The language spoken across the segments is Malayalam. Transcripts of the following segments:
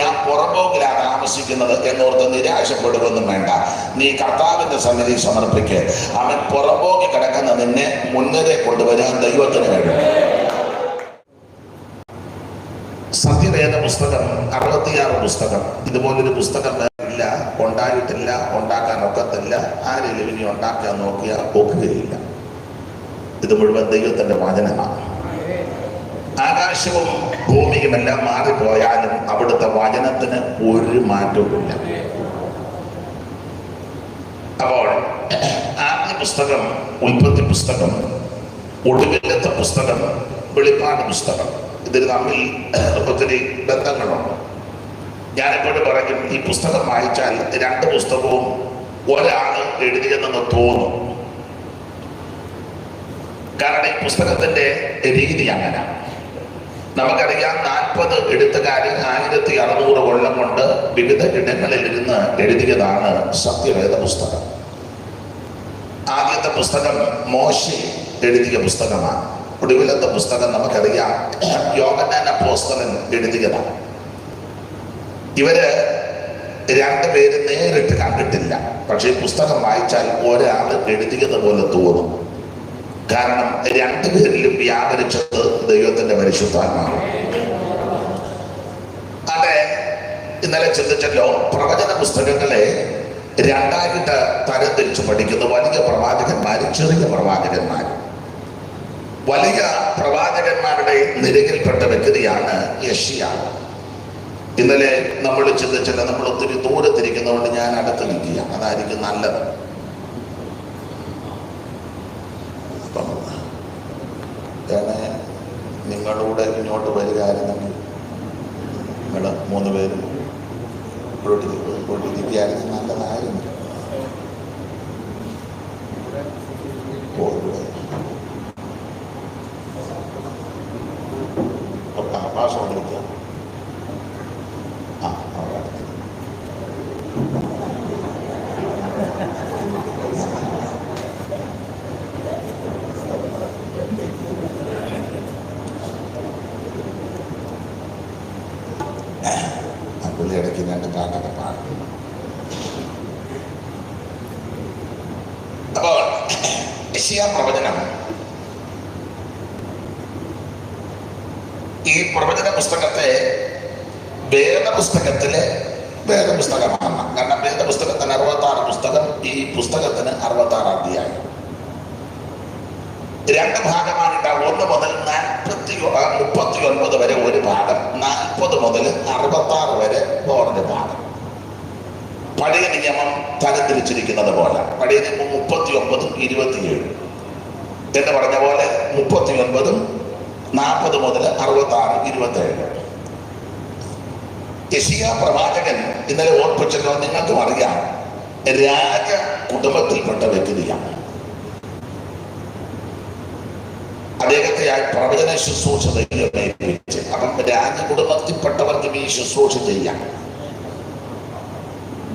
ഞാൻ പുറമ്പോക്കിലാണ് താമസിക്കുന്നത് എന്നോർത്ത് നിരാശപ്പെടുകയൊന്നും വേണ്ട. നീ കർത്താവിന്റെ സന്നിധി സമർപ്പിക്ക്. അവൻ പുറമ്പോക്കി കിടക്കുന്ന നിന്നെ മുൻനിര കൊണ്ടുവരാൻ ദൈവത്തിന് കഴിയും. സത്യവേദ പുസ്തകം 66 പുസ്തകം. ഇതുപോലൊരു പുസ്തകം ഇല്ല, ഉണ്ടായിട്ടില്ല, ഉണ്ടാക്കാൻ ഒക്കത്തില്ല. ആരെങ്കിലും ഇനി ഉണ്ടാക്കാൻ നോക്കിയാൽ ഒക്കുകയില്ല. ഇത് മുഴുവൻ ദൈവത്തിന്റെ വചനമാണ്. ആകാശവും ഭൂമിയുമെല്ലാം മാറിപ്പോയാലും അവിടുത്തെ വചനത്തിന് ഒരു മാറ്റവുമില്ല. അപ്പോൾ ആദ്യ പുസ്തകം ഉൽപ്പത്തി പുസ്തകം, ഒടുവിലത്തെ പുസ്തകം വെളിപ്പാട് പുസ്തകം. ഇതിൽ തമ്മിൽ ഒത്തിരി ബന്ധങ്ങളുണ്ട്. ഞാനെപ്പോഴും പറയും, ഈ പുസ്തകം വായിച്ചാൽ രണ്ട് പുസ്തകവും ഒരാള് എഴുതിയതെന്ന് തോന്നും. കാരണം ഈ പുസ്തകത്തിന്റെ രീതി അങ്ങനെ. നമുക്കറിയാം, 40 എഴുത്തുകാരിൽ 1600 കൊല്ലം കൊണ്ട് വിവിധ ഇടങ്ങളിൽ ഇരുന്ന് എഴുതിയതാണ് സത്യവേദ പുസ്തകം. ആദ്യത്തെ പുസ്തകം മോശെ എഴുതിയ പുസ്തകമാണ്. ഒടുവിലത്തെ പുസ്തകം നമുക്കറിയാം യോഹന്നാൻ അപ്പോസ്തലൻ എഴുതിയതാണ്. ഇവര് രണ്ടുപേരും നേരിട്ട് കണ്ടിട്ടില്ല. പക്ഷെ ഈ പുസ്തകം വായിച്ചാൽ ഒരാൾ എഴുതിയതുപോലെ തോന്നും. കാരണം രണ്ടുപേരിലും വ്യാപരിച്ചത് ദൈവത്തിന്റെ പരിശുദ്ധാത്മാവ്. അതെ, ഇന്നലെ ചിന്തിച്ചല്ലോ, പ്രവചന പുസ്തകങ്ങളെ രണ്ടായിട്ട് തരംതിരിച്ച് പഠിക്കുന്നു. വലിയ പ്രവാചകന്മാരും ചെറിയ പ്രവാചകന്മാരും. വലിയ പ്രവാചകന്മാരുടെ നിരയിൽപ്പെട്ട വ്യക്തിയാണ് യെശയ്യാ. ഇന്നലെ നമ്മൾ ചിന്തിച്ചില്ല, നമ്മൾ ഒത്തിരി ദൂരത്തിരിക്കുന്നതുകൊണ്ട് ഞാൻ അടുത്ത് നിൽക്കുക, അതായിരിക്കും നല്ലത്. നിങ്ങളൂടെ ഇങ്ങോട്ട് വരികയായിരുന്നെങ്കിൽ നിങ്ങൾ 3 പേരും ഇരിക്കുകയായിരുന്നു, നല്ലതായിരുന്നു. ഭാഷ വിളിക്കുക. പുള്ളി ഇടയ്ക്ക് 2 പാട്ടൊക്കെ പാടും. അപ്പോൾ യെശയ്യാ പ്രവചനം, ഈ പ്രവചന പുസ്തകത്തെ വേദപുസ്തകത്തിലെ വേദപുസ്തകമാണ്. കാരണം വേദപുസ്തകത്തിന് 66 പുസ്തകം, ഈ പുസ്തകത്തിന് 66 അധ്യായം. 2 ഭാഗമായിട്ടാണ്. 1 മുതൽ 39 വരെ ഒരു ഭാഗം, 40 മുതൽ 66 വരെ വേറൊരു ഭാഗം. പഴയ നിയമം തരംതിരിച്ചിരിക്കുന്നത് പോലെ. പഴയ നിയമം 39 27 എന്ന് പറഞ്ഞ പോലെ 39 40 മുതൽ 66 27. യെശയ്യാ പ്രവാചകൻ ഇന്നലെ ഓർപ്പിച്ചല്ലോ, നിങ്ങൾക്കും അറിയാം, രാജ കുടുംബത്തിൽപ്പെട്ട വ്യക്തിയാണ്. അദ്ദേഹത്തെ ആ പ്രവചന ശുശ്രൂഷ ഏൽപ്പിച്ച്. അപ്പം രാജ കുടുംബത്തിൽപ്പെട്ടവർക്കും ഈ ശുശ്രൂഷ ചെയ്യാം,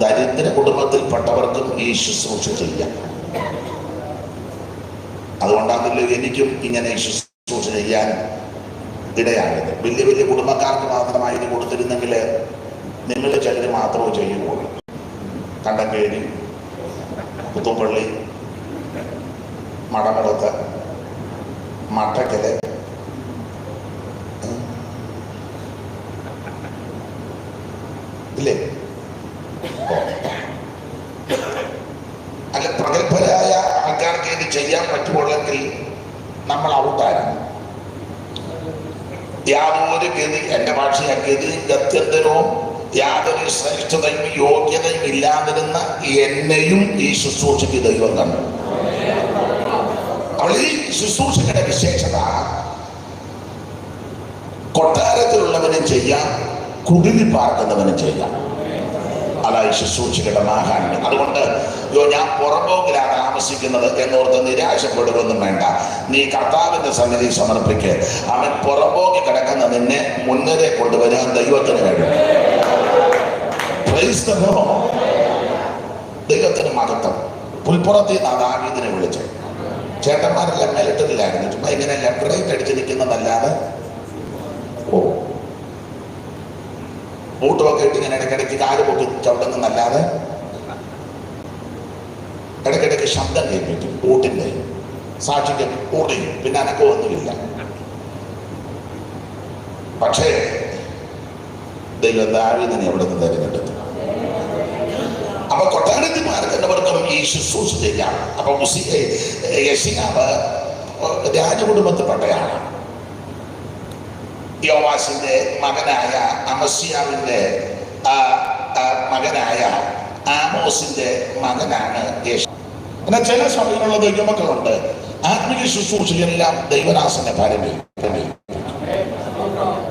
ദരിദ്ര കുടുംബത്തിൽപ്പെട്ടവർക്കും ഈ ശുശ്രൂഷ ചെയ്യാം. അതുകൊണ്ടാണല്ലോ എനിക്കും ഇങ്ങനെ ശുശ്രൂഷ ചെയ്യാൻ ഇടയായത്. വലിയ വലിയ കുടുംബക്കാർക്ക് മാത്രമായി ഇത് കൊടുത്തിരുന്നെങ്കിൽ നിങ്ങൾ ചിലർ മാത്രമേ ചെയ്യുകയുള്ളൂ. കണ്ടങ്കേരി, പുത്തുപ്പള്ളി, മടമടത്ത്, മട്ടക്കല്, ഇല്ലേ? അല്ല, പ്രഗത്ഭരായ ആൾക്കാർക്ക് ഇത് ചെയ്യാൻ പറ്റുള്ളെങ്കിൽ നമ്മൾ ഔട്ടായിരുന്നു. യാതൊരു ഗതി, എൻ്റെ ഭാഷയാ, ഗതി ഗത്യന്തരവും യാതൊരു ശ്രേഷ്ഠതയും യോഗ്യതയും ഇല്ലാതിരുന്ന എന്നെയും ഈ ശുശ്രൂഷയ്ക്ക് ദൈവം കണ്ടു. അവൾ ഈ ശുശ്രൂഷയുടെ വിശേഷത കൊട്ടാരത്തിലുള്ളവനും ചെയ്യാം, കുടിലിൽ പാർക്കുന്നവനും ചെയ്യാം. അതായി ശുശ്രൂഷയുടെ മാഹാത്മ്യം. അതുകൊണ്ട് ഞാൻ പുറമ്പോക്കിലാണ് താമസിക്കുന്നത് എന്നോർത്ത് നിരാശപ്പെടുകയൊന്നും വേണ്ട. നീ കർത്താവിന്റെ സന്നിധി സമർപ്പിക്ക്. അവൻ പുറമ്പോക്കി കിടക്കുന്ന നിന്നെ മുൻനിര കൊണ്ടുവരാൻ ദൈവത്തിന് കഴിയും. ദൈവത്തിന് മഹത്വം. പുൽപ്പുറത്ത് ദാവീദിനെ വിളിച്ചു. ചേട്ടന്മാരെല്ലാം മിലിറ്ററിയിലായിരുന്നു. ചുമ്മാ ഇങ്ങനെ ലെഫ്റ്റ് റൈറ്റ് അടിച്ച് നിൽക്കുന്നതല്ലാതെ ബൂട്ടുമൊക്കെ ഇട്ട് ഇങ്ങനെ ഇടയ്ക്കിടയ്ക്ക് കാല് പൊക്കി ചവിട്ടുന്നല്ലാതെ ഇടയ്ക്കിടയ്ക്ക് ശബ്ദം കേൾപ്പിക്കും. ബൂട്ടിന്റെ സാക്ഷിക്ക് ഓടിയും, പിന്നെ അനക്കമൊന്നുമില്ല. പക്ഷേ ദൈവം ദാവീദിനെ അവിടെ നിന്ന് തിരഞ്ഞെടുത്തു. അപ്പൊ കൊട്ടാരത്തിൽ മാർക്കുന്നവർക്കും ഈ ശുശ്രൂഷ ചെയ്യാം. അപ്പൊ യെശയ്യാവ് രാജകുടുംബത്തിൽപ്പെട്ടയാണ്. യോവാസിന്റെ മകനായ അമസ്യാവിന്റെ മകനായ ആമോസിന്റെ മകനാണ് യേശു. എന്നാൽ ചില സമയങ്ങളുള്ള ദൈവമക്കളുണ്ട്, ആത്മീയ ശുശ്രൂഷയെല്ലാം ദൈവദാസന്റെ ഭാരമേ.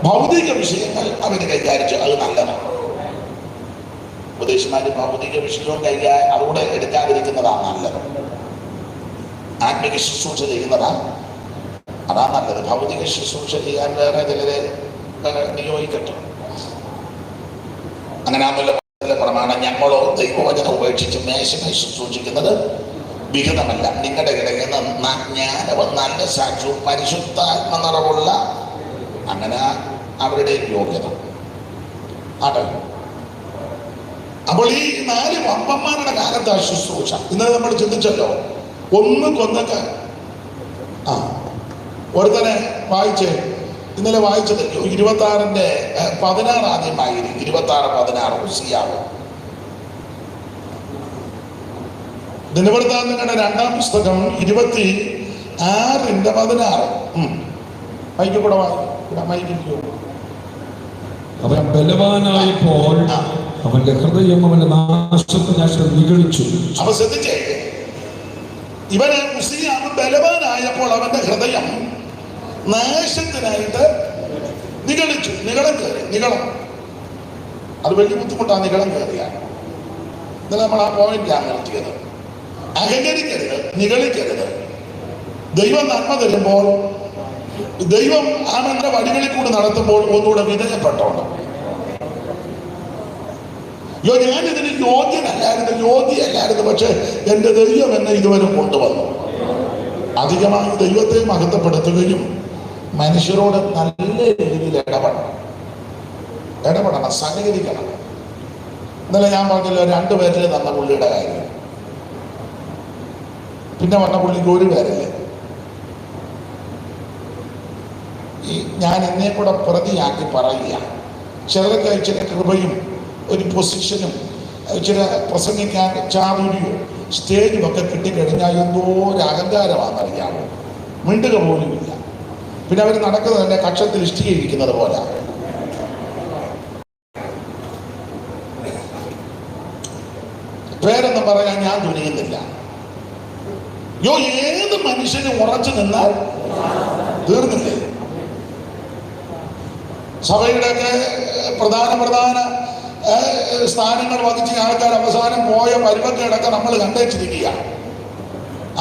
ഭൗതിക വിഷയങ്ങൾ അവന് കൈകാര്യം, അത് നല്ലതാണ്. ഉപദേശമാര് ഭൗതിക വിഷയവും അതുകൂടെ എടുക്കാതിരിക്കുന്നതാണ് നല്ലത്. ആത്മീയ ശുശ്രൂഷ ചെയ്യുന്നതാ അതാ നല്ലത്. ഭൗതിക ശുശ്രൂഷ ചെയ്യാൻ വേറെ ചിലരെ നിയോഗിക്കട്ടെ. അങ്ങനെ ആകുമ്പോൾ പ്രമാണം, ഞങ്ങളോ ദൈവവചനം ഉപേക്ഷിച്ച് മേശമേ ശുശ്രൂഷിക്കുന്നത് വിഹിതമല്ല. നിങ്ങളുടെ ഇടയിൽ നിന്ന് ജ്ഞാനവും നല്ല സാക്ഷ്യവും പരിശുദ്ധാത്മ നിറവുള്ള, അങ്ങനെ അവരുടെ യോഗ്യത ആട്ടെ. അപ്പോൾ ഈ 4 വമ്പന്മാരുടെ കാലത്ത് ശുശ്രൂഷ ഇന്നലെ നമ്മൾ ചിന്തിച്ചല്ലോ. കൊന്നൊക്കെ ഒരുത്തനെ വായിച്ച് ഇന്നലെ വായിച്ചത് 26-ന്റെ 16 ആദ്യമായിരിക്കും. 26-16 ഉസിയാവ്. ദിനവൃത്താന്തങ്ങളുടെ 2-ാം പുസ്തകം 26-ന്റെ 16. മൈക്കൂടെ മൈക്കോ. അവൻ ബലവാനായപ്പോൾ അവന്റെ ഹൃദയം അവന്റെ നാശത്തിനായിട്ട് നിഗളിച്ചു. അപ്പൊ ശ്രദ്ധിച്ചേ, ഇവന് ഉസിയാവ് ബലവാനായപ്പോൾ അവന്റെ ഹൃദയം നാശത്തിനായിട്ട് നിഗളിച്ചു. നിഗളം കയറി. നിഗളം അത് വലിയ ബുദ്ധിമുട്ടാണ്. നിഗളം കയറിയാണ്. ഇന്നലെ നമ്മൾ ആ പോയിന്റാണ് നിർത്തിയത്. അഹങ്കരിക്കരുത്, നിഗളിക്കരുത്. ദൈവം നന്മ തരുമ്പോൾ, ദൈവം അവന്റെ വഴികളിൽ കൂടി നടത്തുമ്പോൾ ഒന്നുകൂടെ വിധേയപ്പെട്ടോണം. ഞാൻ ഇതിന് യോഗ്യയല്ലായിരുന്നു, പക്ഷെ എൻ്റെ ദൈവം എന്നെ ഇതുവരെ കൊണ്ടുവന്നു. അധികമായി ദൈവത്തെ മഹത്വപ്പെടുത്തുകയും മനുഷ്യരോട് നല്ല രീതിയിൽ ഇടപെടണം, സഹകരിക്കണം. ഇന്നലെ ഞാൻ പറഞ്ഞല്ലോ 2 പേരിൽ തന്ന പുള്ളിയുടെ കാര്യം. പിന്നെ വന്ന പുള്ളിക്ക് 1 പേരല്ലേ. ഈ ഞാൻ എന്നെ കൂടെ പ്രതിയാക്കി പറയുക. ചിലർക്ക് ചില കൃപയും ഒരു പൊസിഷനും ചില പ്രസംഗിക്കാൻ ചാതുര്യവും സ്റ്റേജും ഒക്കെ കിട്ടിക്കഴിഞ്ഞാൽ എന്തോ ഒരു അഹങ്കാരമാണെന്നറിയാമോ. മിണ്ടുക പോലുമില്ല. പിന്നെ അവർ നടക്കുന്നത് തന്നെ കക്ഷത്തിൽ ഇഷ്ടിയിരിക്കുന്നത് പോലെ. പേരൊന്നും പറയാൻ ഞാൻ തുനിയുന്നില്ല. ഏത് മനുഷ്യനും ഉറച്ചു നിന്നാൽ തീർന്നില്ലേ. സഭയുടെയൊക്കെ പ്രധാന സ്ഥാനങ്ങൾ വഹിച്ച ആൾക്കാർ അവസാനം പോയ പരുവക്കേടൊക്കെ നമ്മൾ കണ്ടേച്ചിരിക്കുക.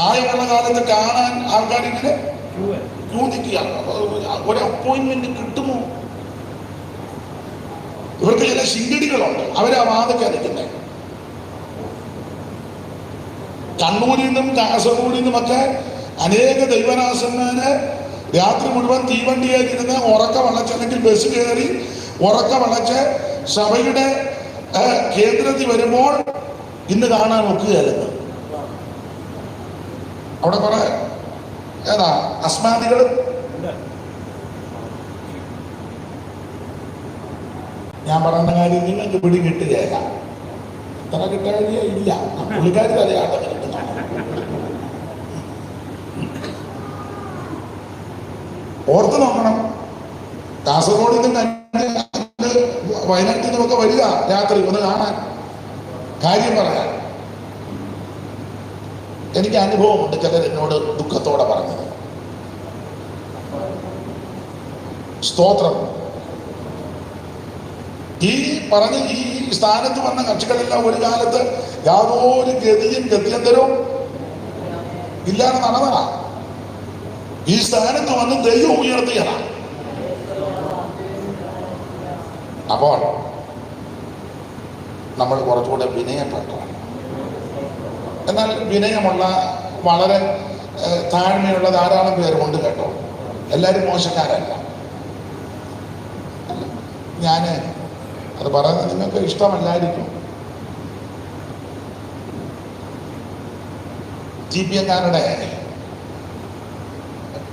ആയുള്ള കാലത്ത് കാണാൻ ആൾക്കാരിങ്ങനെ ചോദിക്കുക, ഒരു അപ്പോയിന്റ്മെന്റ് കിട്ടുമോ? ഇവർക്ക് ചില ശിങ്കിടികളുണ്ട്, അവരാ വാതൊക്കെ നിൽക്കുന്നത്. കണ്ണൂരിൽ നിന്നും കാസർഗോഡിൽ നിന്നുമൊക്കെ അനേക ദൈവദാസന്മാര് രാത്രി മുഴുവൻ തീവണ്ടിയായിരുന്ന് ഉറക്ക വളച്ച്, അല്ലെങ്കിൽ ബസ് കയറി ഉറക്ക വളച്ച് സഭയുടെ കേന്ദ്രത്തിൽ വരുമ്പോൾ ഇന്ന് കാണാൻ ഒക്കുകയല്ലെന്ന്. അവിടെ കുറെ അസ്മാദികൾ. ഞാൻ പറയുന്ന കാര്യം നിങ്ങൾക്ക് പിടി കിട്ടുകയല്ല. തല കിട്ടാഴിയ ഇല്ല. പുള്ളിക്കാരി തലയാട്ടം കിട്ടുന്ന ഓർത്ത് നോക്കണം. കാസർഗോഡ് നിന്നും വയനാട്ടിൽ നിന്നൊക്കെ വരിക രാത്രി ഒന്ന് കാണാൻ, കാര്യം പറയാൻ. എനിക്ക് അനുഭവമുണ്ട്, ചിലർ എന്നോട് ദുഃഖത്തോടെ പറഞ്ഞത്. സ്തോത്രം. ഈ പറഞ്ഞ ഈ സ്ഥാനത്ത് വന്ന കക്ഷികളെല്ലാം ഒരു കാലത്ത് യാതൊരു ഗത്യന്തരവും ഇല്ലാതെ നടന്നതാ. ഈ സ്ഥാനത്ത് വന്ന് ദൈവം ഉയർത്തിയതാണ്. അപ്പോൾ നമ്മൾ കുറച്ചുകൂടെ വിനയപ്പെട്ടു. എന്നാൽ വിനയമുള്ള, വളരെ താഴ്മയുള്ള ധാരാളം പേരുണ്ട് കേട്ടോ. എല്ലാവരും മോശക്കാരല്ല. ഞാൻ അത് പറയുന്നത് നിങ്ങൾക്ക് ഇഷ്ടമല്ലായിരിക്കും. GPMകാരുടെ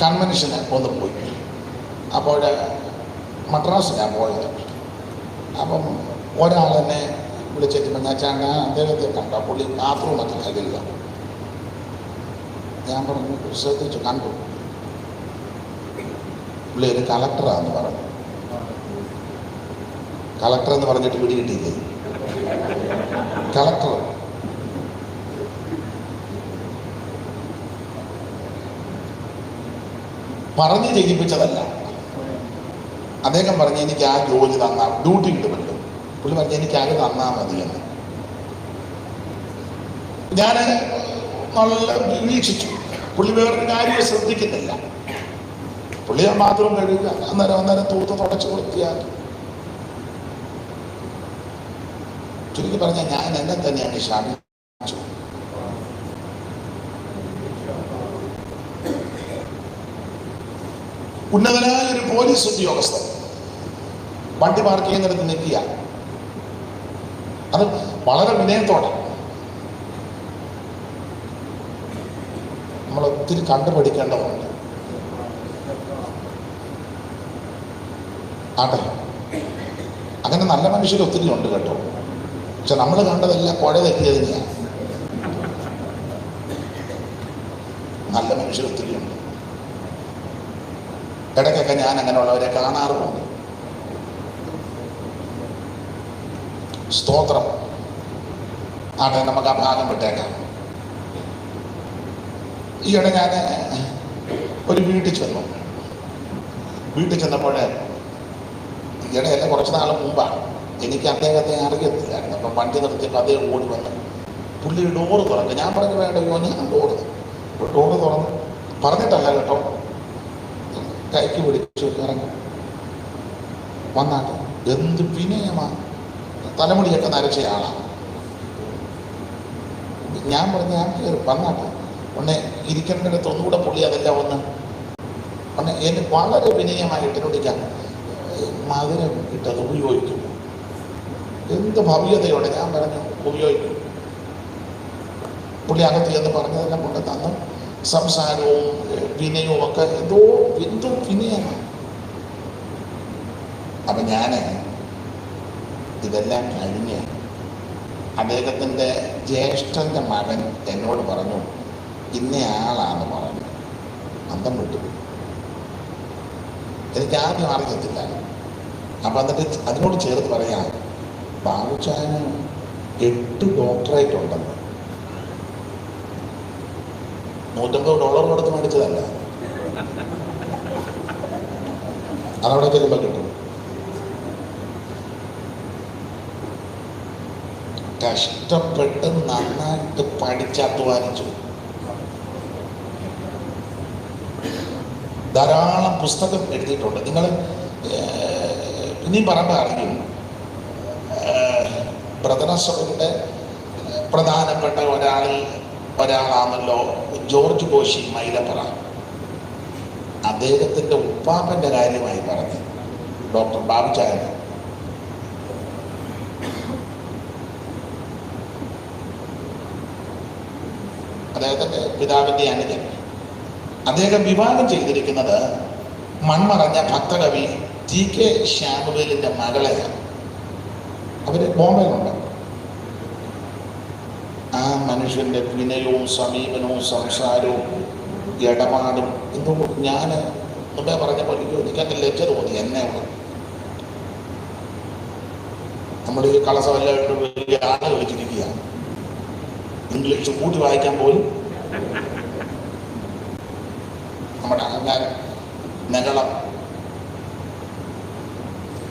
കൺവെൻഷന് ഒന്ന് പോയി. അപ്പോൾ മദ്രാസിലാണ് പോയത്. അപ്പം ഒരാളെന്നെ വിളിച്ചിട്ട് ഞാൻ അദ്ദേഹത്തെ കണ്ട പുള്ളി ബാത്റൂമൊക്കെ കരുതുക. ഞാൻ പറഞ്ഞു ശ്രദ്ധിച്ചു, കണ്ടു. പുള്ളി ഒരു കളക്ടറാന്ന് പറഞ്ഞു. കളക്ടർ എന്ന് പറഞ്ഞിട്ട് പിടികിട്ടിയില്ലേ? കളക്ടർ പറഞ്ഞു ചെയ്യിപ്പിച്ചതല്ല. അദ്ദേഹം പറഞ്ഞു എനിക്ക് ആ ജോലി തന്നാ ഡ്യൂട്ടി കിട്ടുമല്ലോ. പുള്ളി പറഞ്ഞു എനിക്ക് അത് തന്നാ മതി എന്ന്. ഞാൻ നല്ല വീക്ഷിച്ചു. പുള്ളി വേറൊരു കാര്യം ശ്രദ്ധിക്കുന്നില്ല. പുള്ളി ആ ബാത്റൂം കഴുകുക, അന്നേരം തൂത്ത് തുടച്ച് വൃത്തിയാക്കി. ചുരുക്കി പറഞ്ഞാൽ ഞാൻ എന്നെ തന്നെയാണ് ശാപിച്ചു. ഉന്നതനായ ഒരു പോലീസ് ഉദ്യോഗസ്ഥൻ വണ്ടി പാർക്ക് ചെയ്യുന്നിടത്ത് നിൽക്കുക. അത് വളരെ വിനയത്തോടെ. നമ്മൾ ഒത്തിരി കണ്ടുപഠിക്കേണ്ടതുണ്ട്. ആട്ടെ, അങ്ങനെ നല്ല മനുഷ്യർ ഒത്തിരി ഉണ്ട് കേട്ടോ. പക്ഷെ നമ്മൾ കണ്ടതെല്ലാം കുഴ തെറ്റിയതിനെയാണ്. നല്ല മനുഷ്യർ ഒത്തിരി ഉണ്ട്. ഇടയ്ക്കൊക്കെ ഞാൻ അങ്ങനെയുള്ളവരെ കാണാറുമുണ്ട്. സ്തോത്രം. ആട്ടെ, നമുക്ക് ആ ഭാഗം വിട്ടേക്കാം. ഈയിടെ ഞാൻ ഒരു വീട്ടിൽ ചെന്നു. വീട്ടിൽ ചെന്നപ്പോൾ ഈയിടെയല്ല, കുറച്ച് നാൾ മുമ്പാണ്. എനിക്ക് അദ്ദേഹത്തെ അറിയത്തില്ലായിരുന്നു. അപ്പം വണ്ടി നിർത്തിയപ്പോൾ അദ്ദേഹം ഓടി വന്നു. പുള്ളി ഡോറ് തുറന്നു. ഞാൻ പറഞ്ഞു വേണ്ട, ഞാൻ ഡോറ് തുറന്നു. പറഞ്ഞിട്ടല്ല കേട്ടോ, കൈക്ക് പിടിച്ചു ഇറങ്ങി വന്നാട്ട്. എന്ത് വിനയമാണ്! തലമുടിയൊക്കെ നരച്ച ആളാണ്. ഞാൻ പറഞ്ഞു ഞാൻ കയറി വന്നാട്ട്. ഒന്നെ ഇരിക്കേണ്ടിടത്ത് ഒന്നുകൂടെ പുള്ളി അതെല്ലാം ഒന്ന് എനിക്ക് വളരെ വിനയമായിട്ട് എന്നോടിക്കാൻ മധുരം ഇട്ടത് ഉപയോഗിക്കും. എന്ത് ഭവ്യതയോടെ ഞാൻ പറഞ്ഞു ഉപയോഗിക്കും. പുള്ളി അകത്ത് എന്ന് പറഞ്ഞതെല്ലാം കൊണ്ട് തന്നു. സംസാരവും വിനയവും ഒക്കെ എന്തോ വിനയമാണ്. അപ്പം ഞാൻ ഇതെല്ലാം കഴിഞ്ഞ് അദ്ദേഹത്തിൻ്റെ ജ്യേഷ്ഠൻ്റെ മകൻ എന്നോട് പറഞ്ഞു ഇന്നയാളാന്ന് പറഞ്ഞു. അന്തം വിട്ടു. എനിക്ക് ആദ്യം അറിയത്തില്ല. അപ്പം എന്നിട്ട് അതിനോട് ചേർത്ത് പറയാം, ബാബുച്ചായന് 8 ഡോക്ടറേറ്റ് ഉണ്ടെന്ന്. $150 കൊടുത്ത് മേടിച്ചതല്ല. അതവിടെ ചെല്ലുമ്പോൾ കിട്ടും. കഷ്ടപ്പെട്ട് നന്നായിട്ട് പഠിച്ചധ്വാനിച്ചു. ധാരാളം പുസ്തകം എഴുതിയിട്ടുണ്ട്. നിങ്ങൾ ഇനിയും പറയുമ്പോൾ അറിയും. പ്രഥമസഭയുടെ പ്രധാനപ്പെട്ട ഒരാളാണല്ലോ ജോർജ് ബോഷി മൈലപ്പുറ. അദ്ദേഹത്തിൻ്റെ ഉപ്പാപ്പൻ്റെ കാര്യമായി പറഞ്ഞു ഡോക്ടർ ബാബുച്ചായൻ. അദ്ദേഹത്തിൻ്റെ പിതാവിൻ്റെ അനുജൻ. അദ്ദേഹം വിവാഹം ചെയ്തിരിക്കുന്നത് മൺമറഞ്ഞ ഭക്തകവി TK ശ്യാമുവേലിൻ്റെ മകളെയാണ്. അവർ ബോംബെയിലുണ്ട്. ആ മനുഷ്യൻ്റെ വിനയവും സമീപനവും സംസാരവും ഇടപാടും എന്തോ ഞാൻ മുമ്പേ പറഞ്ഞപ്പോൾ എനിക്കങ്ങ് ലജ്ജ തോന്നി. എന്നെ നമ്മൾ ഈ കളസമല്ലായിട്ട് വലിയ ആള് വെച്ചിരിക്കുകയാണ്. ഇംഗ്ലീഷ് കൂട്ടി വായിക്കാൻ പോലും നമ്മുടെ അഹങ്കാരം നെഗളം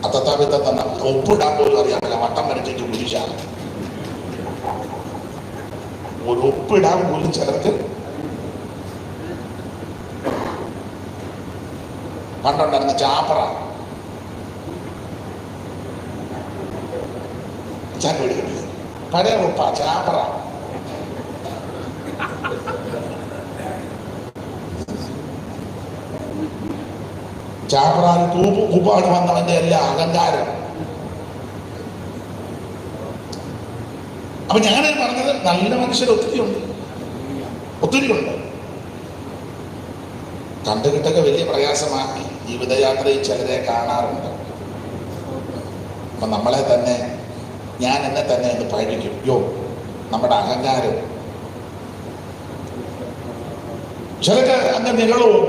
അത്തത്താവിത്ത തന്നെ ഒപ്പിടാൻ പോലും അറിയാമല്ല. വട്ടം വരച്ചിട്ട് ഇംഗ്ലീഷാണ്. ഒരു ഒപ്പിടാൻ പോലും ചിലർക്ക് പണ്ടുണ്ടായിരുന്ന ചാപ്പറ പഴയ ഉപ്പ ചാപ്പറ. ചാപ്പറാൻ തൂപ്പാട് വന്നവന്റെ എല്ലാ അഹങ്കാരം അപ്പൊ ഞാൻ പറഞ്ഞത് നല്ല മനുഷ്യർ ഒത്തിരിയുണ്ട്. കണ്ടുകിട്ടൊക്കെ വലിയ പ്രയാസമാക്കി ജീവിതയാത്രയിൽ ചിലരെ കാണാറുണ്ട്. അപ്പൊ നമ്മളെ തന്നെ, ഞാൻ എന്നെ തന്നെ ഒന്ന് പഴിക്കും. നമ്മുടെ അഹങ്കാരം ചിലക്ക് അങ്ങ് നികളവും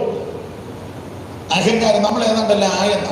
അഹങ്കാരം നമ്മൾ ഏതാണ്ടല്ല ആയെന്ന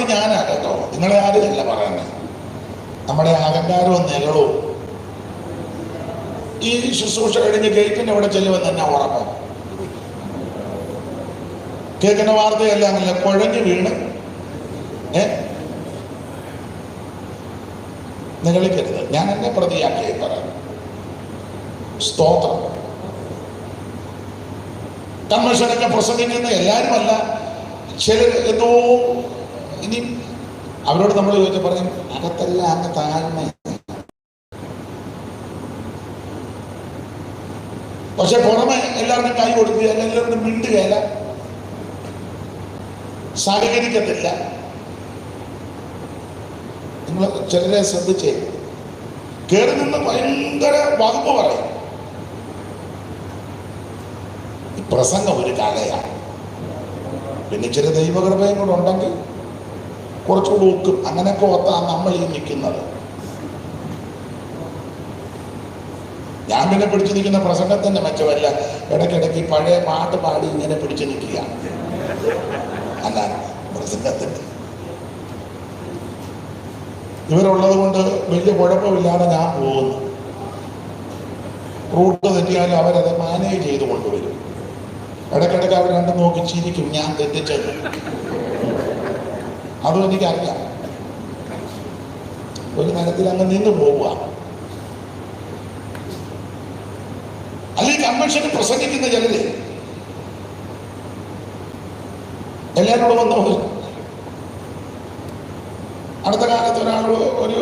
ഞാനാ കേട്ടോ, നിങ്ങളെ ആരുമല്ല പറയുന്നത്. നമ്മുടെ അഹങ്കാരവും നികളവും ഈ ശുശ്രൂഷ കഴിഞ്ഞ് ഗേറ്റിന്റെ അവിടെ ചെല്ലുമെന്ന് തന്നെ ഉറപ്പം. കേൾക്കുന്ന വാർത്തയെല്ലാം അങ്ങനെ കുഴഞ്ഞു വീണ് നികളിക്കരുത്. ഞാൻ എന്നെ പ്രതിയാക്കി പറയാം. സ്തോത്രം. കൺവെൻഷനൊക്കെ പ്രസംഗിക്കുന്ന എല്ലാവരുമല്ല, ചിലർ എന്തോ. ഇനി അവരോട് നമ്മൾ ചോദിച്ചു പറയും, അകത്തല്ല അങ്ങ് താഴ്മ. പക്ഷെ പുറമെ എല്ലാവർക്കും കൈ കൊടുക്കുക, എല്ലാവരും മിണ്ടുകയല്ല, സഹകരിക്കത്തില്ല. നിങ്ങൾ ചിലരെ ശ്രദ്ധിച്ചേ, കയറി നിന്ന് ഭയങ്കര വകുപ്പ് പറയും. ഈ പ്രസംഗം ഒരു കലയാണ്. പിന്നെ ഇച്ചിരി ദൈവകൃപയും കൂടെ ഉണ്ടെങ്കിൽ കുറച്ചുകൂടി ഒക്കും. അങ്ങനെയൊക്കെ ഒത്താണ് നമ്മൾ ഈ നിൽക്കുന്നത്. ഞാൻ പിന്നെ പിടിച്ചു നിൽക്കുന്ന പ്രസംഗത്തിന്റെ മെച്ചമല്ല, ഇടയ്ക്കിടയ്ക്ക് പഴയ പാട്ട് പാടി ഇങ്ങനെ പിടിച്ചു നിൽക്കുക അല്ല പ്രസംഗത്തിന്റെ. ഇവരുള്ളത് കൊണ്ട് വലിയ കുഴപ്പമില്ലാതെ ഞാൻ പോകുന്നു. റൂട്ട് തെറ്റിയാലും അവരത് മാനേജ് ചെയ്ത് കൊണ്ടുവരും. ഇടയ്ക്കിടയ്ക്ക് അവർ രണ്ടും നോക്കി ചിരിക്കും, ഞാൻ തെറ്റിച്ചത്. അതും എനിക്കറിയാം. ഒരു തരത്തിൽ അങ്ങ് നിന്ന് പോവുക. അല്ലെങ്കിൽ കൺവെൻഷന് പ്രസംഗിക്കുന്ന ചിലര് എല്ലാവരോടും വന്നു. അടുത്ത കാലത്ത് ഒരാൾ ഒരു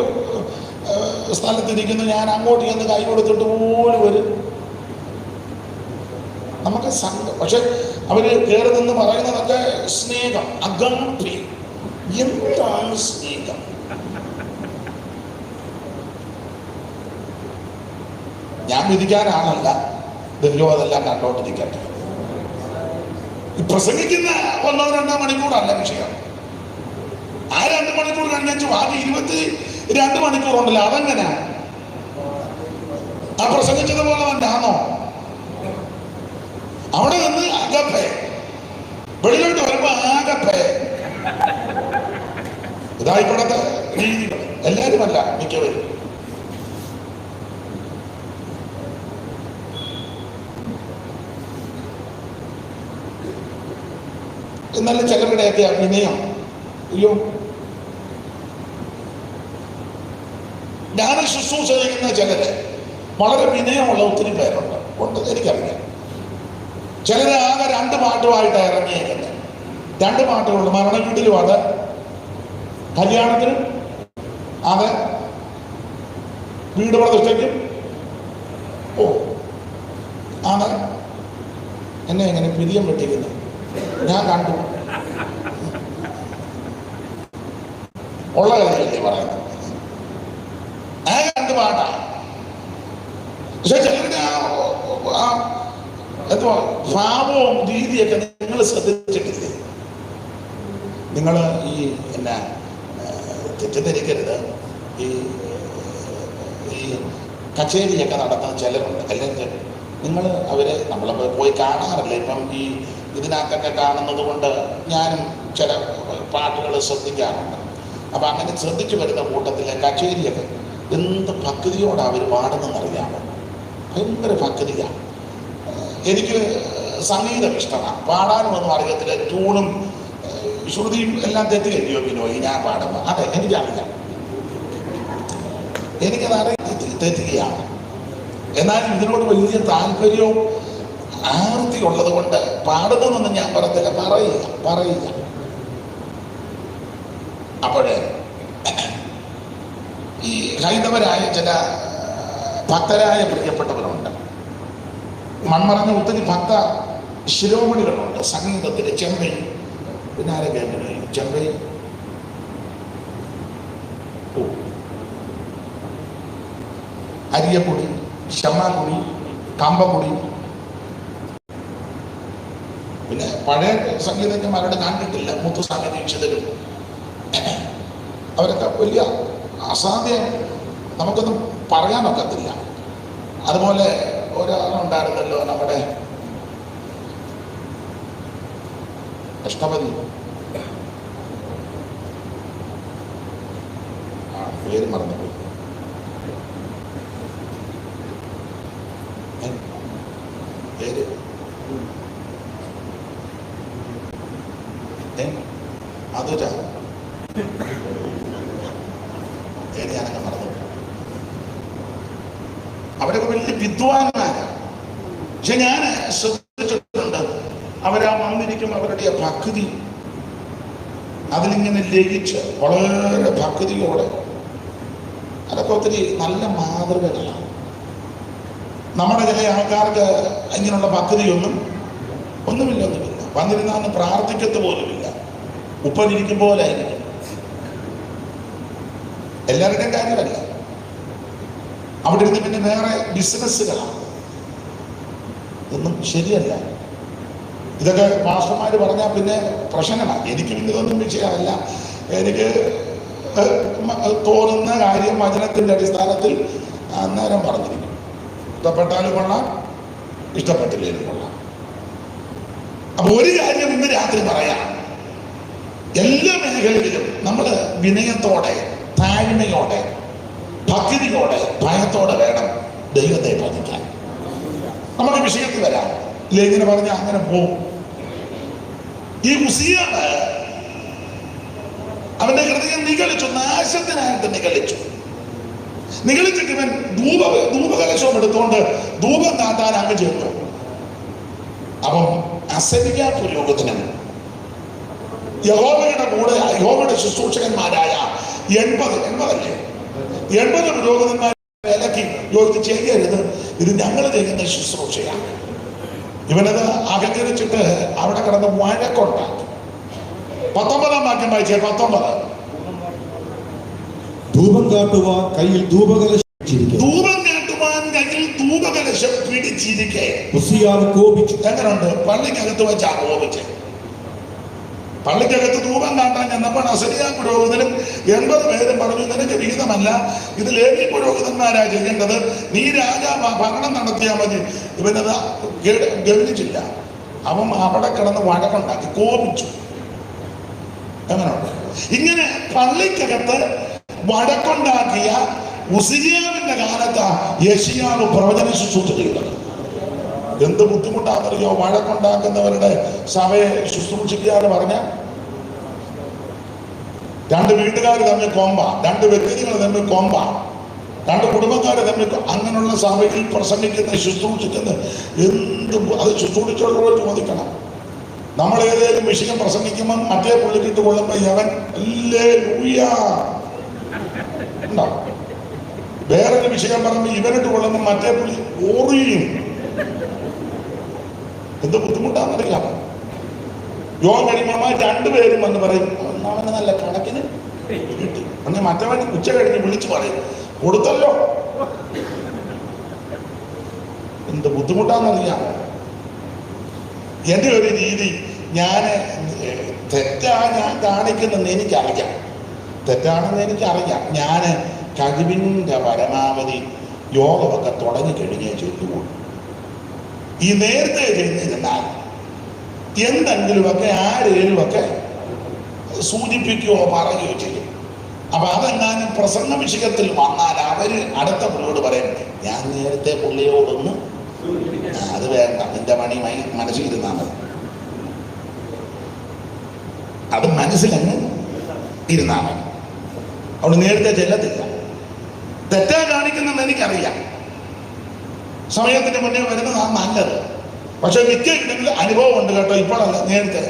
സ്ഥലത്തിരിക്കുന്നു, ഞാൻ അങ്ങോട്ട് ചെന്ന് കൈ കൊടുത്തിട്ട് പോലും വരും. നമുക്ക് സംഘം. പക്ഷെ അവര് കയറി നിന്ന് പറയുന്നതൊക്കെ സ്നേഹം, അഗാപേ. എന്താണ് സ്നേഹം? ഞാൻ വിധിക്കാനാണല്ല, ദൈവം അതെല്ലാം കണ്ടോണ്ടിരിക്കട്ടെ. ഈ പ്രസംഗിക്കുന്ന 1-2 മണിക്കൂറല്ല വിഷയം. ആ 2 മണിക്കൂർ കഴിഞ്ഞു ആദ്യം 22 മണിക്കൂറുണ്ടല്ലോ, അതെങ്ങനെ ആ പ്രസംഗിച്ചതുപോലെ തന്നെ ആണോ? അവിടെ നിന്ന് അകപ്പേ, വെളിയിലോട്ട് വരുമ്പോ ആകപ്പേ. ഇതായിപ്പോഴത്തെ രീതികൾ. എല്ലാവരുമല്ല, മിക്കവരും. എന്നാലും ചിലരുടെയൊക്കെ വിനയം. അയ്യോ, ഞാൻ ശുശ്രൂഷ ചെയ്യുന്ന ചിലര് വളരെ വിനയമുള്ള ഒത്തിരി പേരുണ്ട്. എനിക്കറിയാം. ചിലര് ആകെ 2 പാട്ടുമായിട്ട് ഇറങ്ങിയേക്കുന്നത്. 2 പാട്ടുകളുണ്ട്. മരണ വീട്ടിലും അത്, കല്യാണത്തിനും അത്, വീട് പ്രതിഷ്ഠയ്ക്കും. ആണ് എന്നെ എങ്ങനെ പിരിയം വെട്ടിക്കുന്നത് ഞാൻ കണ്ടു. ഉള്ള കാര്യമല്ലേ പറയുന്നത്. പാടാ. പക്ഷെ ചിലരുടെ എന്തുവാ ഭാവവും രീതിയൊക്കെ നിങ്ങൾ ശ്രദ്ധിച്ചിട്ടില്ലേ? നിങ്ങൾ ഈ എന്നാ തെറ്റിദ്ധരിക്കരുത്. ഈ കച്ചേരിയൊക്കെ നടത്തുന്ന ചിലരുണ്ട്. അല്ലെങ്കിൽ നിങ്ങൾ അവരെ നമ്മൾ പോയി കാണാറില്ല. ഇപ്പം ഈ ഇതിനകത്തൊക്കെ കാണുന്നത് കൊണ്ട് ഞാനും ചില പാട്ടുകൾ ശ്രദ്ധിക്കാറുണ്ട്. അപ്പം അങ്ങനെ ശ്രദ്ധിച്ചു വരുന്ന കൂട്ടത്തിലെ കച്ചേരിയൊക്കെ എന്ത് ഭക്തിയോടെ അവർ പാടുന്നതെന്നറിയാമോ? ഭയങ്കര ഭക്തിയാണ്. എനിക്ക് സംഗീതം ഇഷ്ടമാണ്, പാടാനുമൊന്നും അറിയത്തില്ല. ട്യൂണും ശ്രുതിയും എല്ലാം തെറ്റുകയോ ബിനോയ് ഞാൻ പാടുമ്പോൾ? അതെ, എനിക്കറിയാം, എനിക്കത് തെറ്റുകയാണ്. എന്നാലും ഇതിനോട് വലിയ താല്പര്യവും ആർത്തിയുള്ളത് കൊണ്ട് പാടുന്നതൊന്നും ഞാൻ പറയത്തില്ല, പറയുക. അപ്പോഴേ ഈ ഹൈന്ദവരായ ചില ഭക്തരായ പ്രിയപ്പെട്ടവരുണ്ട്. മൺമറഞ്ഞ ഒത്തിരി ഭക്ത ശിരോമണികളുണ്ട് സംഗീതത്തില്. ചെമ്പൈ, പിന്നെ ആരെ കേൾക്കുന്നു? ചെമ്പൈ, അരിയപ്പൊടി, ഷമ്മാക്കുടി, കമ്പക്കുടി, പിന്നെ പഴയ സംഗീതജ്ഞന്മാരുടെ കണ്ടിട്ടില്ല. മുത്തുസ്വാമി ദീക്ഷിതരും അവരൊക്കെ വലിയ അസാധ്യം, നമുക്കൊന്നും പറയാനൊക്കത്തില്ല. അതുപോലെ ഒരാളുണ്ടായിരുന്നല്ലോ നമ്മുടെ അഷ്ടപതി, പേര് മറന്നുപോയി. പേര് അതൊരാ പേര് ഞാനൊക്കെ മറന്നു. അവരൊക്കെ വലിയ വിദ്വാന്മാരാണ്. പക്ഷെ ഞാൻ ശ്രദ്ധിച്ചിട്ടുണ്ട്, അവരാ വന്നിരിക്കും അവരുടെ ഭക്തി അതിലിങ്ങനെ ലയിച്ച് വളരെ ഭക്തിയോടെ. അതൊക്കെ ഒത്തിരി നല്ല മാതൃകകളാണ്. നമ്മുടെ ചില ആൾക്കാർക്ക് ഇങ്ങനെയുള്ള ഭക്തിയൊന്നുമില്ല. വന്നിരുന്നാന്ന് പ്രാർത്ഥിക്കത്ത് പോലുമില്ല. ഉപ്പനിരിക്കും പോലെ ആയിരിക്കും. എല്ലാവരുടെയും കാര്യമല്ല. അവിടെ ഇരുന്ന് പിന്നെ വേറെ ബിസിനസ്സുകളാണ്. ഇതൊന്നും ശരിയല്ല. ഇതൊക്കെ മാസ്റ്റർമാര് പറഞ്ഞാൽ പിന്നെ പ്രശ്നമാണ്. എനിക്ക് പിന്നെ ഇതൊന്നും വിഷയമല്ല. എനിക്ക് തോന്നുന്ന കാര്യം വചനത്തിന്റെ അടിസ്ഥാനത്തിൽ അന്നേരം പറഞ്ഞിരിക്കും. ഇഷ്ടപ്പെട്ടാലും കൊള്ളാം, ഇഷ്ടപ്പെട്ടില്ലേലും കൊള്ളാം. അപ്പൊ ഒരു കാര്യം ഇന്ന് രാത്രി പറയാം, എല്ലാ മേഖലകളിലും നമ്മൾ വിനയത്തോടെ, താഴ്മയോടെ, ഭക്തിയോടെ, ഭയത്തോടെ വേണം ദൈവത്തെ ഭജിക്കാൻ. നമ്മുടെ വിഷയത്തിൽ വരാം. ഇങ്ങനെ പറഞ്ഞ അങ്ങനെ പോകും. ഈ ഉസിയാവ് അവന്റെ ഹൃദയം നിഗളിച്ചു, നാശത്തിനായിട്ട് നിഗളിച്ചിട്ട് ഇവൻ ധൂപകലശം എടുത്തുകൊണ്ട് ധൂപം കാട്ടാൻ അങ്ങ് ചെന്നു. അപ്പം അസരിയ പുരോഹിതനും യഹോവയുടെ കൂടെ യഹോവയുടെ ശുശ്രൂഷകന്മാരായ 80 പുരോഹിതന്മാർ വിലക്കി യോജിച്ച് ചെയ്യരുത്, ഇത് ഞങ്ങൾ ചെയ്യുന്ന ശുശ്രൂഷയാണ്. ഇവനത് അഹങ്കരിച്ചിട്ട് അവിടെ കിടന്ന് വഴക്കുണ്ടാക്കി. 19 വാക്യം വായിച്ചേ. 19. ധൂപം കാട്ടുവാൻ കയ്യിൽ ധൂപകലശം പിടിച്ചിരിക്കെ ഉസിയാവ് കോപിച്ചു. എങ്ങനെയുണ്ട്? പള്ളിക്കകത്ത് വെച്ചാ കോപിച്ച്. പള്ളിക്കകത്ത് ധൂപം കാട്ടാൻ ചെന്നപ്പോൾ അസരിയ പുരോഹിതനും 80 പേരും പറഞ്ഞു, നിനക്ക് വിഹിതമല്ല, ഇത് ലേവ്യ പുരോഹിതന്മാരാ ചെയ്യേണ്ടത്, നീ രാജാവ് ഭരണം നടത്തിയാൽ മതി. ഇവനത് ഗവനിച്ചില്ല. അവൻ അവിടെ കിടന്ന് വഴക്കുണ്ടാക്കി, കോപിച്ചു. എങ്ങനെയുണ്ട്? ഇങ്ങനെ പള്ളിക്കകത്ത് വഴക്കുണ്ടാക്കിയ ഉസിയാവിന്റെ കാലത്ത് യെശയ്യാവ് പ്രവചന ശുശ്രൂഷ ചെയ്തത്. എന്ത് ബുദ്ധിമുട്ടാണെന്നറിയോ വഴക്കുണ്ടാക്കുന്നവരുടെ സഭയെ ശുശ്രൂഷിക്കാന്ന് പറഞ്ഞ? 2 വീട്ടുകാർ തമ്മിൽ കൊമ്പ, 2 വ്യക്തികൾ തമ്മിൽ കൊമ്പ, 2 കുടുംബക്കാർ തമ്മിൽ. അങ്ങനെയുള്ള സഭയിൽ പ്രസംഗിക്കുന്ന ശുശ്രൂഷിക്കുന്ന എന്ത് അത് ശുശ്രൂഷിച്ചോട് ചോദിക്കണം. നമ്മൾ ഏതെങ്കിലും വിഷയം പ്രസംഗിക്കുമ്പോൾ മറ്റേ പുള്ളിക്കിട്ട് കൊള്ളുമ്പോൾ അവൻ ഉണ്ടാവും. വേറൊരു വിഷയം പറയുമ്പോൾ ഇവനിട്ട് കൊള്ളുമ്പോൾ മറ്റേ പുള്ളി ഓറിയും. എന്ത് ബുദ്ധിമുട്ടാണെന്നറിയാം. യോഗം കഴിയുമ്പോൾ 2 പേരും വന്ന് പറയും, അവന് നല്ല കണക്കിന് കിട്ടി. മറ്റവൻ ഉച്ച കഴിഞ്ഞ് വിളിച്ചു പറയും, കൊടുത്തല്ലോ എന്ത് ബുദ്ധിമുട്ടാണെന്നറിയാം. എൻ്റെ ഒരു രീതി, ഞാൻ ഞാൻ കാണിക്കുന്നെന്ന് എനിക്കറിയാം, തെറ്റാണെന്ന് എനിക്കറിയാം. ഞാൻ കഴിവിൻ്റെ പരമാവധി യോഗമൊക്കെ തുടങ്ങിക്കഴിഞ്ഞേ ചെയ്യുള്ളൂ. ഈ നേരത്തെ ചെയ്തിരുന്നാൽ എന്തെങ്കിലുമൊക്കെ ആരെങ്കിലുമൊക്കെ സൂചിപ്പിക്കുകയോ പറയുകയോ ചെയ്യും. അപ്പൊ അതെങ്ങാനും പ്രസംഗ വിഷയത്തിൽ വന്നാൽ അവര് അടുത്ത പുള്ളിയോട് പറയും, ഞാൻ നേരത്തെ പുള്ളിയോടൊന്ന് അത് വേണ്ട, നിന്റെ മണി മനസ്സിലിരുന്നാൽ മതി, അത് മനസ്സിലങ്ങ് ഇരുന്നാൽ മതി. അവിടെ നേരത്തെ ചെല്ലത്തില്ല. തെറ്റാ കാണിക്കുന്നെന്ന് എനിക്കറിയാം. സമയത്തിന് മുന്നേ വരുന്നതാണ് നല്ലത്. പക്ഷെ മിക്ക കിട്ടുന്ന അനുഭവം ഉണ്ട് കേട്ടോ. ഇപ്പോഴല്ല, നേരത്തെ.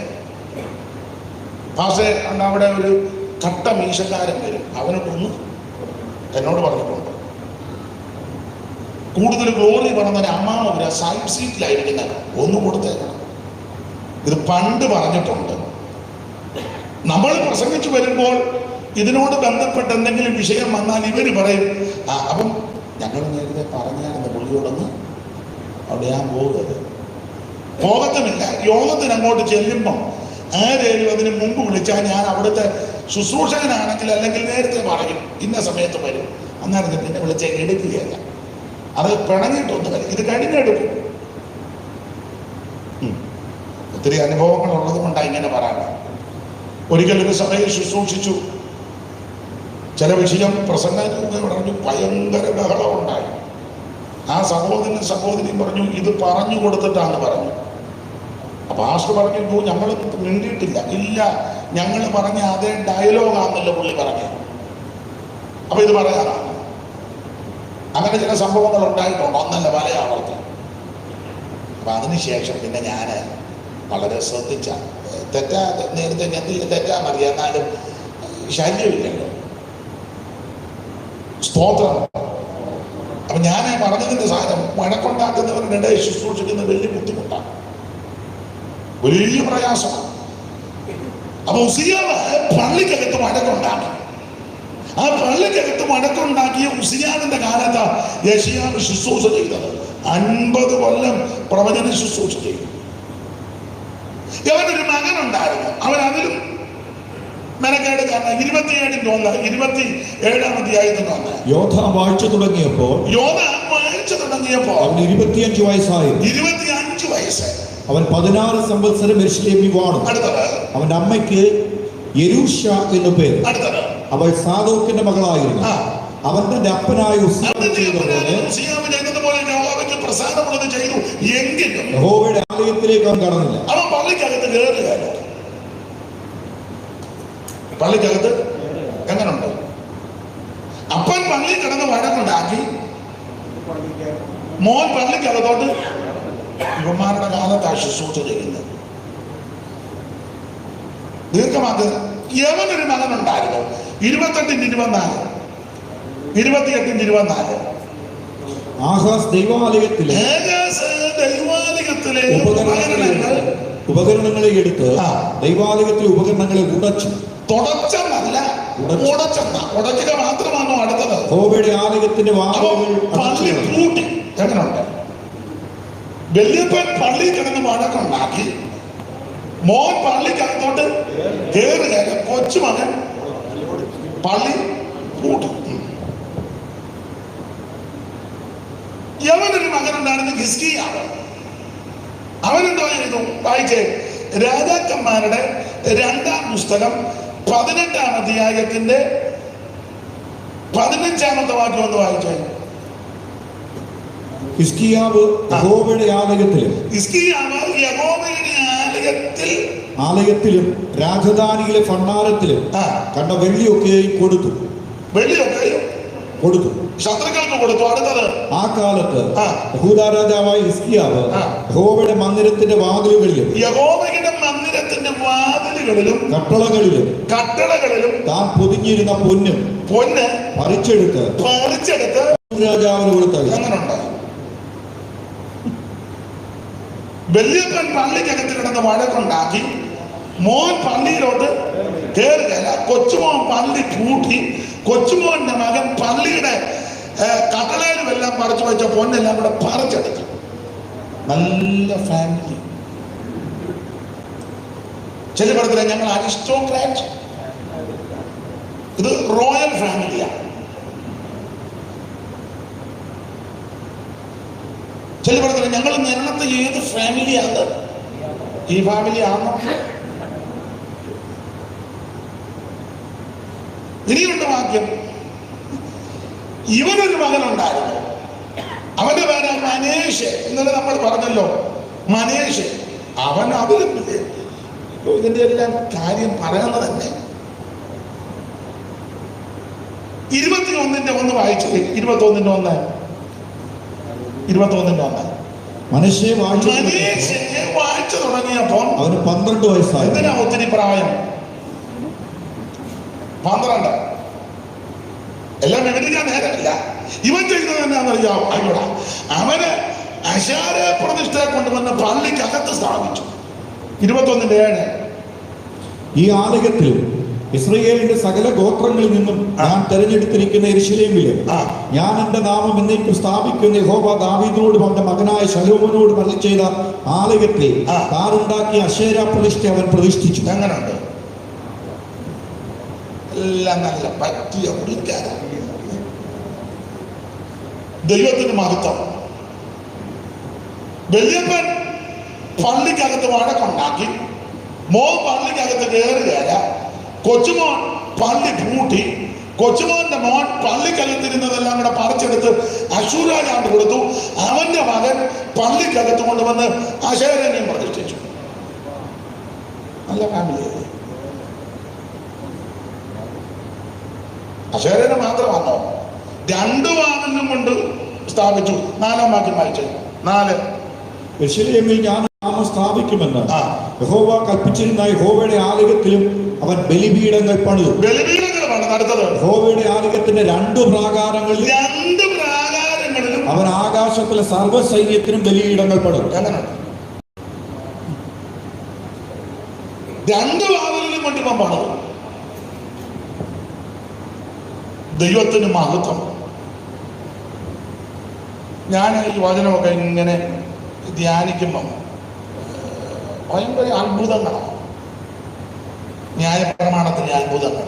പക്ഷേ അവിടെ ഒരു കട്ട മീശക്കാരൻ വരും, അവനോടൊന്ന് എന്നോട് പറഞ്ഞിട്ടുണ്ട്. കൂടുതൽ ഗ്ലോറി പറഞ്ഞ അമ്മാവ ഒരു സൈഡ് സീറ്റിലായിരിക്കുന്നത് ഒന്ന് കൊടുത്തേക്കണം. ഇത് പണ്ട് പറഞ്ഞിട്ടുണ്ട്. നമ്മൾ പ്രസംഗിച്ചു വരുമ്പോൾ ഇതിനോട് ബന്ധപ്പെട്ട് എന്തെങ്കിലും വിഷയം വന്നാൽ ഇവര് പറയും, അപ്പം ഞങ്ങൾ നേരത്തെ പറഞ്ഞാണെന്ന് പുള്ളിയോടൊന്ന് അവിടെ ഞാൻ പോകത്തുമില്ല. യോഗത്തിന് അങ്ങോട്ട് ചെല്ലുമ്പം ആരേലും അതിന് മുമ്പ് വിളിച്ചാൽ ഞാൻ അവിടുത്തെ ശുശ്രൂഷകനാണെങ്കിൽ അല്ലെങ്കിൽ നേരത്തെ പറയും, ഇന്ന സമയത്ത് വരും. അന്നേരം പിന്നെ വിളിച്ചാൽ എടുക്കുകയല്ല, അത് പിണങ്ങിയിട്ടൊന്നും വരും. ഇത് കഴിഞ്ഞെടുക്കും. ഒത്തിരി അനുഭവങ്ങൾ ഉള്ളത് കൊണ്ടാണ് ഇങ്ങനെ പറയാൻ. ഒരിക്കലൊരു സഭയിൽ ശുശ്രൂഷിച്ചു. ചില വിഷയം പ്രസംഗം പറഞ്ഞു, ഭയങ്കര ബഹളം ഉണ്ടായി. ആ സഹോദരിയും പറഞ്ഞു, ഇത് പറഞ്ഞു കൊടുത്തിട്ടാണ് പറഞ്ഞു. അപ്പൊ പാസ്റ്റർ പറഞ്ഞു, ഞങ്ങൾ മിണ്ടിയിട്ടില്ല. ഇല്ല, ഞങ്ങൾ പറഞ്ഞ അതേ ഡയലോഗാണല്ലോ പുള്ളി പറഞ്ഞു. അപ്പൊ ഇത് പറയാനാണ്. അങ്ങനെ ചില സംഭവങ്ങൾ ഉണ്ടായിട്ടുണ്ട്, ഒന്നല്ല പല ആവർത്തി. അപ്പൊ അതിനുശേഷം പിന്നെ ഞാൻ വളരെ ശ്രദ്ധിച്ച, തെറ്റാ നേരത്തെ എന്തെങ്കിലും തെറ്റാ മതി, എന്നാലും ശല്യമില്ലല്ലോ. സ്തോത്രം. അപ്പൊ ഞാൻ പറഞ്ഞതിന്റെ സാധനം വഴക്കുണ്ടാക്കുന്നവരുടെ ശുശ്രൂഷിക്കുന്ന വലിയ ബുദ്ധിമുട്ടാണ്, വലിയ പ്രയാസമാണ്. അപ്പൊ ഉസിയാവ് പള്ളിക്കകത്ത് വഴക്കുണ്ടാക്കി. ആ പള്ളിക്കകത്ത് വഴക്കുണ്ടാക്കിയ ഉസിയാവിന്റെ കാലത്ത് യെശയ്യാവ് ശുശ്രൂഷ ചെയ്തത് 50 കൊല്ലം പ്രവചന ശുശ്രൂഷ ചെയ്തു. അവനൊരു മകനുണ്ടായിരുന്നു. അവൻ അതിലും മെനക്കേട്. കാരണം 27-1 27-ാം യോഥാം വാഴ്ച തുടങ്ങിയപ്പോൾ അവന് 25 വയസ്സായിരുന്നു. 25 വയസ്സ്. അവൻ 16 സംവത്സരം യെരൂശലേമിൽ വാണു. അവന്റെ അമ്മയ്ക്ക് യെരൂഷ എന്നു പേര്. അവൾ സാദോക്കിന്റെ മകളായിരുന്നു. അവൻ തന്റെ അപ്പനായ യഹോവയുടെ ആലയത്തിലേക്ക് അവൻ കടന്നില്ല. അവൻ പള്ളിക്കകത്ത് കയറുകയല്ല. പള്ളിക്കകത്ത് എങ്ങനുണ്ട്? അപ്പൻ പള്ളി കിടന്ന് വഴക്കുണ്ടാക്കി. മോൻ പള്ളിക്കകത്തോട്ട് യുവന്മാരുടെ കാലത്ത് ശുശ്രൂഷ ചെയ്യുന്നത്. ദീർഘമാക്കുക. യവനൊരു മകനുണ്ടായിരുന്നു. 28-24 28-24 ആഹാസ് ദൈവാലയത്തിലെ ഉപകരണങ്ങളെ എടുത്ത് ദൈവാലയത്തിലെ ഉപകരണങ്ങളെ ഉടച്ചു. തുടച്ചെന്നല്ല, ഉടക്കുക മാത്രമാണോ അടുത്തത്? യഹോവയുടെ ആലയത്തിന്റെ വാതിലുകൾ പള്ളി പൂട്ടി. എങ്ങനെയുണ്ട്? വല്യപ്പൻ പള്ളി കിടന്ന് വഴക്കുണ്ടാക്കി. മോൻ പള്ളിക്കകത്തോട്ട് കയറുകയല്ല. കൊച്ചുമകൻ പള്ളി പൂട്ടി. യവനൊരു മകനുണ്ടായിരുന്നു, ഹിസ്കിയാവ്. അവനെന്തോ ചെയ്തു? വായിച്ചേ. രാജാക്കന്മാരുടെ 2-ാം പുസ്തകം 18-ാം അധ്യായത്തിന്റെ 15-ാമത്തെ വാക്യം ഒന്ന് വായിച്ചേ. ഹിസ്കിയാവ് യഹോവയുടെ ആലയത്തിലും രാജധാനിയിലെ ഭണ്ഡാരത്തിലും കണ്ട വെള്ളിയൊക്കെയും കൊടുത്തു. ശത്രുക്കൾക്ക് കൊടുത്തു. അടുത്തത്, ആ കാലത്ത് യഹൂദാ രാജാവായ ഹിസ്കിയാവ് യഹോവയുടെ മന്ദിരത്തിന്റെ വാതിലുകളിലും കട്ടളകളിലും താൻ പൊതിഞ്ഞിരുന്ന പൊന്ന് പറിച്ചെടുത്ത് രാജാവിന് കൊടുത്തത്. അങ്ങനുണ്ട്. വല്യപ്പൻ പള്ളിക്കകത്ത് കിടന്ന് വഴക്കുണ്ടാക്കി. മോൻ പള്ളിയിലോട്ട് കയറുകയല്ല. കൊച്ചുമോൻ പള്ളി പൂട്ടി. കൊച്ചുമോന്റെ മകൻ പള്ളിയുടെ കട്ടളയിലും എല്ലാം പറിച്ചു വെച്ച പൊന്നെല്ലാം കൂടെ പറിച്ചെടുത്തു. നല്ല ഫാമിലി. ചില പടത്തിലെ ഞങ്ങൾ അരിസ്റ്റോക്രാറ്റ്, ഇത് റോയൽ ഫാമിലിയാണ്. ചില പടത്തിലെ ഞങ്ങൾ നേരത്തെ ഏത് ഫാമിലിയാണ്? ഈ ഫാമിലി ആണോ? ഇനിയുണ്ട് വാക്യം. ഇവനൊരു മകനുണ്ടായിരുന്നു, അവന്റെ പേര് മനേഷ്. ഇന്നലെ നമ്മൾ പറഞ്ഞല്ലോ മനേഷ്. അവൻ അവരും ഇതിന്റെ എല്ലാം കാര്യം പറയുന്നത് തന്നെ 21:1 വായിച്ചു. 21:1 മനശ്ശെ വായിച്ചു തുടങ്ങിയപ്പോൾ അവന് 12 വയസ്സായി. എന്തിനാ ഒത്തിരി പ്രായം? 12. എല്ലാം വിവരിക്കാൻ നേരമില്ല. ഇവൻ ചെയ്തത് എന്നാണെന്നറിയാം. അവിടെ അവന് അശാര പ്രതിഷ്ഠയെ കൊണ്ടുവന്ന് പള്ളിക്കകത്ത് സ്ഥാപിച്ചു. 21:7 ഈ ആലയത്തിലും ഇസ്രായേലിന്റെ സകല ഗോത്രങ്ങളിൽ നിന്നും ഞാൻ തെരഞ്ഞെടുത്തിരിക്കുന്ന യെരൂശലേമിലെ ഞാൻ എന്റെ നാമം എന്നേക്കും സ്ഥാപിക്കുന്ന യഹോവ ദാവീദിനോടും അവന്റെ മകനായ ശലോമോനോടും അരുളി ചെയ്ത ആലയത്തിൽ താൻ ഉണ്ടാക്കിയ അശേര പ്രതിഷ്ഠ അവൻ പ്രതിഷ്ഠിച്ചു. എങ്ങനെയുണ്ട്? എല്ലാം നല്ല പറ്റിയ പുള്ളിക്കാരാണ്. ദൈവത്തിന് മഹത്വം. വലിയപ്പൻ പള്ളിക്കകത്ത് വഴക്കുണ്ടാക്കി, മോൻ പള്ളിക്കകത്ത് കയറുകയല്ല. കൊച്ചുമോൻ പള്ളി പൂട്ടി. കൊച്ചുമോന്റെ മോൻ പള്ളിക്കകത്തിരുന്നതെല്ലാം കൂടെ പറിച്ചെടുത്ത് അശൂർ രാജാവിന് കൊടുത്തു. അവന്റെ മകൻ പള്ളിക്കകത്ത് കൊണ്ടുവന്ന് അശേരനെയും പ്രതിഷ്ഠിച്ചു. നല്ല ഫാമിലിയല്ലേ? അശേരനെ മാത്രമാണോ? 2 വാതിലും കൊണ്ട് സ്ഥാപിച്ചു. 4-ാം വാക്യം വായിച്ചു. 4 യെരൂശലേമിൽ ഞാൻ നാമം സ്ഥാപിക്കുമെന്ന് യഹോവ കൽപ്പിച്ചിരുന്ന യഹോവയുടെ ആലയത്തിലും അവൻ ബലിപീഠങ്ങൾ പണിതു. അടുത്തത് യഹോവയുടെ ആലയത്തിന്റെ 2 പ്രാകാരങ്ങളിലും അവൻ ആകാശത്തിലെ സർവ്വസൈന്യത്തിനും ബലിപീഠങ്ങൾ പണിതു. 2 വാതിലിലും കൊണ്ട് ഇവൻ പണിതു. ദൈവത്തിന് മഹത്വം. ഞാൻ ഈ വചനമൊക്കെ ഇങ്ങനെ ധ്യാനിക്കുമ്പം ഭയങ്കര അത്ഭുതങ്ങളാണ്. ന്യായപ്രമാണത്തിലെ അത്ഭുതങ്ങൾ.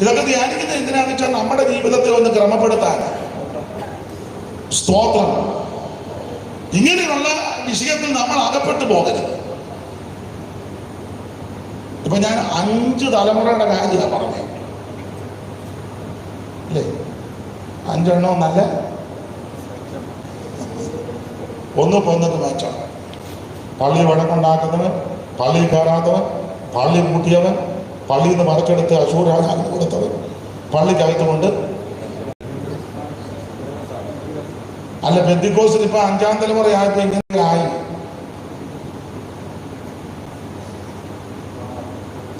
ഇതൊക്കെ ധ്യാനിക്കുന്നത് എന്തിനാണെന്ന് വെച്ചാൽ നമ്മുടെ ജീവിതത്തെ ഒന്ന് ക്രമപ്പെടുത്താൻ. സ്തോത്രം. ഇങ്ങനെയുള്ള വിഷയത്തിൽ നമ്മൾ അകപ്പെട്ടു പോകരുത്. ഇപ്പൊ ഞാൻ 5 തലമുറയുടെ കാര്യമാണ് പറഞ്ഞത് അല്ലേ? 5 എണ്ണം നല്ല ഒന്നൊക്കെ മാറ്റാം. പള്ളി വഴക്കുണ്ടാക്കുന്നവൻ, പള്ളി കയറാത്തവൻ, പള്ളി കൂട്ടിയവൻ, പള്ളിയിൽ നിന്ന് മറക്കെടുത്ത് അശൂർ രാജാവിന് കൊടുത്തവൻ, പള്ളിക്കകത്തുകൊണ്ട്. അല്ല, പെന്തിക്കോസ്തിൽ ഇപ്പൊ 5-ാം തലമുറയായപ്പോ ഇങ്ങനെ ആയി.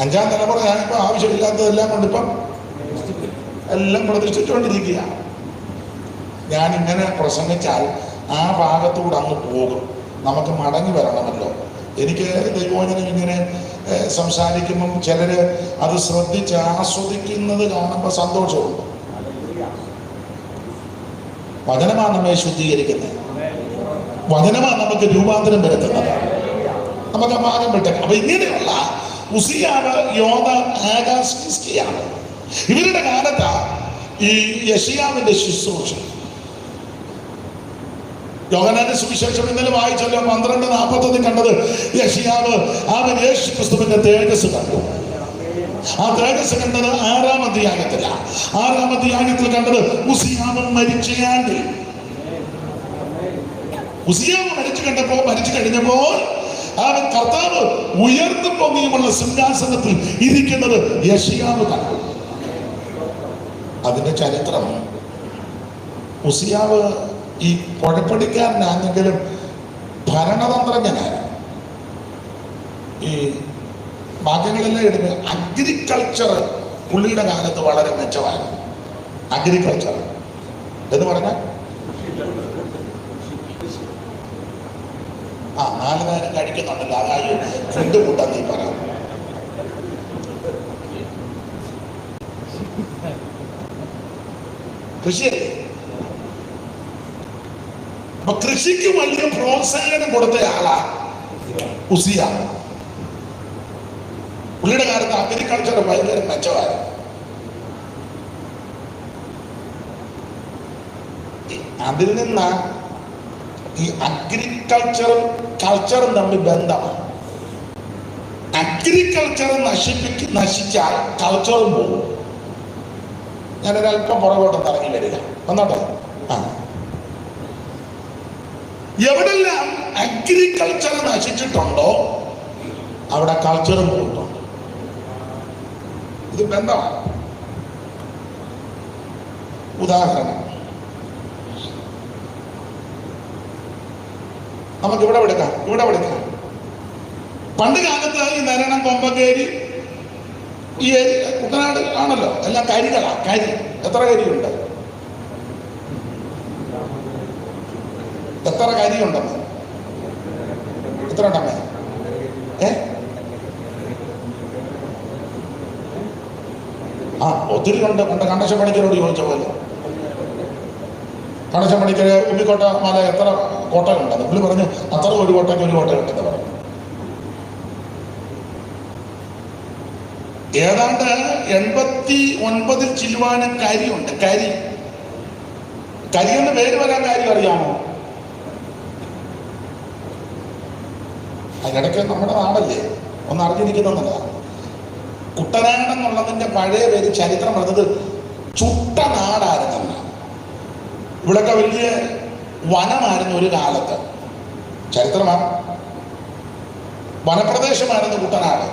5-ാം തലമുറയായപ്പോ ആവശ്യമില്ലാത്തതെല്ലാം കൊണ്ടിപ്പം എല്ലാം പ്രതിഷ്ഠിച്ചുകൊണ്ടിരിക്കുക. ഞാനിങ്ങനെ പ്രസംഗിച്ചാൽ ആ ഭാഗത്തൂടെ അങ്ങ് പോകും. നമുക്ക് മടങ്ങി വരണമല്ലോ. എനിക്ക് ദൈവവചനം ഇങ്ങനെ സംസാരിക്കുമ്പം ചിലര് അത് ശ്രദ്ധിച്ച് ആസ്വദിക്കുന്നത് കാണുമ്പോൾ സന്തോഷമുണ്ട്. വചനമാണ് നമ്മെ ശുദ്ധീകരിക്കുന്നത്. വചനമാണ് നമുക്ക് രൂപാന്തരം വരുത്തുന്നത്. നമുക്ക് ആ ഭാഗം വിട്ടേക്കാം. അപ്പൊ ഇങ്ങനെയുള്ള ഉസിയാവ്, യോന, ആഗാസ്, ഹിസ്കിയാണ്. ഇവരുടെ കാലത്താ ഈ യെശയ്യാവിന്റെ ശുശ്രൂഷ. യോഹന്നാന്റെ സുവിശേഷം ഇന്നലെ വായിച്ചല്ലോ 12:41 കണ്ടത്. യെശയ്യാവ് അവൻ യേശു ക്രിസ്തുവിന്റെ തേജസ് കണ്ടു. ആ തേജസ് കണ്ടത് 6-ാം അധ്യായത്തിലാണ്. 6-ാം അധ്യായത്തിൽ കണ്ടത് ഉസിയാവ് മരിച്ചയാണ്ട്. ഉസിയാവ് മരിച്ചു കഴിഞ്ഞപ്പോൾ അവൻ കർത്താവ് ഉയർന്നു പൊങ്ങിയുമുള്ള സിംഹാസനത്തിൽ ഇരിക്കുന്നത് യെശയ്യാവ് കണ്ടു. അതിന്റെ ചരിത്രം, ഉസിയാവ് ഈ പുഴപ്പടിക്കാരനാണെങ്കിലും ഭരണതന്ത്രജ്ഞനായിരുന്നു. ഈ ഭാഗ്യങ്ങളെല്ലാം എടുക്കുക. അഗ്രികൾച്ചർ പുള്ളിയുടെ കാലത്ത് വളരെ മെച്ചമായിരുന്നു. അഗ്രികൾച്ചർ എന്ന് പറഞ്ഞാൽ 4 നേരം കഴിക്കുന്നുണ്ടല്ലോ. അതായത് ഫുഡ് കൂട്ടാൻ നീ പറയാം. കൃഷിയല്ലേ? അപ്പൊ കൃഷിക്ക് വലിയ പ്രോത്സാഹനം കൊടുത്ത ആളാ ഉസിയ. പുള്ളിയുടെ കാലത്ത് അഗ്രികൾച്ചർ ഭയങ്കര മെച്ചമായിരുന്നു. അതിൽ നിന്ന ഈ അഗ്രികൾച്ചറും കൾച്ചറും തമ്മിൽ ബന്ധമാണ്. അഗ്രികൾച്ചർ നശിച്ചാൽ കൾച്ചറും പോകും. ഞാനൊരല്പം പുറകോട്ട് ഇറങ്ങി വരിക വന്നോട്ടെ. എവിടെല്ലാം അഗ്രികൾച്ചർ നശിച്ചിട്ടുണ്ടോ അവിടെ കൾച്ചറും പോയിട്ടുണ്ട്. ഇത് ബന്ധമാണ്. ഉദാഹരണം നമുക്ക് ഇവിടെ എടുക്കാം. പണ്ട് കാലത്ത് ഈ നരണം, കൊമ്പങ്കേരി, ഈ കുട്ടനാട് ആണല്ലോ എല്ലാം കരികളാ. കരി എത്ര കരിയുണ്ട്? എത്ര കരിയുണ്ടെന്ന്? എത്ര ഉണ്ടമ്മേ? ഒത്തിരി ഉണ്ട്. കണ്ടശ പണിക്കരോട് ചോദിച്ച പോലെ കണ്ടശ പണിക്കര് ഉമ്മിക്കോട്ട മല എത്ര കോട്ടകളുണ്ടെന്ന് പുള്ളി പറഞ്ഞു അത്ര ഒരു കോട്ടയ്ക്ക് ഒരു കോട്ടയുണ്ടെന്ന് പറഞ്ഞു. ഏതാണ്ട് 89 ചില്ലുവാനും കരിയുണ്ട്. കരി എന്ന് പേര് വരാൻ കാര്യം അറിയാമോ? അതിനിടയ്ക്ക് നമ്മുടെ നാടല്ലേ ഒന്ന് അറിഞ്ഞിരിക്കുന്നതല്ല. കുട്ടനാട് എന്നുള്ളതിന്റെ പഴയ പേര് ചരിത്രം പറഞ്ഞത് ചുട്ടനാടായിരുന്നെന്ന്. ഇവിടൊക്കെ വലിയ വനമായിരുന്നു ഒരു കാലത്ത്. ചരിത്രമാണ്. വനപ്രദേശമായിരുന്നു കുട്ടനാട്.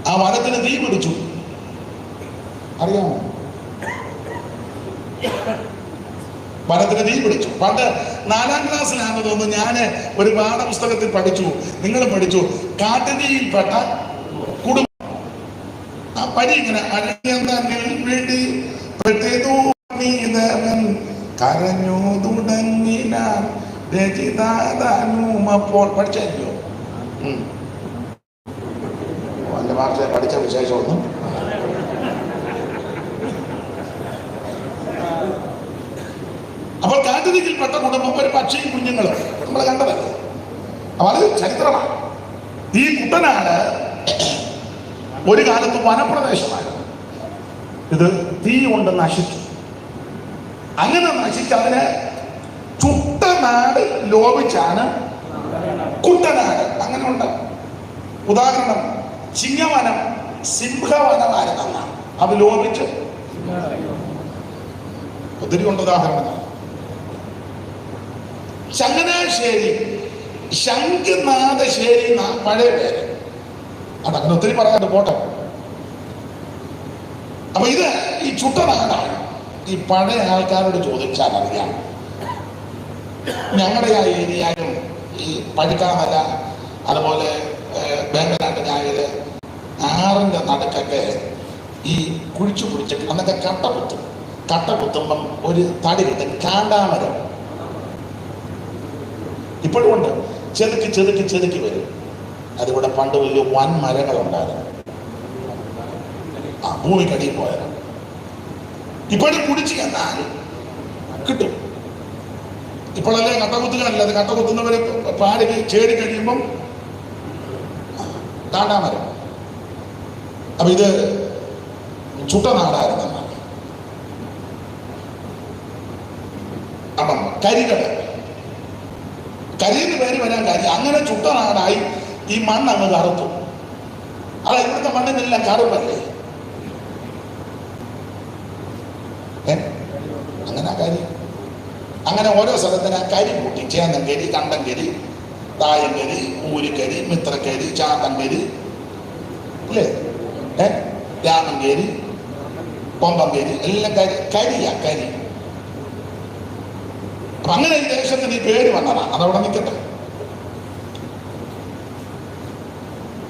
ആ വനത്തിന് തീ പിടിച്ചു. അറിയാമോ? വനത്തിന് തീ പിടിച്ചു. പണ്ട് 4ാം ക്ലാസ്സിലാണെന്ന് തോന്നുന്നു ഞാൻ ഒരു പാഠപുസ്തകത്തിൽ പഠിച്ചു, നിങ്ങളും പഠിച്ചു. കാട്ടുതീയിൽപ്പെട്ട കുടുംബം. ആ പരി ഇങ്ങനെ വേണ്ടി കരഞ്ഞു തുടങ്ങിനാൻ രചിതാനുമപ്പോൾ പഠിച്ചോ? എന്റെ ഭാഷ പഠിച്ച വിശേഷമൊന്നും അപ്പോൾ കാട്ടുതീയിൽപ്പെട്ട കുടുംബം, ഒരു പക്ഷിയും കുഞ്ഞുങ്ങളും നമ്മൾ കണ്ടതല്ലേ. അപ്പൊ അത് ചരിത്രമാണ്. ഈ കുട്ടനാട് ഒരു കാലത്ത് വനപ്രദേശമായിരുന്നു. ഇത് തീ കൊണ്ട് നശിച്ചു. അങ്ങനെ നശിച്ച് അതിന് ചുട്ടനാട് ലോപിച്ചാണ് കുട്ടനാട്. അങ്ങനെ ഉണ്ട്. ഉദാഹരണം ചിങ്ങവനം സിംഹവനമായിരുന്നെന്നാണ്. അത് ലോപിച്ച് ഒത്തിരി കൊണ്ട് ഉദാഹരണങ്ങൾ. ചങ്ങനാശ്ശേരി ശംഖനാഥശ്ശേരി പഴയ പേര്. അതങ്ങനെ ഒത്തിരി പറയാണ്ട് പോട്ടെ. അപ്പൊ ഇത് ഈ ചുട്ടനാടാണ്. ഈ പഴയ ആൾക്കാരോട് ചോദിച്ചാൽ അറിയാം. ഞങ്ങളുടെ ആ ഏരിയയിലും ഈ പഴുക്കാമല, അതുപോലെ വേമ്പനാട്ട് ഞായല്, ആറിന്റെ നടുക്കൊക്കെ ഈ കുഴിച്ചു പിടിച്ചിട്ട് അന്നൊക്കെ കട്ട കുത്തുമ്പം ഒരു തടി കിട്ടും, കാണ്ടാമരം. ഇപ്പോഴും ഉണ്ട്. ചെതുക്കി വരും. അതിവിടെ പണ്ട് വലിയ വൻ മരങ്ങളുണ്ടായിരുന്നു. ഭൂമിക്കടിയിൽ പോയത്. ഇപ്പോഴും കുടിച്ച് എന്നാൽ കിട്ടും. ഇപ്പോഴല്ലേ കട്ടകുത്തുകളല്ല. അത് കട്ടകുത്തുന്നവര് പാടി ചേടി കഴിയുമ്പം കാണ്ടാമരം. അപ്പൊ ഇത് ചുട്ടനാടായിരുന്നു. അപ്പം കരിയുടെ പേര് വരാൻ കാര്യം അങ്ങനെ ചുട്ടനാടായി ഈ മണ്ണ് അങ്ങ് കറുത്തു. അല്ല, ഇവിടുത്തെ മണ്ണിനെല്ലാം കറുപ്പല്ലേ? അങ്ങനെ കാര്യം. അങ്ങനെ ഓരോ സ്ഥലത്തിന് കരി കൂട്ടി. ചേന്നങ്കരി, കണ്ടങ്കരി, തായങ്കരി, ഊരിക്കരി, മിത്രക്കരി, ചാത്തങ്കരി, അല്ലേ? രാമങ്കേരി, കൊമ്പങ്കേരി, എല്ലാം കരി. അപ്പൊ അങ്ങനെ ഈ ദേശത്തിന് ഈ പേര് വന്നതാണ്. അതവിടെ നിൽക്കട്ടെ.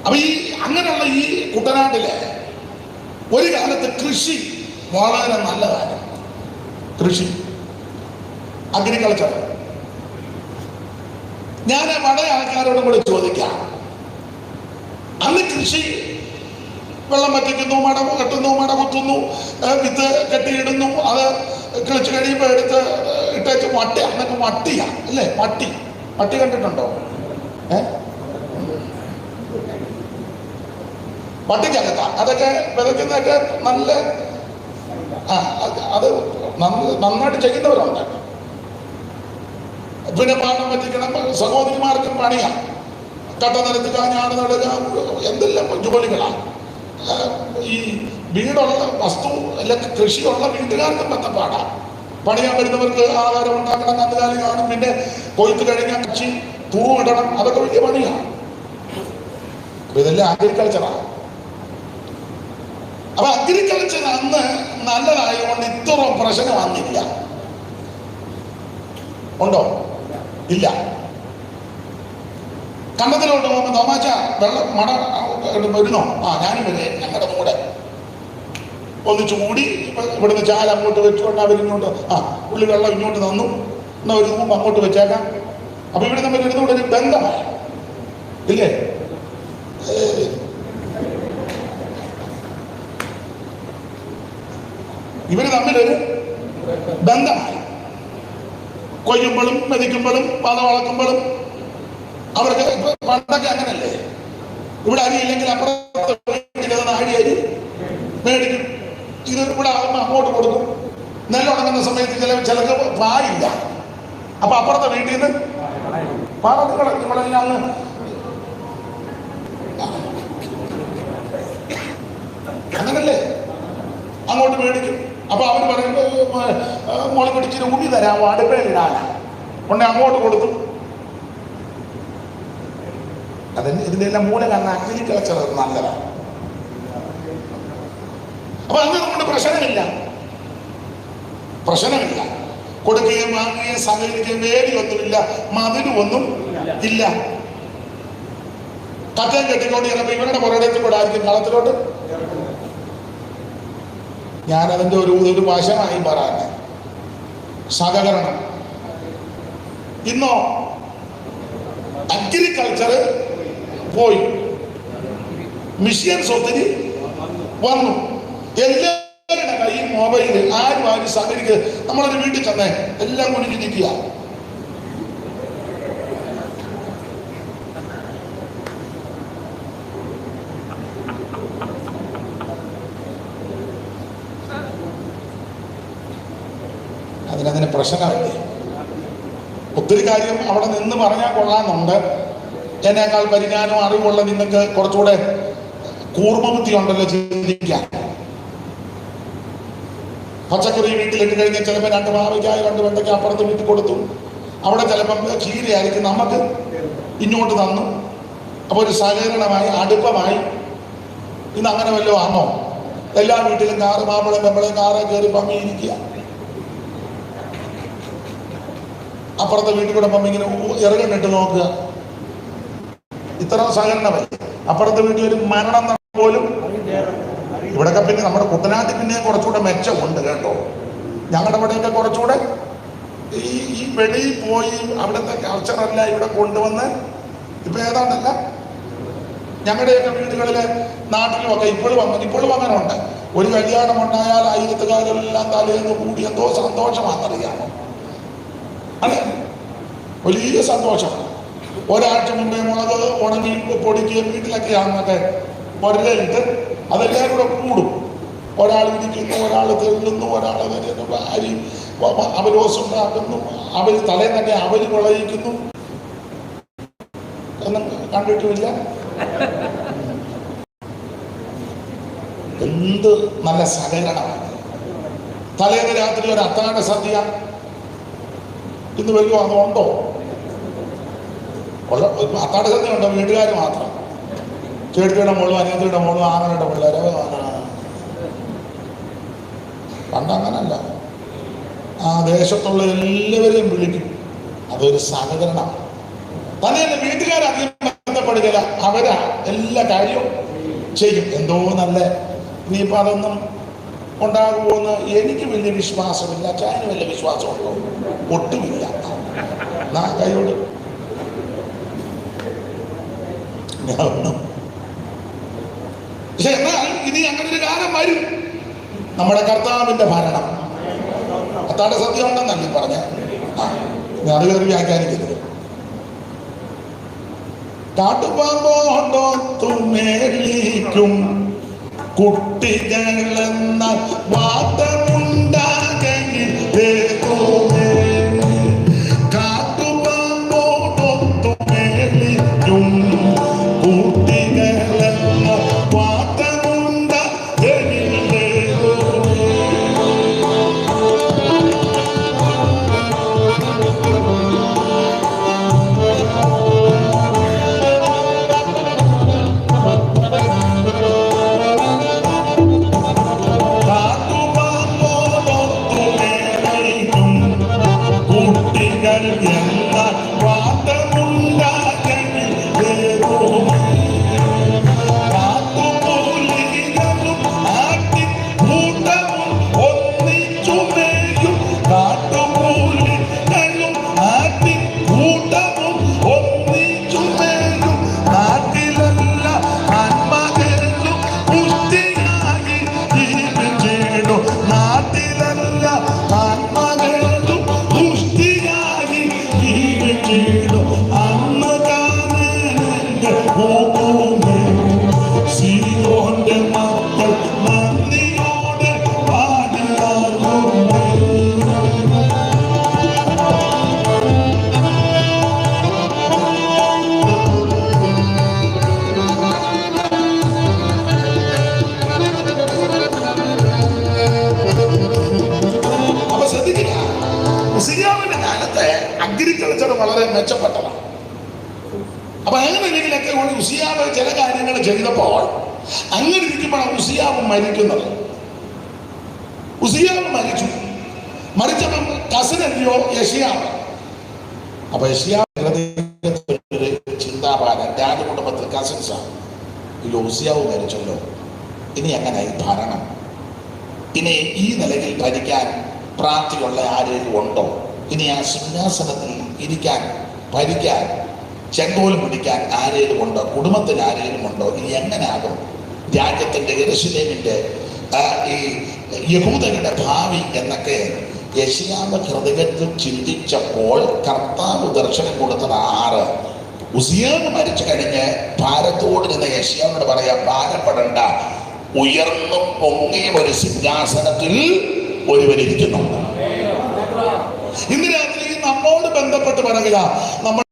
അപ്പൊ ഈ അങ്ങനെയുള്ള ഈ കുട്ടനാട്ടിലെ ഒരു കാലത്ത് കൃഷി വളരെ നല്ലതാണ്. കൃഷി, അഗ്രികൾച്ചർ. ഞാൻ പഴയ ആൾക്കാരോടും കൂടി ചോദിക്കാം. അന്ന് കൃഷി വെള്ളം വറ്റിക്കുന്നു, മട കെട്ടുന്നു, മട കുത്തുന്നു, വിത്ത് കെട്ടിയിടുന്നു, അത് കിളിച്ച് കഴിയുമ്പോൾ എടുത്ത് ഇട്ടേച്ച് മട്ടി, അന്നൊക്കെ മട്ടിയാ അല്ലേ? മട്ടി കണ്ടിട്ടുണ്ടോ? മട്ടിക്കകത്താ അതൊക്കെ വിതയ്ക്കുന്നതൊക്കെ നല്ല അത് നന്നായിട്ട് ചെയ്യുന്നവരുണ്ട്. പിന്നെ പാടം പറ്റിക്കണം, സഹോദരിമാർക്കും പണിയാ, കട്ട നിരത്തുക, ഞാണ് നടുക, എന്തെല്ലാം ജോലികളാണ്. ഈ വീടുള്ള വസ്തു അല്ലെങ്കിൽ കൃഷിയുള്ള വീട്ടുകാർക്കും ബന്ധപ്പാടാണ്. പണിയാൻ വരുന്നവർക്ക് ആഹാരം ഉണ്ടാക്കണം, കന്നുകാലി കാണും, പിന്നെ കൊയ്ത്ത് കഴിഞ്ഞാൽ കൃഷി തൂവിടണം, അതൊക്കെ വലിയ പണിയാണ്. അപ്പൊ ഇതെല്ലാം അഗ്രികൾച്ചറാണ്. അപ്പൊ അഗ്രികൾച്ചർ അന്ന് നല്ലതായതുകൊണ്ട് ഇത്ര പ്രശ്നം വന്നില്ല. ഉണ്ടോ? ഇല്ല. കണ്ടത്തിലോട്ട് പോകുമ്പോൾ തോമാച്ച വെള്ളം മട വരുന്നോ? ഞാനും വരെ, ഞങ്ങളുടെ കൂടെ ഒന്നിച്ചു കൂടി ഇവിടുന്ന് ചാല അങ്ങോട്ട് വെച്ചുകൊണ്ട് അവരിങ്ങോട്ട് പുള്ളി വെള്ളം ഇങ്ങോട്ട് തന്നു, എന്നാൽ ഒരു റൂം അങ്ങോട്ട് വെച്ചേക്കാം. അപ്പൊ ഇവിടെ നമ്മൾ ഇരുന്നുകൊണ്ട് ഒരു ബന്ധമായി ഇല്ലേ? ഇവര് തമ്മിലൊരു ബന്ധമായി. കൊയ്യുമ്പോഴും മെതിക്കുമ്പോഴും പത വളക്കുമ്പോഴും അവർക്ക് പണ്ടൊക്കെ അങ്ങനല്ലേ? ഇവിടെ അരിയില്ലെങ്കിൽ അപ്പുറത്ത് അരി മേടിക്കും. ഇത് ഇവിടെ ആകുമ്പോൾ അങ്ങോട്ട് കൊടുക്കും. നെല്ല് ഉണങ്ങുന്ന സമയത്ത് ചിലക്ക് പായില്ല, അപ്പൊ അപ്പുറത്തെ വീട്ടിൽ നിന്ന് പാടങ്ങൾ നമ്മളെല്ലാം അങ്ങനല്ലേ അങ്ങോട്ട് മേടിക്കും. അപ്പൊ അവര് പറയുമ്പോൾ മുള പിടിച്ചിട്ട് ഉണ്ണി തരാമോ, അടുപ്പയിലിടാനാ ഉണ്ടെ അങ്ങോട്ട് കൊടുത്തു. ഇതിന്റെ എല്ലാം മൂല കാരണം അഗ്രികൾച്ചർ നല്ലതാണ്. അപ്പൊ അന്ന് നമ്മുടെ പ്രശ്നമില്ല. കൊടുക്കുകയും വാങ്ങുകയും സഹകരിക്കുകയും വേദിയൊന്നുമില്ല, മതിലുമൊന്നും ഇല്ല. കറ്റം കെട്ടിക്കൊണ്ട് ചിലപ്പോ ഇവരുടെ പുറകത്തിൽ കൂടെ ആയിരിക്കും കളത്തിലോട്ട്. ഞാനതിൻ്റെ ഒരു വശമായി പറയാൻ സഹകരണം. ഇന്നോ അഗ്രികൾച്ചർ പോയി, മിഷ്യൻസ് ഒത്തിരി വന്നു. എല്ലാവരുടെ കയ്യിൽ മൊബൈല്, ആരും സഹകരിക്കുക. നമ്മളൊരു വീട്ടിൽ ചെന്നേ എല്ലാം കുനിഞ്ഞു നിൽക്കുക. അതിന് പ്രശ്നമില്ലേ? ഒത്തിരി കാര്യം അവിടെ നിന്ന് പറഞ്ഞാൽ കൊള്ളാമെന്നുണ്ട്. എന്നേക്കാൾ പരിജ്ഞാനവും അറിവുള്ള നിങ്ങൾക്ക് കുറച്ചുകൂടെ കൂർമ്മബുദ്ധി ഉണ്ടല്ലോ ചിന്തിക്കാൻ. പച്ചക്കറി വീട്ടിലിട്ട് കഴിഞ്ഞാൽ ചിലപ്പോൾ 2 മാവിക്കായ 2 വെണ്ടയ്ക്ക് അപ്പുറത്ത് വീട്ടിൽ കൊടുത്തു. അവിടെ ചിലപ്പം ചീരയായിരിക്കും, നമുക്ക് ഇങ്ങോട്ട് തന്നു. അപ്പൊ ഒരു സഹകരണമായി, അടുപ്പമായി. ഇന്ന് അങ്ങനെ വല്ലതും ആണോ? എല്ലാ വീട്ടിലും കാറ്, മാമ്പഴം വെമ്പളം കാറ് കയറി പമ്മിയിരിക്കുക. അപ്പുറത്തെ വീട്ടിൽ കൂടെ പമ്മ ഇങ്ങനെ ഇറങ്ങിട്ട് നോക്കുക. ഇത്തരം സഹകരണമല്ലേ? അപ്പുറത്തെ വീട്ടിൽ ഒരു മരണം പോലും. ഇവിടെയൊക്കെ പിന്നെ നമ്മുടെ കുട്ടനാട്ടിൽ പിന്നെ കുറച്ചുകൂടെ മെച്ചമുണ്ട് കേട്ടോ. ഞങ്ങളുടെ ഇവിടെയൊക്കെ കുറച്ചുകൂടെ ഈ വെളിയിൽ പോയി അവിടുത്തെ കൾച്ചറല്ല ഇവിടെ കൊണ്ടുവന്ന് ഇപ്പൊ ഏതാണ്ടല്ല ഞങ്ങളുടെയൊക്കെ വീടുകളിലെ നാട്ടിലുമൊക്കെ ഇപ്പോഴും അങ്ങനെ ഉണ്ട്. ഒരു കല്യാണം ഉണ്ടായാൽ അയലത്തുകാരെല്ലാം തലേന്ന് കൂടി എന്തോ സന്തോഷമാണെന്നറിയാമോ? അതെ, വലിയ സന്തോഷമാണ്. ഒരാഴ്ച മുമ്പേ മുളക് ഉണങ്ങി പൊടിക്കുകയും വീട്ടിലൊക്കെ ആണെന്നൊക്കെ പൊരലിട്ട് അതെല്ലാം കൂടെ കൂടും. ഒരാൾ ഇരിക്കുന്നു, ഒരാൾ തെള്ളുന്നു, ഒരാൾ അരി അവലോസുണ്ടാക്കുന്നു, അവര് തലേന്നൊക്കെ അവര് വിളയിക്കുന്നു. ഒന്നും കണ്ടിട്ടുമില്ല. എന്ത് നല്ല സഹകരണമാണ്. തലേന്ന് രാത്രി ഒരു അത്താഴ സദ്യ ഇന്ന് വരിക, അതുണ്ടോ? അത്താഴ സദ്യ ഉണ്ടോ? വീട്ടുകാർ മാത്രം, ചേട്ടത്തിയുടെ മോളും അനിയത്തിയുടെ മോളും ആങ്ങളുടെ പിള്ളേരെ. പണ്ടങ്ങനല്ല, ആ ദേശത്തുള്ള എല്ലാവരെയും വിളിക്കും. അതൊരു സഹകരണമാണ്. തന്നെയല്ല വീട്ടുകാരധികം ബന്ധപ്പെടുകയില്ല, അവരാ എല്ലാ കാര്യവും ചെയ്യും. എന്തോ നല്ല. ഇനിയിപ്പോൾ അതൊന്നും ഉണ്ടാകുമോന്ന് എനിക്ക് വലിയ വിശ്വാസമില്ല. ചായന് വലിയ വിശ്വാസമുണ്ടോ? ഒട്ടുമില്ല. കൈയോട് പക്ഷെ എന്നാൽ ഇനി അങ്ങനെ ഒരു കാലം വരും. നമ്മുടെ കർത്താവിന്റെ ഭരണം കർത്താടെ സത്യം ഉണ്ടെന്നല്ലേ പറഞ്ഞ. അത് കയറി വ്യാഖ്യാനിക്കരുത്. കാട്ടുപാമ്പോണ്ടോത്തു മേളിക്കും കുട്ടികളെന്ന വാദമുണ്ടാകയില്ലേ. കാട്ടുപാമ്പോണ്ടോത്തു മേളിക്കും കുട്ടികളെന്ന വാദമുണ്ടാകയില്ലേ. അഗ്രികൾച്ചർ വളരെ മെച്ചപ്പെട്ടതാണ്. അപ്പൊ അങ്ങനെയെങ്കിലൊക്കെ ഉസിയാവ് ചില കാര്യങ്ങൾ ചെയ്തപ്പോൾ അങ്ങനെ ഇരിക്കുമ്പോഴാണ് ഉസിയാവ് മരിക്കുന്നത്. ഉസിയാവ് മരിച്ചപ്പം കസിനല്ലയോ യെശയ്യാവ്. അപ്പൊ യെശയ്യാവ് ചിന്താഭാരം, രാജകുടുംബത്തിൽ കസിൻസാണ്. ഇല്ലോ ഉസിയാവ് മരിച്ചല്ലോ, ഇനി എങ്ങനെയായി ഭരണം? ഇനി ഈ നിലയിൽ ഭരിക്കാൻ പ്രാപ്തിയുള്ള ആരെങ്കിലും ഉണ്ടോ? ഇനി ആ സിംഹാസനത്തിൽ ഇരിക്കാൻ ഭരിക്കാൻ ചെങ്കോൽ പിടിക്കാൻ ആരെങ്കിലും ഉണ്ടോ? കുടുംബത്തിൽ ആരെങ്കിലും ഉണ്ടോ? ഇനി എങ്ങനെയാകും രാജ്യത്തിന്റെ യെരൂശലേമിന്റെ ഈ യഹൂദരുടെ ഭാവി എന്നൊക്കെ യെശയ്യാവ് ഹൃദയത്തിൽ ചിന്തിച്ചപ്പോൾ കർത്താവ് ദർശനം കൊടുത്തത് 6. ഉസിയാവ് മരിച്ചു കഴിഞ്ഞ് ഭാരത്തോട് നിന്ന് യെശയ്യാവിനോട് പറയാ, ഭാരപ്പെടണ്ട, ഉയർന്നും പൊങ്ങിയ ഒരു സിംഹാസനത്തിൽ ഒരുവരിയ്ക്കുന്നുണ്ട്. ഇന്ന് രാത്രി നമ്മോട് ബന്ധപ്പെട്ട് പറയുക, നമ്മൾ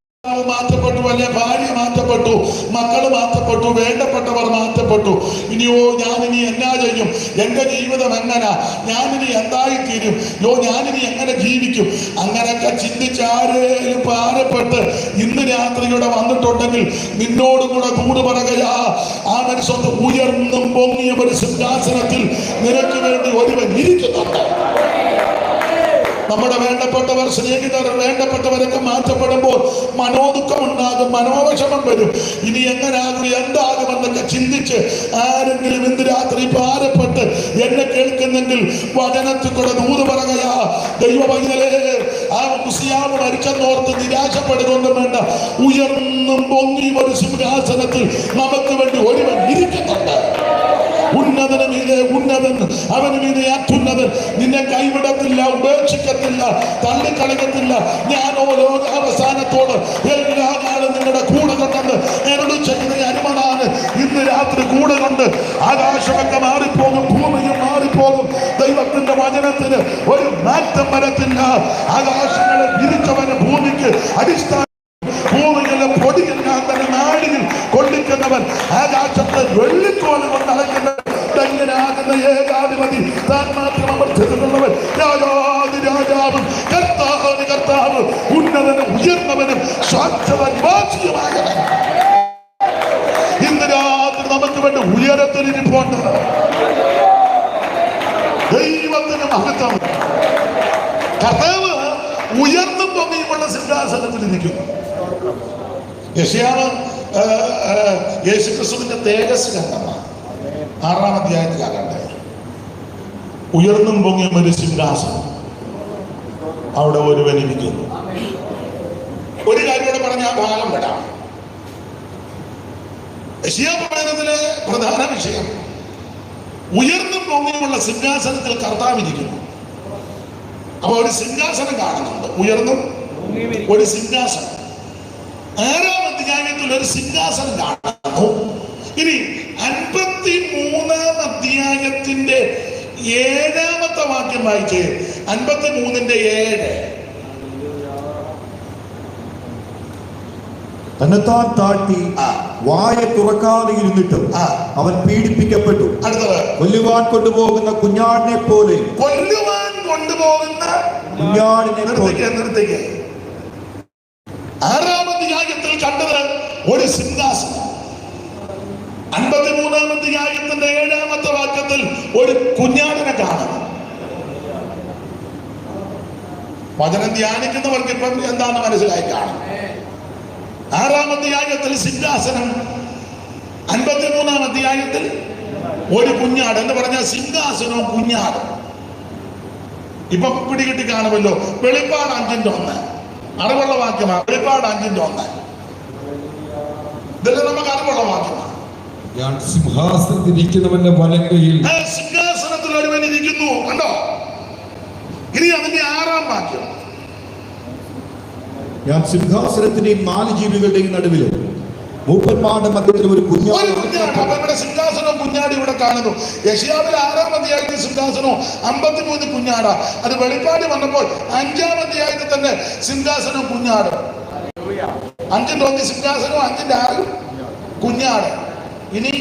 മാറ്റപ്പെട്ടു, അല്ലെ ഭാര്യ മാറ്റപ്പെട്ടു, മക്കൾ മാറ്റപ്പെട്ടു, വേണ്ടപ്പെട്ടവർ മാറ്റപ്പെട്ടു. ഇനിയോ ഞാനിനി എന്നാ ചെയ്യും? എന്റെ ജീവിതം എങ്ങനെ? ഞാനിനി എന്തായിത്തീരും? ഞാനിനി എങ്ങനെ ജീവിക്കും? അങ്ങനെയൊക്കെ ചിന്തിച്ച് ആരേലും ഭാരപ്പെട്ട് ഇന്ന് രാത്രി ഇവിടെ വന്നിട്ടുണ്ടെങ്കിൽ നിന്നോടും കൂടെ പറയുകയാ, ആ മനുഷ്യൻ ഉയർന്നും പൊങ്ങിയ ഒരു സിംഹാസനത്തിൽ നിനക്ക് വേണ്ടി ഒരുവൻ ഇരിക്കുന്നുണ്ട്. നമ്മുടെ വേണ്ടപ്പെട്ടവർ, സ്നേഹിതർ, വേണ്ടപ്പെട്ടവരൊക്കെ മാറ്റപ്പെടുമ്പോൾ മനോദുഃഖമുണ്ടാകും, മനോവിഷമം വരും. ഇനി എങ്ങനാകും, എന്താകുമെന്നൊക്കെ ചിന്തിച്ച് ആരെങ്കിലും ഇന്ന് രാത്രി ഭാരപ്പെട്ട് എന്നെ കേൾക്കുന്നെങ്കിൽ വചനത്തിൽ കൂടെ ദൂത് പറയുകയാ, ദൈവമൈതലേ, ആ ഉസിയാവ് മരിച്ചെന്നോർത്ത് നിരാശപ്പെടുകയൊന്നും വേണ്ട. ഉയർന്നും പൊങ്ങി ഒരു സിംഹാസനത്തിൽ നമുക്ക് വേണ്ടി ഒരുവൻ ഇരിക്കുന്നുണ്ട്. ഉന്നതന് മീതെ ഉന്നതൻ, അവന് മീതെ അത്യുന്നതൻ. നിന്നെ കൈവിടത്തില്ല, ഉപേക്ഷിക്കത്തില്ല, തള്ളിക്കളയത്തില്ല. ഞാനോ ലോകാവസാനത്തോട് എല്ലാ നാളും നിങ്ങളുടെ കൂടെ കൊണ്ടെന്ന് എന്നോട് ചെയ്യുന്ന അരുമനാണ്. ഇന്ന് രാത്രി കൂടെ കൊണ്ട് ആകാശമൊക്കെ മാറിപ്പോകും, ഭൂമിയും മാറിപ്പോകും. ദൈവത്തിന്റെ വചനത്തിന് ഒരു മാറ്റം വരത്തില്ല. ആകാശങ്ങളെ വിരിച്ചവന് ഭൂമിക്ക് അടിസ്ഥാന, ഭൂമിയിലെ പൊടിയെല്ലാം തന്നെ നാടിയിൽ കൊള്ളിക്കുന്നവൻ, ആകാശത്തെ വെള്ളിക്കോല് കൊണ്ട് അളയ്ക്കുന്നവൻ, ധന്യനാകുന്ന ഏകാധിപതി, താൻ മാത്രം അമർത്തിട്ടുള്ളവൻ, രാജാവും കർത്താവിന് കർത്താവ്, ഉന്നതനും ഉയർന്നവനും ശാശ്വത നിവാസിയുമാകവൻ. ഇന്ന് രാത്രി നമുക്ക് വേണ്ടി ഉയരത്തിൽ ഇരിപ്പുണ്ട്. ദൈവത്തിന് മഹത്വം. കർത്താവ് ഉയർന്നും പൊങ്ങിയുമുള്ള സിംഹാസനത്തിൽ ഇരിക്കുന്നു. യെശയ്യാവ് യേശുക്രിസ്തുവിന്റെ തേജസ് കണ്ടെന്ന 6-ാം അധ്യായത്തിലാകണ്ടേ, ഉയർന്നും പൊങ്ങിയും ഒരു സിംഹാസനം, അവിടെ ഒരുവൻ ഇരിക്കുന്നു. ഒരു കാര്യത്തോടെ പറഞ്ഞ ആ ഭാഗം വിടാം. യെശയ്യാവ് പറയുന്നതിലെ പ്രധാന വിഷയം, ഉയർന്നും പൊങ്ങിയുമുള്ള സിംഹാസനത്തിൽ കർത്താവ് ഇരിക്കുന്നു. അപ്പൊ ഒരു സിംഹാസനം കാണുന്നുണ്ട്, ഉയർന്നും ഒരു സിംഹാസനം. 6-ാം അധ്യായത്തിൽ ഒരു സിംഹാസനം കാണുന്നു. ഇനി 53-ാം അധ്യായത്തിന്റെ 7-ാമത്തെ വാക്യം വായിച്ചേ. 53-7. തന്നെത്താൻ താഴ്ത്തി വായ തുറക്കാതെ ഇരുന്നിട്ട് അവൻ പീഡിപ്പിക്കപ്പെട്ടു. അടുത്തത്, കൊല്ലുവാൻ കൊണ്ടുപോകുന്ന കുഞ്ഞാടിനെ പോലെ. കൊല്ലുവാൻ കൊണ്ടുപോകുന്ന കുഞ്ഞാടിനെ പോലെ. നിർത്തിക്ക്. 6-ാം അധ്യായത്തിൽ കണ്ടത് ഒരു സിംഹാസനം. 53-ാം അധ്യായത്തിന്റെ 7-ാമത്തെ വാക്യത്തിൽ ഒരു കുഞ്ഞാടിനെ കാണുന്നു. വചനം ധ്യാനിക്കുന്നവർക്ക് ഇപ്പം എന്താണ് മനസ്സിലായി കാണും. 6-ാം അധ്യായത്തിൽ സിംഹാസനം, 53-ാം അധ്യായത്തിൽ ഒരു കുഞ്ഞാട് എന്ന് പറഞ്ഞാൽ സിംഹാസനവും കുഞ്ഞാടും. ഇപ്പൊ പിടികിട്ടി കാണുമല്ലോ. വെളിപ്പാട് 5:1 അറിവുള്ള വാക്യമാണ്. വെളിപ്പാട് 5:1 ഇതെല്ലാം നമുക്ക് അറിവുള്ള വാക്യമാണ്. ഞാൻ സിംഹാസനത്തിരിക്കുന്നവന്റെ വലങ്കയിൽ. സിംഹാസനത്തിൽ ഒരുവൻ ഇരിക്കുന്നു, കണ്ടോ? ഇനി അതിന്റെ 6-ാം വാക്യം. ഞാൻ സിംഹാസനത്തിന്റെയും 4 ജീവികളുടെയും നടുവിൽ മൂപ്പന്മാരുടെ മധ്യത്തിൽ ഒരു കുഞ്ഞാട്. ഇവിടെ സിംഹാസനവും കുഞ്ഞാട് ഇവിടെ കാണുന്നു. യെശയ്യാവിൽ 6-ാം അധ്യായത്തിൽ സിംഹാസനവും 53 കുഞ്ഞാടാ. അത് വെളിപ്പാട് വന്നപ്പോൾ 5-ാം അധ്യായത്തിൽ തന്നെ സിംഹാസനവും കുഞ്ഞാട്. 5:1 സിംഹാസനവും 5:6 കുഞ്ഞാട്. ഇനി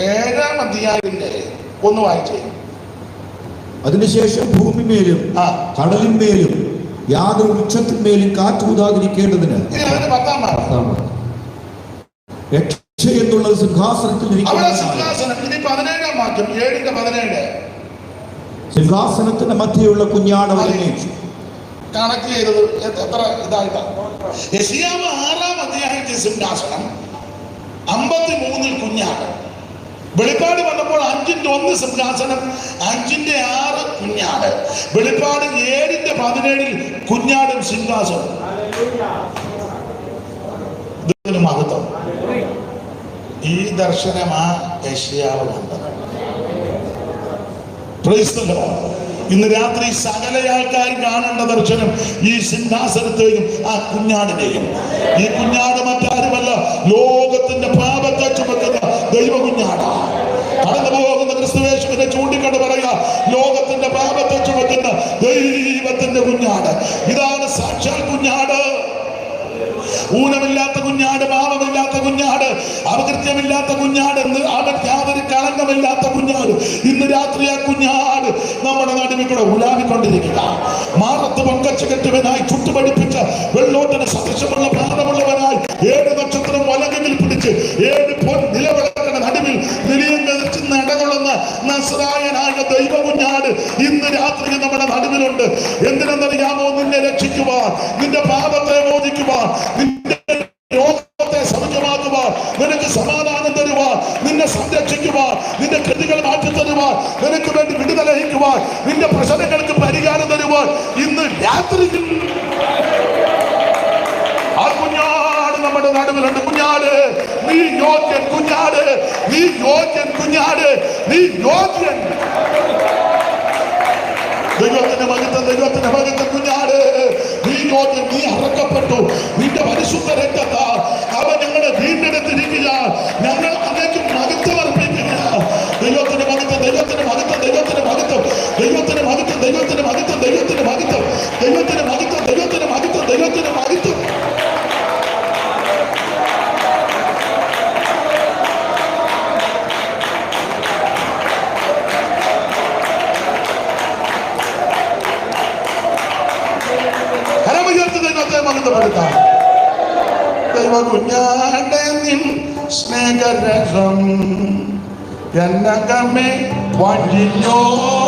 7-ാം അധ്യായത്തിന്റെ 1 വായിച്ചേ. അതിനുശേഷം ഭൂമിമേലും കടലിന്മേലും യാതൊരു വൃക്ഷത്തിന്മേലും കാറ്റൂതാതിരിക്കേണ്ടതിന് 10-ാം രക്ഷ എന്നുള്ളത് സിംഹാസനത്തിൽ സിംഹാസനം. ഇനി 17-ാം വാക്യം, 7:17. സിംഹാസനത്തിന്റെ മധ്യയുള്ള കുഞ്ഞാട് കണക്ട് ചെയ്തത് എത്ര ഇതായിട്ടാണ്. യെശയ്യാവ് 6-ാം അധ്യായത്തിൽ സിംഹാസനം, 53 കുഞ്ഞാട്. വെളിപ്പാട് വന്നപ്പോൾ 5:1 സിംഹാസനം, 5:6 കുഞ്ഞാട്. വെളിപ്പാട് 7:17 കുഞ്ഞാടും സിംഹാസനം. മഹത്വം. ഈ ദർശനമാ യെശയ്യാവ് കണ്ടത്. Praise the Lord. ഇന്ന് രാത്രി സകല ആൾക്കാരും കാണേണ്ട ദർശനം ഈ സിംഹാസനത്തെയും ആ കുഞ്ഞാടിനെയും. ഈ കുഞ്ഞാട് മറ്റാരുമല്ല, ലോകത്തിന്റെ പാപത്തെ ചുമക്കുന്ന ദൈവ കുഞ്ഞാടാ. കടന്നു പോകുന്ന ക്രിസ്തുയേശുവിനെ ചൂണ്ടിക്കൊണ്ട് പറയാ, ലോകത്തിന്റെ പാപത്തെ ചുമക്കുന്ന ദൈവത്തിന്റെ കുഞ്ഞാട്. ഇതാണ് സാക്ഷാൽ കുഞ്ഞാട്. ഊനമില്ലാത്ത കുഞ്ഞാട്, പാപമില്ലാത്ത കുഞ്ഞാട്, അപകൃത്യമില്ലാത്ത കുഞ്ഞാട്, അവൻ യാതൊരു കളങ്കമില്ലാത്ത കുഞ്ഞാട്. ഇന്ന് രാത്രി ആ കുഞ്ഞാട് നമ്മുടെ നടുവിൽ കൂടെ ഉലാവിക്കൊണ്ടിരിക്കുക. മാറത്ത് പൊങ്കച്ച് കെട്ടുവനായി ചുട്ടുപടിപ്പിച്ച വെള്ളോട്ടിന് സദൃശമുള്ള പ്രാണമുള്ളവനായി 7 നക്ഷത്രം വലകയിൽ പിടിച്ച് 7 പൊൻ നിലവിളക്കുന്ന നടുവിൽ നിലയം കതിച്ച് നടകൊള്ളുന്ന നസ്രായനായ ദൈവ കുഞ്ഞാട് ഇന്ന് രാത്രി നമ്മുടെ നടുവിലുണ്ട്. എന്തിനെന്നറിയാമോ? നിന്നെ രക്ഷിക്കുവാൻ, നിന്റെ പാപത്തെ മോചിക്കുവാൻ, നിന്റെ രോഗത്തെ സൗഖ്യമാക്കുവാൻ, നിനക്ക് സമാധാനം തരുവാൻ, നിന്നെ സംരക്ഷിക്കുവാൻ, നിന്റെ കൃതികൾ മാറ്റി തരുവാൻ, നിനക്ക് വേണ്ടി വിടുതലഹിക്കുവാൻ, നിന്റെ പ്രശ്നങ്ങൾക്ക് പരിഹാരം തരുവാൻ ഇന്ന് രാത്രി ആ കുഞ്ഞാട് നമ്മുടെ നടുവിലുണ്ട്. കുഞ്ഞാട്, നീ യോഗ്യൻ. കുഞ്ഞാട്, നീ യോഗ്യൻ. കുഞ്ഞാട്, നീ യോഗ്യൻ. ദൈവത്തിന്റെ മകത്വം, ദൈവത്തിന്റെ മകത്വം. കുഞ്ഞാട്, നീ യോഗ്യൻ. നീ അറക്കപ്പെട്ടു. നിന്റെ പരിശുദ്ധ രക്തത്താൽ അവൻ ഞങ്ങളെ വീണ്ടെടുത്തിരിക്കുക. ഞങ്ങൾ അങ്ങേക്ക് മകത്വം അർപ്പിക്കുക. ദൈവത്തിന്റെ മകത്വം, ദൈവത്തിന്റെ മകത്വം, ദൈവത്തിന്റെ മകത്വം, ദൈവത്തിന്റെ മകത്വം, ദൈവത്തിന്റെ മകത്വം, ദൈവത്തിന്റെ മകത്വം, ദൈവത്തിന്റെ മകത്വം, ദൈവത്തിന്റെ മകത്വം, ദൈവത്തിന്റെ മകത്വം. മകത്വപ്പെടുത്താം. ദൈവ കുഞ്ഞാടെ നിൻ സ്നേഹരസം എന്നകമേ വഴിഞ്ഞോട്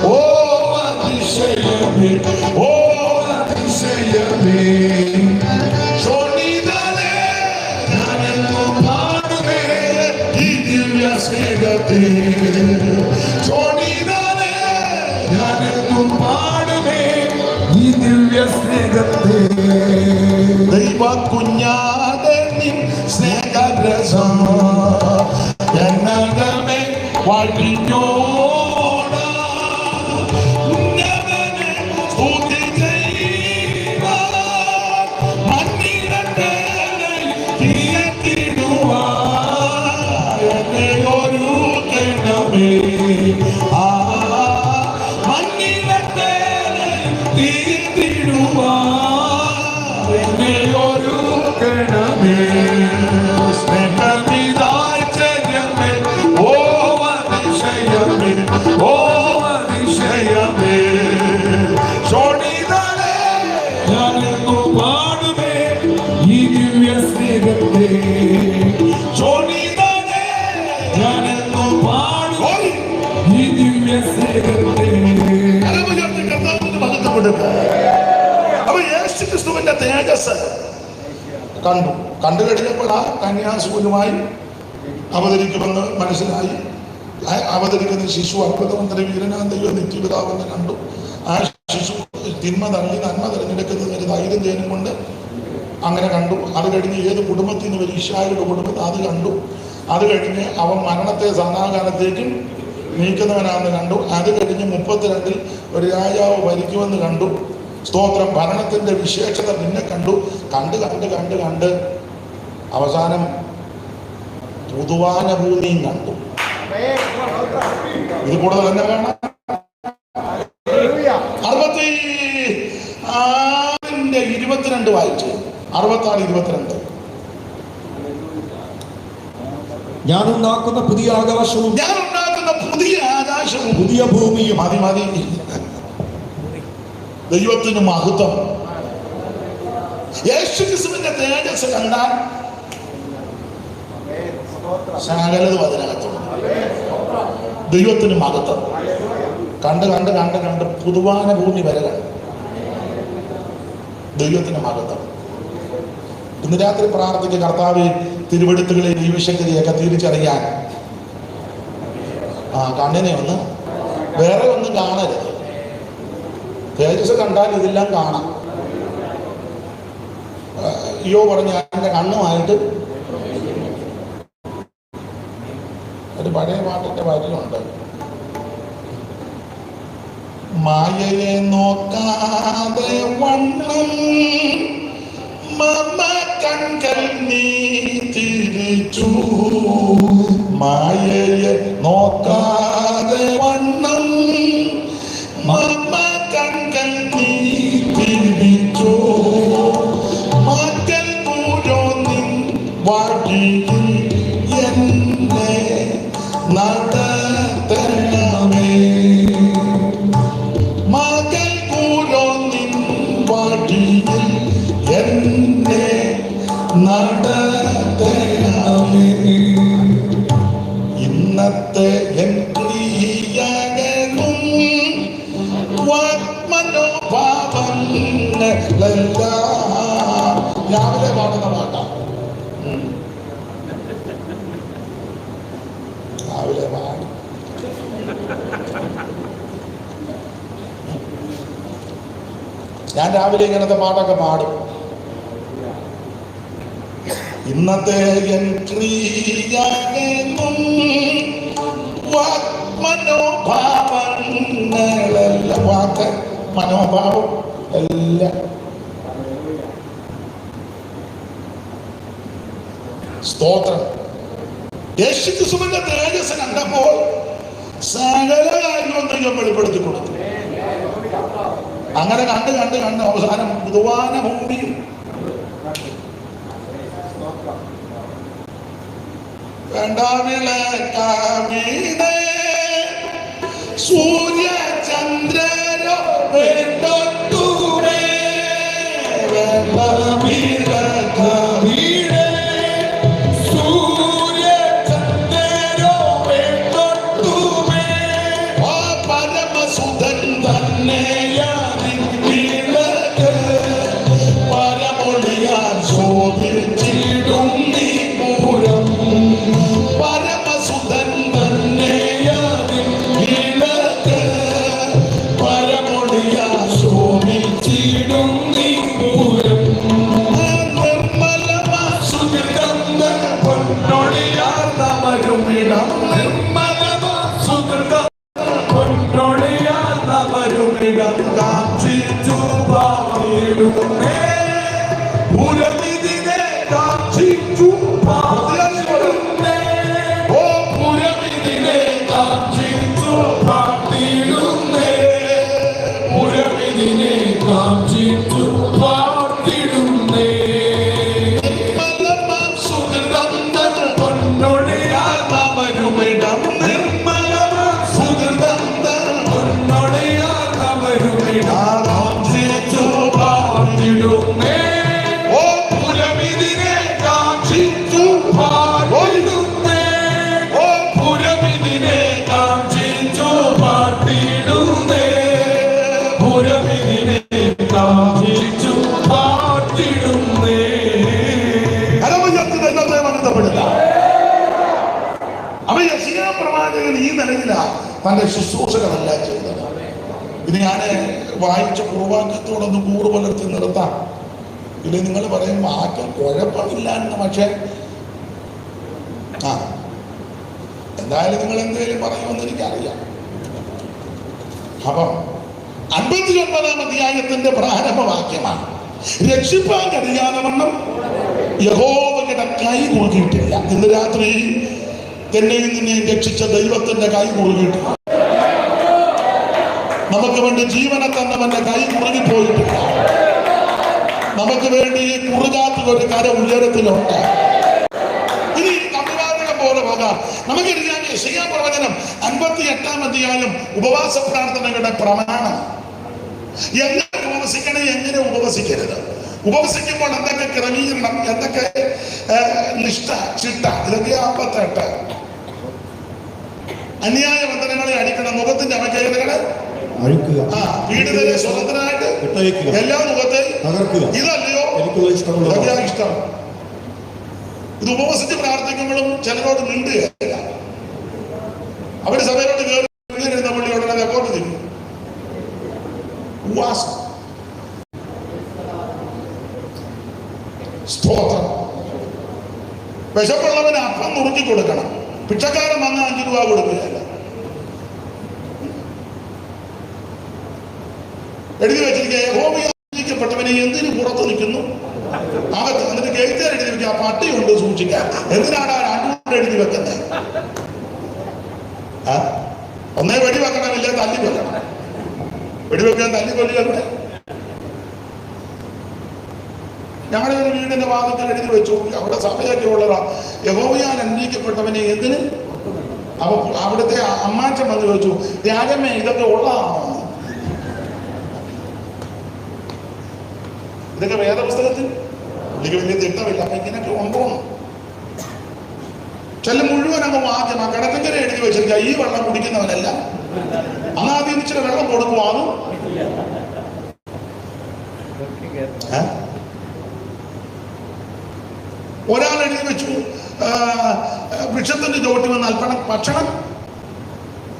Oh സ്നേഹത്തെ ചോടിനാലേ ഞാനെന്നും പാടുമേ ഈ ദിവ്യ സ്നേഹത്തെ. ദൈവ കുഞ്ഞാതെ നിൻ സ്നേഹരസം എന്നകമേ വഴിഞ്ഞോട ഉന്നതനെ സ്തുതി ചെയ്യുവാൻ മണ്ണിടത്തെ തീർത്തിടുവാൻ എന്നെ ഒരുക്കണമേ. ആ മണ്ണിടത്തെ തീർത്തിടുവാൻ എന്നെ ഒരുക്കണമേ. സ്നേഹമിതാശ്ചര്യമേ ഓ അതിശയമേ ഓ അതിശയമേ ചോടിനാലേ ഞാനെന്നും പാടുമേ ഈ ദിവ്യ സ്നേഹത്തെ. ചോടിനാലേ ഞാനെന്നും പാടും ഓയ് ഈ ദിവ്യ സ്നേഹത്തെ. കരമുയർത്തി കർത്താവിന് മഹത്വപ്പെടുക. അപ്പൊ യേശു ക്രിസ്തുവിന്റെ തേജസ് കണ്ടു കഴിഞ്ഞപ്പോൾ ആ കന്യാസുകുലുമായി അവതരിക്കുമെന്ന് മനസ്സിലായി. അവതരിക്കുന്ന ശിശു അത്ഭുതമന്ത്രി വീരനാം ദൈവം നിത്യപിതാവെന്ന് കണ്ടു. ആ ശിശു തിന്മ തള്ളി നന്മ തിരഞ്ഞെടുക്കുന്നത് ഒരു ധൈര്യം തേനും കൊണ്ട് അങ്ങനെ കണ്ടു. അത് കഴിഞ്ഞ് ഏത് കുടുംബത്തിൽ നിന്ന് ഒരു ഈശായുടെ കുടുംബത്തിൽ അത് കണ്ടു. അത് കഴിഞ്ഞ് അവൻ മരണത്തെ സദാകാലത്തേക്കും നീക്കുന്നവനാണെന്ന് കണ്ടു. അത് കഴിഞ്ഞ് 32 ഒരു രാജാവ് ഭരിക്കുമെന്ന് കണ്ടു. സ്തോത്രം. ഭരണത്തിന്റെ വിശേഷത പിന്നെ കണ്ടു. കണ്ട് അവസാനം പുതുവാന ഭൂമിയും കണ്ടു. ഇത് കൂടുതൽ തന്നെ കാണാം. 66:22 വായിച്ചു. 66:22. ഞാൻ ഉണ്ടാക്കുന്ന പുതിയ ആകാശവും പുതിയ ഭൂമിയും. മതി ദൈവത്തിന് മഹത്വം. യേശുക്രിസ്തുവിന്റെ തേജസ് കണ്ടാൽ സകലതും അതിനകത്തുണ്ട്. ദൈവത്തിന് മഹത്വം. കണ്ട് പുതുവാന ഭൂമി വരെ കണ്ടു. ദൈവത്തിന് മഹത്വം. ഇന്ന് രാത്രി പ്രാർത്ഥിക്ക്, കർത്താവ് തിരുവെടുത്തുകളെ ദൈവശക്തിയൊക്കെ തിരിച്ചറിയാൻ കണ്ണിനെ ഒന്ന് വേറെ ഒന്നും കാണരുത്. തേജസ് കണ്ടാൽ ഇതെല്ലാം കാണാം. അയ്യോ പറഞ്ഞ എൻ്റെ കണ്ണുമായിട്ട് ഒരു പഴയ പാട്ടിന്റെ വരിയുണ്ട്. മായയെ നോക്കാതെ വണ്ണം മമ കൺകൾ നീ തിരിച്ചു. മായയെ നോക്കാതെ വണ്ണം മമ കൺകൾ നീ തിരിച്ചു. മക്കൾ പൂരോന്നിൻ വഴിയിൽ എന്നെ നടത്തണമേ. മകൾ പൂരോന്നിൻ വഴിയിൽ എന്നെ നടത്തണമേ. ഇന്നത്തെ എൻ ക്രിയകളും മനോഭാവങ്ങളെല്ലാം രാവിലെ പാടുന്ന പാട്ടാണ്. രാവിലെ പാടും. ഞാൻ രാവിലെ ഇങ്ങനത്തെ പാട്ടൊക്കെ പാടും. ഇന്നത്തെ എൻ ക്രിയകളും മനോഭാവങ്ങളെല്ലാം വാക്ക് മനോഭാവം എല്ലാം സ്തോത്രം. യേശുക്രിസ്തുവിന്റെ തേജസ് കണ്ടപ്പോൾ സകല കാര്യവും ദൈവം വെളിപ്പെടുത്തി കൊടുത്തു. അങ്ങനെ കണ്ട് അവസാനം പുതുവാന ഭൂമിയും വേണ്ടാവിളക്കാമീനേ സൂര്യ ചന്ദ്രരോ വേണ്ടൊട്ടുമേ. വേണ്ടാവിളക്കാമീനേ സൂര്യ ചന്ദ്രരോ വേണ്ടൊട്ടുമേ. ആ പരമസുധൻ തന്നെയാതിവിളക്ക് പരമൊളിയാൻ ശോഭിച്ചിടും നീ പൂരം. പരമസുധൻ കാക്ഷിച്ചു പാർത്തിടുന്നേ, പുരവിനെ കാക്ഷിച്ചു പാർത്തിടുന്നേ. പൊന്നൊടിയാൽ അവരുമിടം നിർമ്മലമാം സുഹൃതന്തർ, പൊന്നൊടിയാൽ അവരുമിടം കാക്ഷിച്ചു പാർത്തിടുന്നേ, ഓ പുരവിനെ കാക്ഷിച്ചു പാർത്തിടുന്നേ, ഓ പുരവിനെ കാക്ഷിച്ചു പാർത്തിടുന്നേ, പുരവിനെ കാക്ഷിച്ചു പാർത്തിടുന്നേ. അവൻ യെശയ്യാ പ്രവാചകൻ ഈ നിലയില തന്റെ ശുശ്രൂഷകളെല്ലാം ചെയ്തത്. ഇത് ഞാൻ വായിച്ച കുർബാനത്തോടൊന്ന് കൂറ് പുലർത്തി നിർത്താം. ഇത് നിങ്ങൾ പറയും വാക്ക് കുഴപ്പമില്ല എന്ന്. പക്ഷേ എന്തായാലും നിങ്ങൾ എന്തെങ്കിലും പറയുമെന്ന് എനിക്കറിയാം. അപ്പം 59-ാം അധ്യായത്തിന്റെ പ്രാരംഭവാക്യമാണ്, രക്ഷിപ്പാൻ കഴിയാതെ വണ്ണം യഹോവയുടെ കൈ കുറുകിയിട്ടില്ല. ഇന്ന് രാത്രി എന്നെയും നിന്നെയും രക്ഷിച്ച ദൈവത്തിന്റെ കൈ കുറുകിയിട്ടില്ല. നമുക്ക് വേണ്ടി ജീവനെ തന്നവന്റെ കൈ കുറുകിപ്പോയിട്ടില്ല. നമുക്ക് വേണ്ടി ഈ കുറുകാത്തൊരു കര ഉയരത്തിലുണ്ട്. ഇനി തമിഴ്നാടകം പോലെ പോകാം. നമുക്കറിയാം യെശയ്യാ പ്രവചനം 58-ാം അധ്യായം ഉപവാസ പ്രാർത്ഥനകളുടെ പ്രമാണം. എങ്ങനെ ഉപവസിക്കണം, എങ്ങനെ ഉപവസിക്കരുത്, ഉപവസിക്കുമ്പോൾ എന്തൊക്കെ ക്രമീകരണം, എന്തൊക്കെ നിഷ്ഠ ചിട്ട, ഇതൊക്കെ 58. അന്യായ ബന്ധനങ്ങളെ അടിക്കണം, മുഖത്തിന്റെ അവചേതകളെ പീഡിതരെ സ്വതന്ത്രനായിട്ട് എല്ലാ മുഖത്തെയും ഇതല്ലയോ ഇതൊക്കെയാണ് ഇഷ്ടം. ഇത് ഉപവസിച്ച് പ്രാർത്ഥിക്കുമ്പോഴും ചിലരോട് മിണ്ടുകയല്ല. അവര് സഭയോട് കയറിയിരുന്ന പള്ളിയോടെ റെക്കോർഡ് ചെയ്യും. ഉപവാസം സ്തോത്രം. വിശപ്പുള്ളവന് അപ്പം നുറുക്കി കൊടുക്കണം. പിച്ചക്കാരൻ വന്ന 5 രൂപ കൊടുക്കുകയല്ല. എഴുതി വെച്ചിരിക്കുക, യഹോവയായിരിക്കപ്പെട്ടവനെ എന്തിനു പുറത്തു നിൽക്കുന്നു അകത്ത്. എന്നിട്ട് ഗേറ്റ് എഴുതി വെക്കുക, പട്ടിയുണ്ട് സൂക്ഷിക്കാൻ. എന്തിനാണ് ആ 2 എഴുതി വെക്കുന്നത്? ഒന്നേ വെടി വെക്കണമില്ല, തല്ലി വെക്കണം. വെടിവെക്കാൻ തല്ലി കൊല്ലുക. ഞങ്ങളുടെ ഒരു വീടിന്റെ ഭാഗത്തിൽ എഴുതി വെച്ചു, അവിടെ സഭയൊക്കെ ഉള്ളതാ, യഹോവയാൽ അനുഗ്രഹിക്കപ്പെട്ടവനെ എന്തിന്. അപ്പൊ അവിടുത്തെ അമ്മാച്ചൻ വന്ന് ചോദിച്ചു, രാജമ്മേ ഇതൊക്കെ ഉള്ളതാണോ? ഇതൊക്കെ വേദപുസ്തകത്തിൽ എനിക്ക് വലിയ തിട്ടമില്ല. അപ്പൊ ഇങ്ങനെയൊക്കെ ഉണ്ടോ? ചില മുഴുവൻ അങ്ങ് വാക്യം ആ കിടക്കര എഴുതി വെച്ചിരിക്കുക, ഈ വെള്ളം കുടിക്കുന്നവനല്ല. അന്നാദ്യം ഇച്ചിരി വെള്ളം കൊടുക്കുവാനും ഒരാൾ എഴുതി വെച്ചു, വൃക്ഷത്തിന്റെ ചോട്ടി വന്ന് അല്പണം ഭക്ഷണം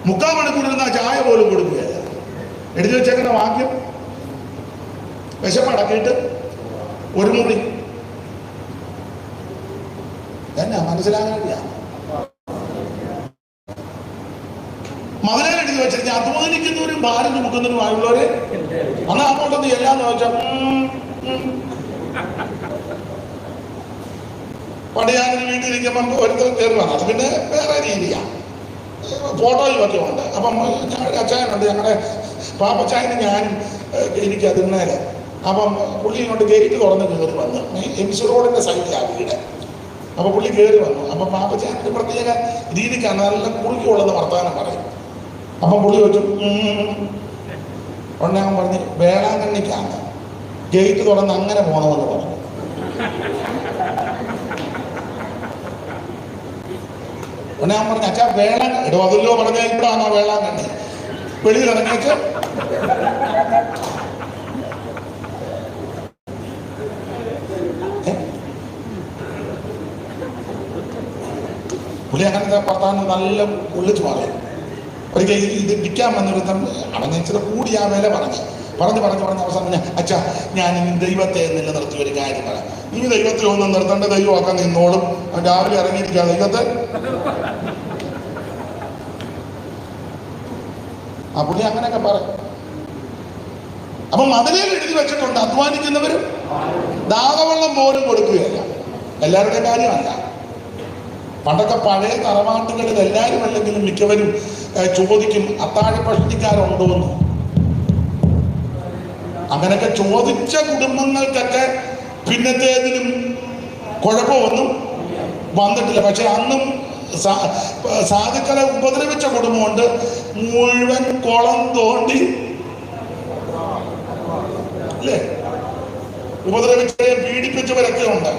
3/4 മണിക്കൂർ ഇരുന്ന ചായ പോലും കൊടുക്കുകയല്ല. എഴുതി വെച്ചേക്കുന്ന വാക്യം വിശപ്പടക്കിയിട്ട് 1 മുറി. എന്നാ മനസ്സിലാകാനില്ല. മതിലേൽ എഴുതി വെച്ചിരിക്കുക, അധ്വാനിക്കുന്നവരും ഭാരം ചുമക്കുന്നവരും ആയുള്ളവരെ അന്ന് അങ്ങോട്ടൊന്ന് എല്ലാന്ന് ചോദിച്ചാൽ പടിയാറിന് വീട്ടിലിരിക്കുമ്പം ഒരുത്തർ കയറുവാണ്. അത് പിന്നെ വേറെ രീതിയാണ്, ഫോട്ടോയും ഒക്കെ ഉണ്ട്. അപ്പം ഞങ്ങളുടെ അച്ചായനുണ്ട്, ഞങ്ങളുടെ പാപ്പച്ചായന് ഞാനും എനിക്ക് അതിന്നേലെ. അപ്പം പുള്ളി ഇങ്ങോട്ട് ഗേറ്റ് തുറന്ന് കയറി വന്നു. എംസി റോഡിന്റെ സൈഡിലാണ് വീട്. അപ്പൊ പുള്ളി കയറി വന്നു. അപ്പൊ പാപ്പച്ചായന്റെ പ്രത്യേക രീതിക്കാണ് നല്ല കുറുക്കുള്ളത് വർത്തമാനം പറയും. അപ്പം പുള്ളി ചോദിച്ചു, ഉടനെ അവൻ പറഞ്ഞ് വേളാങ്കണ്ണിക്കാണ്, ഗേറ്റ് തുറന്ന് അങ്ങനെ പോകണമെന്ന് പറഞ്ഞു. ഉടനെ അവൻ പറഞ്ഞു, അച്ഛാ വേളാങ്കണ്ണി ഇടോ, അതല്ലോ പറഞ്ഞ ഇവിടാണോ വേളാങ്കണ്ണി? വെളിയിൽ ഇറങ്ങിച്ച് പുള്ളി അങ്ങനത്തെ വർത്താനം നല്ല ഉള്ളിച്ച് മാറി. ഒരിക്കൽ ഇത് വിൽക്കാൻ വന്നൊരുത്തം അവൻ ഇച്ചിരി കൂടി ആ വില പറഞ്ഞ് അവസാനം അച്ഛാ ഞാൻ ഇനി ദൈവത്തെ നിലനിർത്തി ഒരു കാര്യം പറയാം. ഈ ദൈവത്തിൽ ഒന്നും നിർത്തേണ്ട, ദൈവമൊക്കെ നിന്നോളും, രാവിലെ ഇറങ്ങിയിരിക്കുക ദൈവത്തെ. ആ പുള്ളി അങ്ങനെയൊക്കെ പറയും. അപ്പൊ മതിലേൽ എഴുതി വെച്ചിട്ടുണ്ട്, അധ്വാനിക്കുന്നവരും ദാഹവെള്ളം പോലും കൊടുക്കുകയല്ല. എല്ലാവരുടെയും കാര്യമല്ല. പണ്ടൊക്കെ പഴയ തറവാട്ടുകളിൽ എല്ലാവരും അല്ലെങ്കിലും മിക്കവരും ചോദിക്കും അത്താഴ പഷ്ടിക്കാരുണ്ടോന്ന്. അങ്ങനെയൊക്കെ ചോദിച്ച കുടുംബങ്ങൾക്കൊക്കെ പിന്നത്തേതിലും കുഴപ്പമൊന്നും വന്നിട്ടില്ല. പക്ഷെ അന്നും സാധുക്കളെ ഉപദ്രവിച്ച കുടുംബമുണ്ട്. മുഴുവൻ കുളം തോണ്ടി അല്ലേ ഉപദ്രവിച്ചവരെ പീഡിപ്പിച്ചവരൊക്കെ ഉണ്ട്.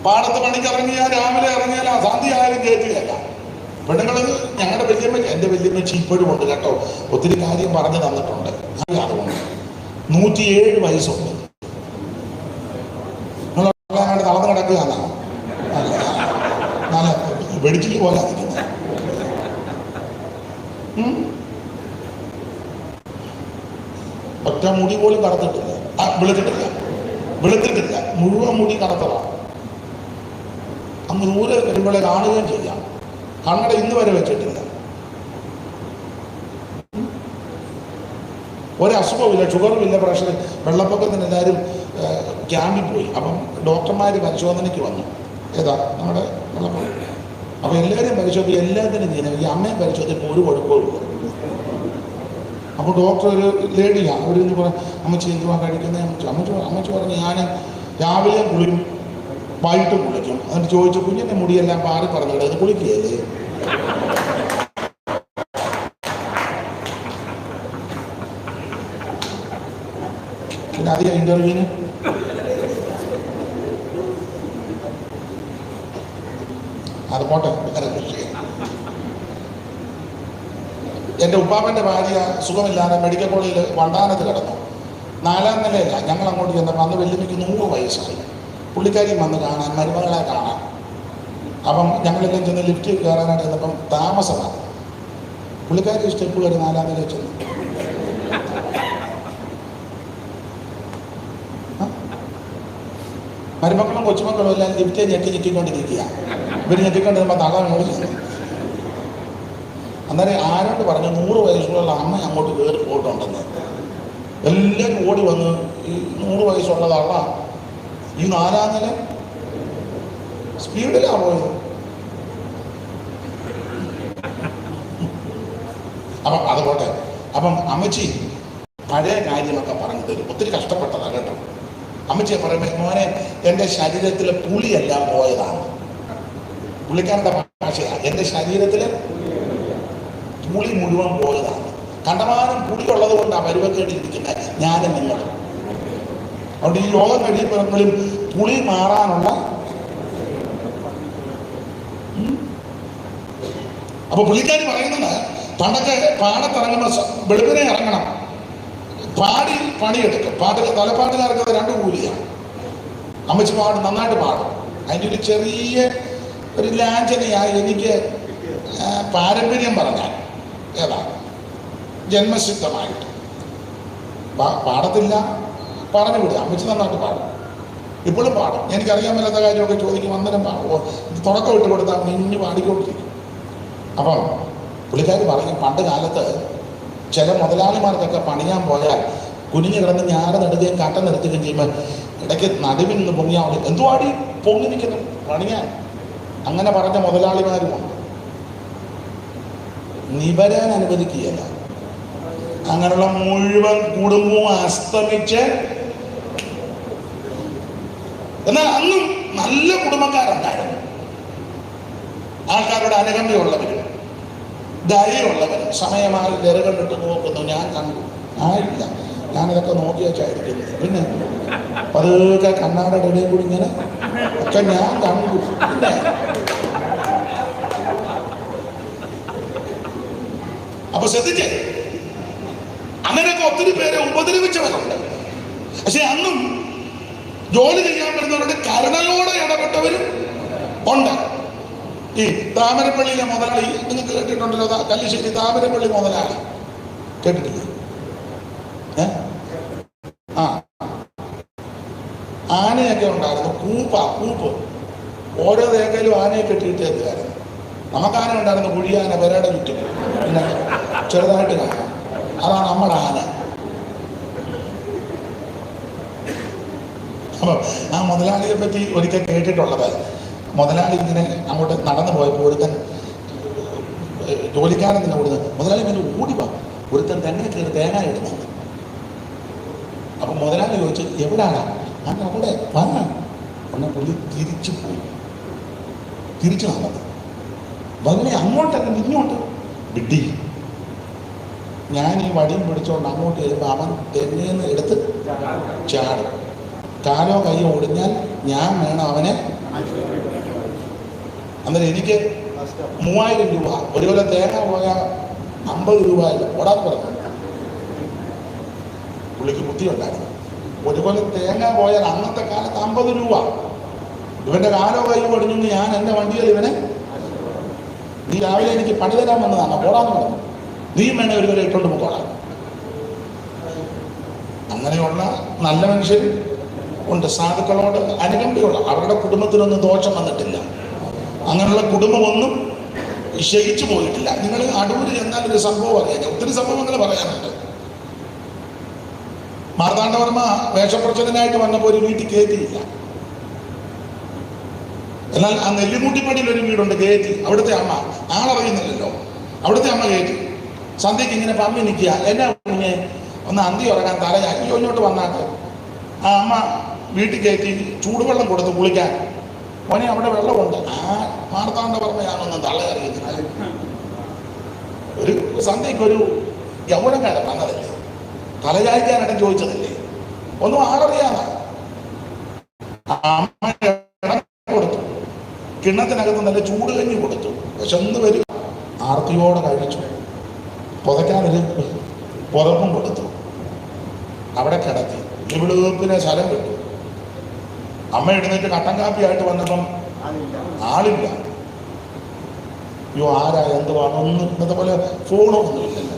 പാടത്ത് പണിക്ക് ഇറങ്ങിയാൽ രാവിലെ ഇറങ്ങിയാൽ അസാന്തി ആയാലും കയറ്റുകയല്ല. പെണ്ണുങ്ങൾ ഞങ്ങളുടെ വല്യമ്മ, എൻ്റെ വല്യമ്മച്ചി ഇപ്പോഴും ഉണ്ട് കേട്ടോ, ഒത്തിരി കാര്യം പറഞ്ഞു തന്നിട്ടുണ്ട്. അതുകൊണ്ട് 107 വയസ്സുണ്ട്. നിങ്ങളങ്ങനെ തളർന്നു കിടക്കുകയാണോ? നല്ല വെടിച്ചിട്ട് പോലെ നിൽക്കുന്നത്. ഒറ്റ മുടി പോലും കടത്തിട്ടില്ല, വെളുത്തിട്ടില്ല, മുഴുവൻ മുടി കടത്തതാണ്. അന്ന് ദൂരെ വരുമ്പോഴേ കാണുകയും ചെയ്യാം. കണ്ണട ഇന്ന് വരെ വെച്ചിട്ടില്ല. ഒരസുഖമില്ല, ഷുഗറുമില്ല, പ്രഷർ. വെള്ളപ്പൊക്കത്തിന് എല്ലാവരും ക്യാമ്പിൽ പോയി. അപ്പം ഡോക്ടർമാർ പരിശോധനയ്ക്ക് വന്നു. ഏതാ നമ്മുടെ വെള്ളപ്പൊക്കം. അപ്പം എല്ലാവരും പരിശോധിക്കും, എല്ലാത്തിനും ചെയ്യണം. ഈ അമ്മയും പരിശോധിക്കും, ഒരു കുഴപ്പമില്ല. അപ്പോൾ ഡോക്ടർ ഒരു ലേഡിയാണ്, അവരെന്ന് പറയാം അമ്മച്ചി എന്തുവാ കഴിക്കുന്നത്? അമ്മച്ചി പറഞ്ഞു ഞാൻ രാവിലെ കുളിക്കും, വൈകിട്ടും കുളിക്കും. എന്നിട്ട് ചോദിച്ചു കുഞ്ഞിൻ്റെ മുടിയെല്ലാം പാറി പറഞ്ഞിട്ട് അത് കുളിക്കുകയല്ലേ? പിന്നെ അധികം ഇന്റർവ്യൂവിന് അത് പോട്ടെ. എൻ്റെ ഉപ്പാപ്പൻ്റെ ഭാര്യ സുഖമില്ലാതെ മെഡിക്കൽ കോളേജിൽ വണ്ടാനത്ത് കിടന്നു. 4ാം നിലയില്ല. ഞങ്ങൾ അങ്ങോട്ട് ചെന്നപ്പോൾ അന്ന് വെല്ലുമിക്ക് 100 വയസ്സായി. പുള്ളിക്കാരി വന്ന് കാണാൻ, മരുമകളെ കാണാൻ. അപ്പം ഞങ്ങളെല്ലാം ചെന്ന് ലിഫ്റ്റ് കയറാനായിട്ട് ചെന്നപ്പം താമസമാണ്. പുള്ളിക്കാരി സ്റ്റെപ്പ് കയറി 4ാം നിലയിൽ ചെന്നു. മരുമക്കളും കൊച്ചുമക്കളും എല്ലാം ലിഫ്റ്റ് ഞെക്കിക്കൊണ്ടിരിക്കുക. ഇവർ ഞെക്കിക്കൊണ്ടിരുമ്പോൾ തള അങ്ങോട്ട് ചെന്നു. അന്നേരം ആരോട് പറഞ്ഞു 100 വയസ്സുള്ള അമ്മ അങ്ങോട്ട് കയറി പോയിട്ടുണ്ടെന്ന്. എല്ലാവരും ഓടി വന്ന് ഈ 100 വയസ്സുള്ളതള്ള ഈ 4ാം നില സ്പീഡിലാണ് പോയത്. അപ്പം അതുപോട്ടെ. അപ്പം അമ്മച്ചി പഴയ കാര്യമൊക്കെ പറഞ്ഞു തരും. ഒത്തിരി കഷ്ടപ്പെട്ടതാണ് കേട്ടോ. അമ്മച്ചിയെ പറയുമ്പോൾ മോനെ എൻ്റെ ശരീരത്തിലെ പുളിയെല്ലാം പോയതാണ്. പുള്ളിക്കാരുടെ ഭാഷയാണ്. എൻ്റെ ശരീരത്തിലെ പുളി മുഴുവൻ പോയതാണ്. കണ്ടമാനം പുളിയുള്ളത് കൊണ്ടാണ് പരുവക്കേടിയിരിക്കുന്നത് ഞാനും നിങ്ങൾ. അതുകൊണ്ട് ഈ രോഗം കഴിയുമ്പോഴും പുളി മാറാനുള്ള അപ്പൊ പുള്ളിക്കാരി പറയുന്നത് പണ്ടൊക്കെ പാടത്തിറങ്ങുമ്പോൾ വെളുപ്പിനെ ഇറങ്ങണം, പാടി പണിയെടുക്കും. തലപ്പാട്ടുകാർക്ക് 2 കൂലിയാണ്. അമ്മച്ചി പാടും, നന്നായിട്ട് പാടും. അതിൻ്റെ ഒരു ചെറിയ ഒരു ലാഞ്ചനയായി എനിക്ക് പാരമ്പര്യം പറഞ്ഞാൽ ഏതാ ജന്മസിദ്ധമായിട്ട് പാടത്തില്ല, പറഞ്ഞു വിടുക. അമ്മച്ചി നന്നായിട്ട് പാടും, ഇപ്പോഴും പാടും. എനിക്കറിയാൻ മേലാത്ത കാര്യമൊക്കെ ചോദിക്കും, അന്നേരം തുടക്കം ഇട്ട് കൊടുത്താൽ മിഞ്ഞ് പാടിക്കൊണ്ടിരിക്കും. അപ്പം പുള്ളിക്കാർ പറയും പണ്ട് കാലത്ത് ചില മുതലാളിമാർക്കൊക്കെ പണിയാൻ പോയാൽ കുനിഞ്ഞു കിടന്ന് ഞാറ് നടുകയും കട്ട നിർത്തുകയും ചെയ്യുമ്പോൾ ഇടയ്ക്ക് നടുവിൽ നിന്ന് പൊങ്ങിയാൽ എന്തുവാടി പൊങ്ങി നിൽക്കുന്നു പണിയാൻ. അങ്ങനെ പറഞ്ഞ മുതലാളിമാരുമുണ്ട്. നിവരാൻ അനുവദിക്കുകയല്ല. അങ്ങനെയുള്ള മുഴുവൻ കുടുംബവും അസ്തമിച്ച്. എന്നാൽ അന്നും നല്ല കുടുംബക്കാരുണ്ടായിരുന്നു. ആൾക്കാരുടെ അനുകമ്പയുള്ളവരും ദയയുള്ളവരും. സമയമായി വിരകണ്ടിട്ട് നോക്കുന്നു. ഞാൻ കണ്ടു ആയില്ല, ഞാനിതൊക്കെ നോക്കി വെച്ചായിരിക്കുന്നത്. പിന്നെ പതുക്കെ കണ്ണാടയുടെ ഇടയിൽ കൂടി ഇങ്ങനെ ഒക്കെ ഞാൻ കണ്ടു. പിന്നെ അപ്പൊ ശ്രദ്ധിച്ചേ, അങ്ങനെയൊക്കെ ഒത്തിരി പേരെ ഉപദ്രവിച്ചവരുണ്ട്. പക്ഷെ അന്നും ജോലി ചെയ്യാൻ വരുന്നവരുടെ കരുണയോടെ ഇടപെട്ടവരും ഉണ്ട്. ഈ താമരപ്പള്ളിയിലെ മുതലാളി നിങ്ങൾക്ക് കേട്ടിട്ടുണ്ടല്ലോ, കല്ലിശ്ശേരി താമരപ്പള്ളി മുതലാളി കേട്ടിട്ടില്ലേ? ആ ആനയൊക്കെ ഉണ്ടായിരുന്നു. കൂപ്പ് ഓരോ തേക്കയിലും ആനയെ കെട്ടിയിട്ടേക്കായിരുന്നു. നമുക്ക് ആന ഉണ്ടായിരുന്നു, കുഴിയാന, പെരയുടെ ചുറ്റും പിന്നെ ചെറുതായിട്ട് കാണാം. അതാണ് നമ്മുടെ ആന. അപ്പൊ ആ മുതലാളിയെ പറ്റി ഒരിക്കൽ കേട്ടിട്ടുള്ളത്, മുതലാളി ഇങ്ങനെ അങ്ങോട്ട് നടന്നു പോയപ്പോൾ ഒരുത്തൻ ജോലിക്കാരൻ തന്നെ ഓടുന്നത്. മുതലാളി പിന്നെ ഓടിവാ, ഒരുത്തൻ തന്നെ കയറി തേങ്ങ ഇടുന്നത്. അപ്പൊ മുതലാളി ചോദിച്ചു, എവിടാണ്? അവിടെ വന്ന ഒന്ന് പുള്ളി തിരിച്ചു പോയി, തിരിച്ചു നടന്നത്. മുതലാളി അങ്ങോട്ടല്ല ഇങ്ങോട്ട് വിട്ടി. ഞാൻ ഈ വടിയും പിടിച്ചോണ്ട് അങ്ങോട്ട് ചെല്ലുമ്പോൾ അവൻ തെങ്ങേന്ന് എടുത്ത് ചാടും. കാലോ കയ്യോ ഒടിഞ്ഞാൽ ഞാൻ വേണം അവനെ. അന്നേരം എനിക്ക് 3000 രൂപ, ഒരു കൊല്ലം തേങ്ങ പോയാൽ 50 രൂപ ഓടാൻ പറഞ്ഞു. പുള്ളിക്ക് ബുദ്ധിയുണ്ടായിരുന്നു. ഒരു കൊല്ലം തേങ്ങ പോയാൽ അന്നത്തെ കാലത്ത് 50 രൂപ. ഇവന്റെ കാലോ കയ്യോ ഒടിഞ്ഞെങ്കിൽ ഞാൻ എൻ്റെ വണ്ടിയിൽ ഇവനെ, നീ രാവിലെ എനിക്ക് പണി തരാൻ വന്നതാണ്, പോടാന്ന് പറഞ്ഞു. നീയും വേണേ ഒരു കൊല്ലം ഇട്ടോണ്ട് പോകോളാം. അങ്ങനെയുള്ള നല്ല മനുഷ്യർ ഉണ്ട്, സാധുക്കളോട് അനുകമ്പയുള്ള, അവരുടെ കുടുംബത്തിനൊന്നും ദോഷം വന്നിട്ടില്ല. അങ്ങനെയുള്ള കുടുംബമൊന്നും ക്ഷയിച്ചു പോയിട്ടില്ല. നിങ്ങൾ അടൂര് ചെന്നാൽ ഒരു സംഭവം അറിയാം, ഒത്തിരി സംഭവങ്ങൾ പറയാനുണ്ട്. മാർത്താണ്ഡവർമ്മ വേഷപ്രച്ഛന്നനായിട്ട് വന്നപ്പോൾ ഒരു വീട്ടിൽ കയറ്റിയില്ല. എന്നാൽ ആ നെല്ലിമൂട്ടിപ്പടിയിൽ ഒരു വീടുണ്ട്, കയറ്റി. അവിടുത്തെ അമ്മ, ആളറിയുന്നില്ലല്ലോ, അവിടുത്തെ അമ്മ കയറ്റി. സന്ധ്യക്ക് ഇങ്ങനെ പമ്മി നിൽക്കുക, എന്നാ കുഞ്ഞെ ഒന്ന് അന്തി ഉറങ്ങാൻ തലയാ, അയ്യോ ഇങ്ങോട്ട് വന്നാട്ട്. ആ അമ്മ വീട്ടിൽ കയറ്റി ചൂടുവെള്ളം കൊടുത്ത് കുളിക്കാൻ. മോനെ അവിടെ വെള്ളമുണ്ട്. ആ മാർത്താണ്ഡവർമ്മയാണെന്ന് തലയറിയുന്നില്ല. ഒരു സന്ധ്യക്ക് ഒരു യൗവനക്കാരൻ വന്നതല്ലേ, തലചായ്ക്കാനായിട്ട് ചോദിച്ചതല്ലേ, ഒന്നും ആളറിയാതെ അമ്മ കൊടുത്തു. കിണ്ണത്തിനകത്ത് നല്ല ചൂട് കഞ്ഞി കൊടുത്തു. വിശന്ന് വരും, ആർത്തിയോടെ കഴിച്ചു. പുതയ്ക്കാനൊരു പുതപ്പും കൊടുത്തു. അവിടെ കിടത്തി. ഇവിടുപ്പിനെ സ്ഥലം കിട്ടും. അമ്മ എഴുന്നേറ്റ് കട്ടൻ കാപ്പിയായിട്ട് വന്നപ്പം ആളില്ല. അയ്യോ ആരാ എന്തുവാണ് ഒന്നും ഇന്നത്തെ പോലെ ഫോണോ ഒന്നുമില്ലല്ലോ.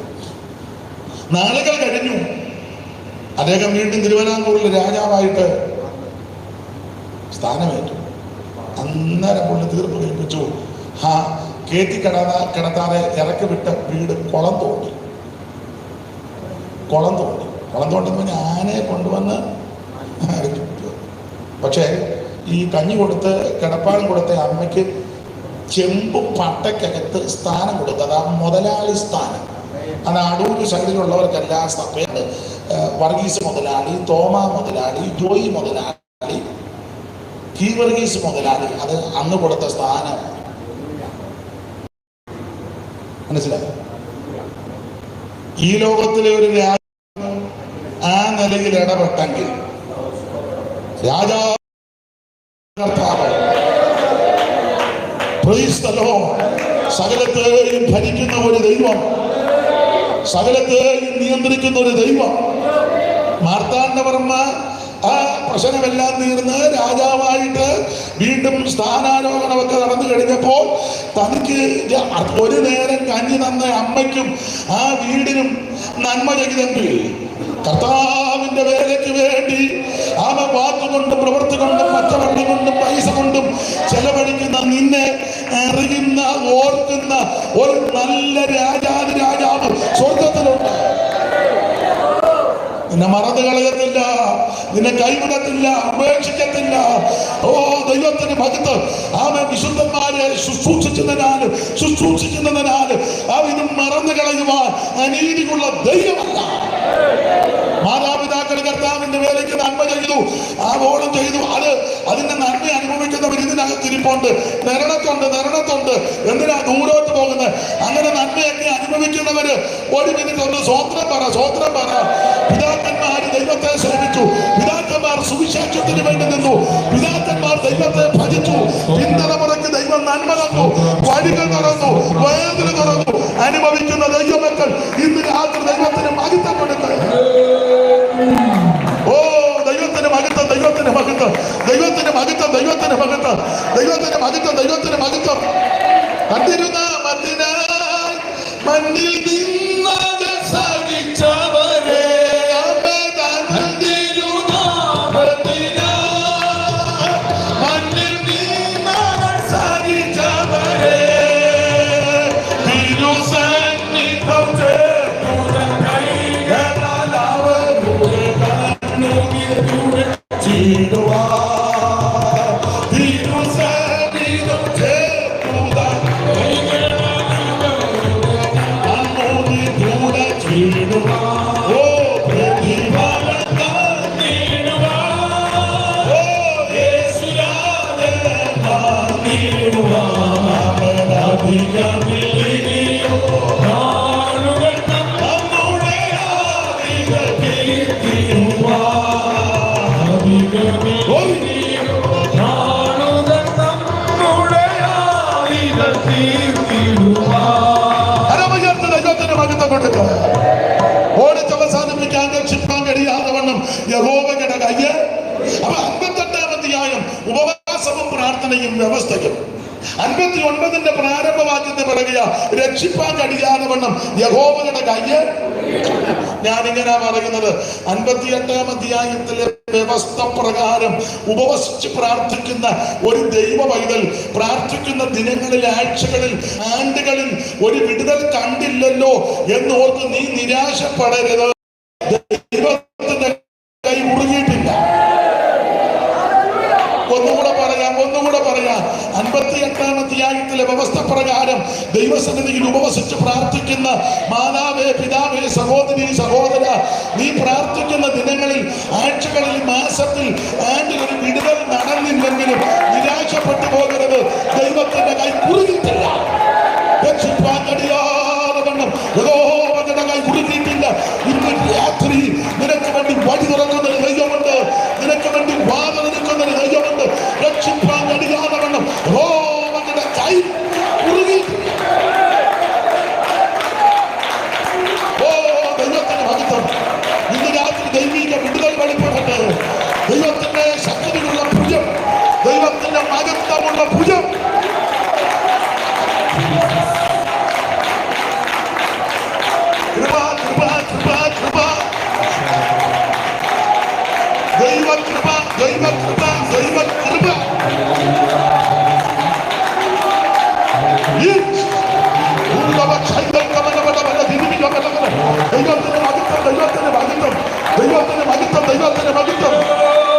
നാളുകൾ കഴിഞ്ഞു. അദ്ദേഹം വീണ്ടും തിരുവനന്തപുരത്തിൽ രാജാവായിട്ട് സ്ഥാനമേറ്റു. അന്നേരം പുള്ളി തീർപ്പ് കൽപ്പിച്ചു. ആ കയറ്റി കിടത്താതെ ഇറക്കി വിട്ട വീട് കുളം തോണ്ടി. കുളം തോണ്ടെന്ന് പറഞ്ഞാൽ ആനയെ കൊണ്ടുവന്ന്. പക്ഷേ ഈ കഞ്ഞി കൊടുത്ത് കിടപ്പാളം കൊടുത്ത അമ്മയ്ക്ക് ചെമ്പ് പട്ടയ്ക്കകത്ത് സ്ഥാനം കൊടുത്തത് ആ മുതലാളി സ്ഥാനം. അത് അടൂര് സൈഡിലുള്ളവർക്കെല്ലാം പേര്. വർഗീസ് മുതലാളി, തോമ മുതലാളി, ജോയി മുതലാളി, വർഗീസ് മുതലാളി, അത് അന്ന് കൊടുത്ത സ്ഥാനം. മനസ്സിലായി? ഈ ലോകത്തിലെ ഒരു രാജാവ് ആ നിലയിൽ ഇടപെട്ടെങ്കിൽ രാജാവ് സകലത്തെയും ഭരിക്കുന്ന ഒരു ദൈവം, സകലത്തെയും നിയന്ത്രിക്കുന്ന ഒരു ദൈവം. മാർത്താണ്ഡവർമ്മ ആ പ്രശ്നമെല്ലാം തീർന്ന് രാജാവായിട്ട് വീണ്ടും സ്ഥാനാരോഹണമൊക്കെ നടന്നു കഴിഞ്ഞപ്പോൾ തനിക്ക് ഒരു നേരം കഞ്ഞി തന്ന അമ്മയ്ക്കും ആ വീടിനും നന്മ ചെയ്തെങ്കിൽ കർത്താവിന്റെ വേലയ്ക്ക് വേണ്ടി അവ വാക്കുകൊണ്ടും പ്രവൃത്തി കൊണ്ടും പച്ചവണ്ടി കൊണ്ടും പൈസ കൊണ്ടും ചെലവഴിക്കുന്ന നിന്നെ അറിയുന്ന ഓർക്കുന്ന ഒരു നല്ല രാജാവ് സ്വർഗത്തിലുണ്ട്. നിന്നെ മറന്നു കളയത്തില്ല, നിന്നെ കൈവിടത്തില്ല, ഉപേക്ഷിക്കത്തില്ല. ഓ ദൈവത്തിന് ഭക്ത് ആമേ. വിശുദ്ധന്മാരെ ശുശ്രൂഷിക്കുന്നതിനാല് അവനും മറന്നു കളയുവാൻ അനീതിയുള്ള ദൈവമല്ല. മാതാപിതാക്കൾ കർത്താവിന്റെ വേലയ്ക്ക് നന്മ ചെയ്തു, ആവോളം ചെയ്തു. അതിന്റെ നന്മ അനുഭവിക്കുന്നവർ ഇതിനകത്ത് ഇരിപ്പുണ്ട്. നിരണത്തുണ്ട്. എന്തിനാ ദൂരോട്ട് പോകുന്നത്? അങ്ങനെ നന്മയൊക്കെ അനുഭവിക്കുന്നവര് ഒരു മിനിറ്റ് ഒന്ന് സ്വോത്രം പറ. പിതാക്കന്മാർ ദൈവത്തെ സേവിച്ചു, പിതാക്കന്മാർ സുവിശേഷത്തിന് വേണ്ടി നിന്നു, പിതാക്കന്മാർ ദൈവത്തെ ഭജിച്ചു. പിന്തലമുറയ്ക്ക് ദൈവം നന്മ തന്നു, വഴികൾ തുറന്നു, വേദന തുറന്നു. അനുഭവിക്കുന്ന ദൈവമക്കൾ ഇന്ന് രാത്രി ദൈവത്തിന് മഹത്വം കൊടുക്കുക. ഓ ദൈവത്തിന് മഹത്വം, ദൈവത്തിന് മഹത്വം, ദൈവത്തിന് മഹത്വം, ദൈവത്തിന് മഹത്വം, ദൈവത്തിന് മഹത്വം, ദൈവത്തിന് മഹത്വം. കണ്ടിരുന്ന മണ്ണിൽ നിന്നത് സഹിച്ചവരെ തന്നിടുവാൻ ഓ പ്രതിഫലം തന്നിടുവാൻ ഓ യേശുരാജൻ തന്നിടുവാൻ അധികമില്ലിയോ നാളുകൾ നമ്മുടെ ആദികൾ കീർത്തിടുവാൻ അധികമില്ലിയോ നാളുകൾ നമ്മുടെ ആദികൾ കീർത്തിടുവാൻ കരമുയർത്തി ദൈവത്തിന് മഹത്വം കൊടുക്കുക. ഓടിച്ച് അവസാനിപ്പിക്കാൻ രക്ഷിക്കാൻ കഴിയാതെ വണ്ണം യഹോവയുടെ കയ്യ്. അപ്പൊ 58-ാം അധ്യായം ഉപവാസവും പ്രാർത്ഥനയും വ്യവസ്ഥയും. 59-ന്റെ പ്രാരംഭവാക്യത്തെ പറയുക രക്ഷിപ്പാൻ കഴിയാതെ വണ്ണം യഹോവയുടെ കയ്യ്. ഞാനിങ്ങനെ പറയുന്നത് 58-ാം അധ്യായത്തിലെ വ്യവസ്ഥ പ്രകാരം ഉപവസിച്ച് പ്രാർത്ഥിക്കുന്ന ഒരു ദൈവ പൈതൽ പ്രാർത്ഥിക്കുന്ന ദിനങ്ങളിൽ, ആഴ്ചകളിൽ, ആണ്ടുകളിൽ ഒരു വിടുതൽ കണ്ടില്ലല്ലോ എന്നോർത്ത് നീ നിരാശപ്പെടരുത്. ദൈവത്തിന്റെ കൈ മുറുകിയിട്ടില്ല. ഒന്നുകൂടെ പറയാം 58-ാം അധ്യായത്തിലെ വ്യവസ്ഥ പ്രകാരം ദൈവസന്നിധിയിൽ ഉപവസിച്ച് പ്രാർത്ഥിക്കുന്ന മാതാവേ, പിതാവേ, സഹോദരി, സഹോദര, നീ പ്രാർത്ഥിക്കുന്ന ദിനങ്ങളിൽ, ആഴ്ചകളിൽ, മാസത്തിൽ, ആണ്ടിൽ ഒരു വിടുതൽ നടന്നില്ലെങ്കിലും നിരാശപ്പെട്ടു പോകരുത്. ദൈവത്തിന്റെ കൈ കുറുകിയിട്ടില്ല. രക്ഷിപ്പാൻ കഴിയാതെ വണ്ണം യഹോവയുടെ കൈ കുറുകിയിട്ടില്ല. ഇന്ന് രാത്രി നിനക്ക് വേണ്ടി വഴി തുറക്കുന്ന ഒരു ദൈവമുണ്ട്. നിനക്ക് വേണ്ടി വാത നിൽക്കുന്ന ഒരു ദൈവമുണ്ട്. രക്ഷിപ്പാൻ കഴിയാതെ വണ്ണം യഹോവയുടെ കൈ കുറുകിയിട്ടില്ല. ഓ ദൈവത്തിന്റെ മഹത്വം. ഇന്ന് രാത്രി ദൈവിക വിടുതൽ വെളിപ്പെടട്ടെ. ദൈവത്തിന്റെ ശക്തിയുള്ള ഭുജം, ദൈവത്തിന്റെ മഹത്വമുള്ള ഭുജം. കൃപ കൃപ കൃപ കൃപ ദൈവ കൃപ ദൈവ കൃപ ദൈവ കൃപ. ദൈവത്തിന്റെ മഹത്വം, ദൈവത്തിന്റെ മഹത്വം, ദൈവത്തിന്റെ മഹത്വം, ദൈവത്തിന്റെ മഹത്വം.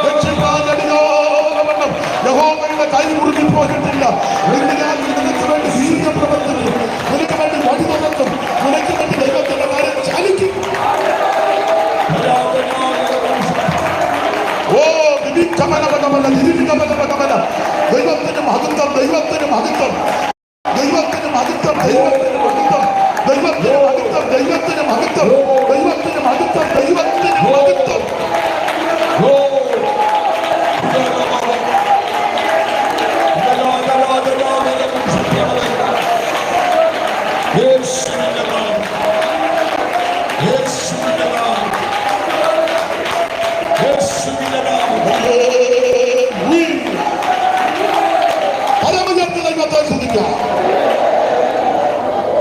രക്ഷിപ്പാനടിയോളം യഹോവയുടെ കൈ മുറുകി പോയിട്ടില്ല. നിനക്ക് വേണ്ടി സീനിയ പ്രവർത്തിക്കും, നിനക്ക് വേണ്ടി വഴി തുറക്കും, നിനക്ക് വേണ്ടി ദൈവത്തിന്റെ കാര്യം ചാലിക്കും. ഓ വിധിക്കമനമകമന നിരീക്ഷകമനമകമന. ദൈവത്തിന് മഹത്വം, ദൈവത്തിന് മഹത്വം, ദൈവത്തിന് മഹത്വം, ദൈവത്തിന് മഹത്വം, ദൈവത്തിന് മഹത്വം, ദൈവത്തിന് മഹത്വം, ദൈവത്തിന് മഹത്വം, ദൈവത്തിന് മഹത്വം.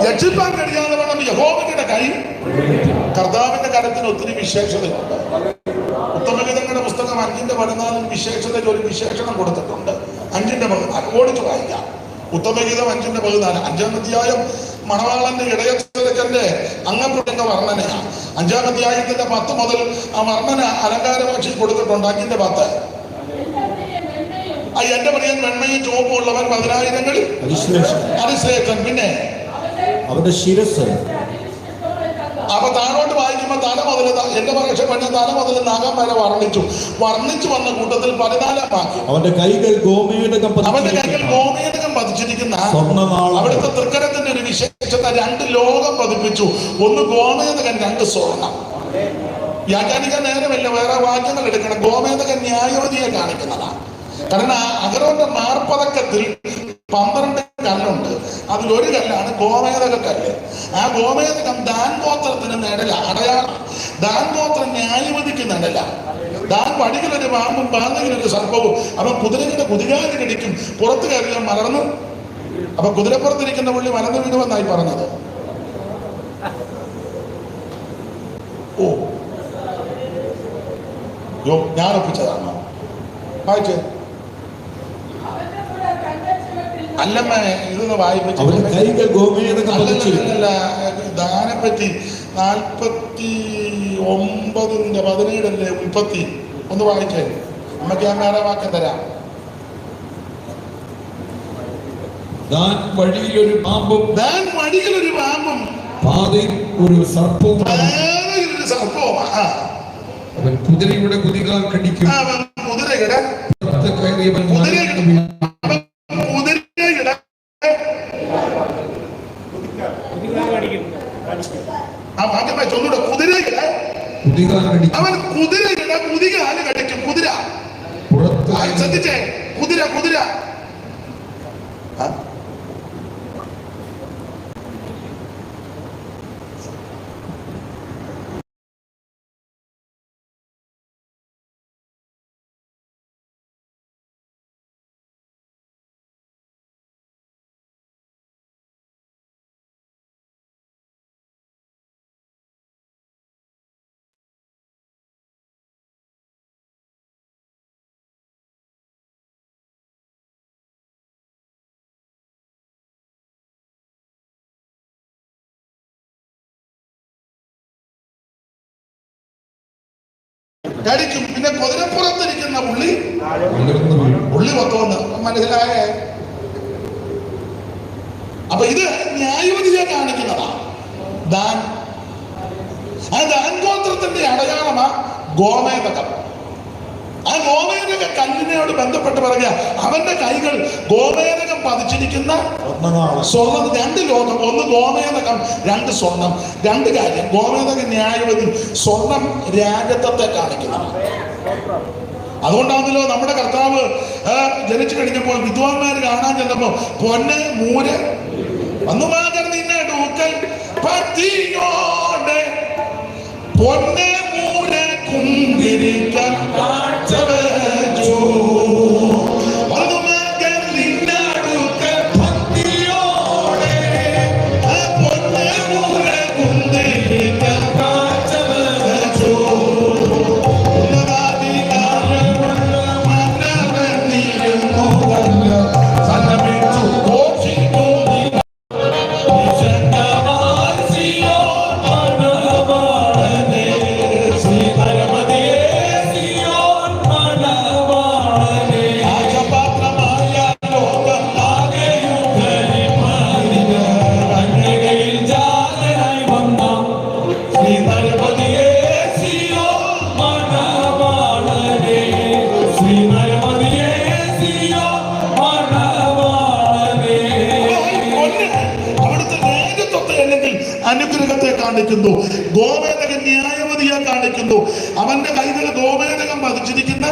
രക്ഷിപ്പാൻ കഴിയാതെ വേണം യഹോവയുടെ കൈ. കർത്താവിന്റെ കരത്തിന് ഒത്തിരി വിശേഷതയുണ്ട്. ഉത്തമഗീതങ്ങളുടെ പുസ്തകം 5-14 വിശേഷതയ്ക്ക് ഒരു വിശേഷണം കൊടുത്തിട്ടുണ്ട്. 5-14 ഓടിച്ചു വായിക്കാം. ഉത്തമഗീതം 5-14. 5-ാം അധ്യായം മണവാളന്റെ ഇടയച്ചന്റെ അംഗപ്രതിന്റെ വർണ്ണനയാണ്. 5-ാം അധ്യായത്തിന്റെ 10 മുതൽ ആ വർണ്ണന അലങ്കാര ഭാഷയിൽ കൊടുത്തിട്ടുണ്ട്. 5-10 എന്റെ പ്രിയൻ വെണ്മയും ചുവപ്പും ഉള്ളവൻ 10,000-ങ്ങളിൽ അതിശ്രേഷ്ഠൻ. പിന്നെ അവന്റെ ശിരസ്. അപ്പൊ താഴോട്ട് വായിക്കുമ്പോ തല മുതൽ, എന്റെ ഭാഷ പറഞ്ഞ തല മുതൽ നഖം വരെ വർണ്ണിച്ചു വന്ന കൂട്ടത്തിൽ 14-ാം വാക്യം. അവന്റെ കൈകൾ ഗോമേതകം പതിച്ചിരിക്കുന്ന അവിടുത്തെ തൃക്കരത്തിന്റെ ഒരു വിശേഷത 2 ലോകം പതിപ്പിച്ചു. 1 ഗോമേതകൻ, 2 സ്വർണം. വ്യാഖ്യാനിക്കാൻ നേരമില്ല, വേറെ വാക്യങ്ങൾ എടുക്കണം. ഗോമേതകൻ ന്യായവതിയെ കാണിക്കുന്നതാണ്. കാരണം അഹരോന്റെ മാർപ്പതക്കത്തിൽ 12 കല്ലുണ്ട്. അതിലൊരു കല്ലാണ് ഗോമേതക കല്ല്. ആ ഗോമേതകം ദാൻ ഗോത്രത്തിന് നിഴല, അടയാളം. ദാൻ ഗോത്രം ന്യായവതിക്ക് നിഴല. ദാൻ വടികളൊരു പാമ്പും പാന്തകിലൊരു സർപ്പവും. അവൻ കുതിരയുടെ കുതികാലി കടിക്കും, പുറത്ത് കയറിയാൽ മലർന്നു. അപ്പൊ കുതിരപ്പുറത്തിരിക്കുന്ന പുള്ളി മലർന്നു വീഴുമെന്നായി പറഞ്ഞത്. ഓ ഞാൻ ഒപ്പിച്ചതാണോ? വായിച്ചേ. അല്ലമ്മ ഇതൊന്ന് വായിപ്പിച്ചു. ദാനെപ്പറ്റി 49:17 ഉൽപ്പത്തി ഒന്ന് വായിച്ചേ. അമ്മയ്ക്ക് ഞാൻ വേറെ വാക്യം തരാം. ദാൻ വഴിയിലൊരു പാമ്പും പാതയിൽ ഒരു സർപ്പവും പാതയിലൊരു സർപ്പവുമാ. അവൻ കുതിരയുടെ കുതികാൽ കടിക്കും. കുതിരയുടെ കയറിയവൻ കുതിരയുടെ ഭാഗ്യമായി ചൊല്ലൂടെ. കുതിരയുടെ കുതികാൽ കടിക്കും. അവൻ കുതിരയുടെ കുതികാല് കടിക്കും. കുതിര പുറത്ത് ശ്രദ്ധിച്ചേ, കുതിര കുതിര കടിക്കും. പിന്നെ കുതിരപ്പുറത്തിരിക്കുന്ന പുള്ളി പുള്ളി മൊത്തം മനസ്സിലായേ. അപ്പൊ ഇത് ന്യായവതിയെ കാണിക്കുന്നതാണ്. ദാൻ ആ ദാൻ ഗോത്രത്തിന്റെ അടയാളമാ ഗോമേതകം. ആ ഗോമേതക കല്ലിനോട് ബന്ധപ്പെട്ട് പറയുക, അവന്റെ കൈകൾ ഗോമേതകം പതിച്ചിരിക്കുന്ന സ്വർണം. രണ്ട് ലോകം, ഒന്ന് ഗോമേതകം, രണ്ട് സ്വർണം. രണ്ട് കാര്യം. ഗോമേതകം ന്യായവതി, സ്വർണം രാജത്വത്തെ കാണിക്കുന്നു. അതുകൊണ്ടാണല്ലോ നമ്മുടെ കർത്താവ് ജനിച്ചു കഴിഞ്ഞപ്പോൾ വിദ്വാൻമാര് കാണാൻ ചെന്നപ്പോ പൊന്ന് മൂര് വന്നുമാകർ നിന്നെ ഡൂക്കൽ പത്തിയോടെ പൊന്നെ മൂര് കുന്തിരിക്കാൻ കാഴ്ച വെച്ചു. വന്നുമാകർ നിന്നെ ഡൂക്കൽ പത്തിയോടെ പൊന്നെ മൂര് കുന്തിരിക്കാൻ കാഴ്ച വെച്ചു. അനുഗ്രഹത്തെ കാണിക്കുന്നു. ഗോമേതകം ന്യായവതിയെ കാണിക്കുന്നു. അവന്റെ കൈകൾ ഗോമേതകം പതിച്ചിരിക്കുന്ന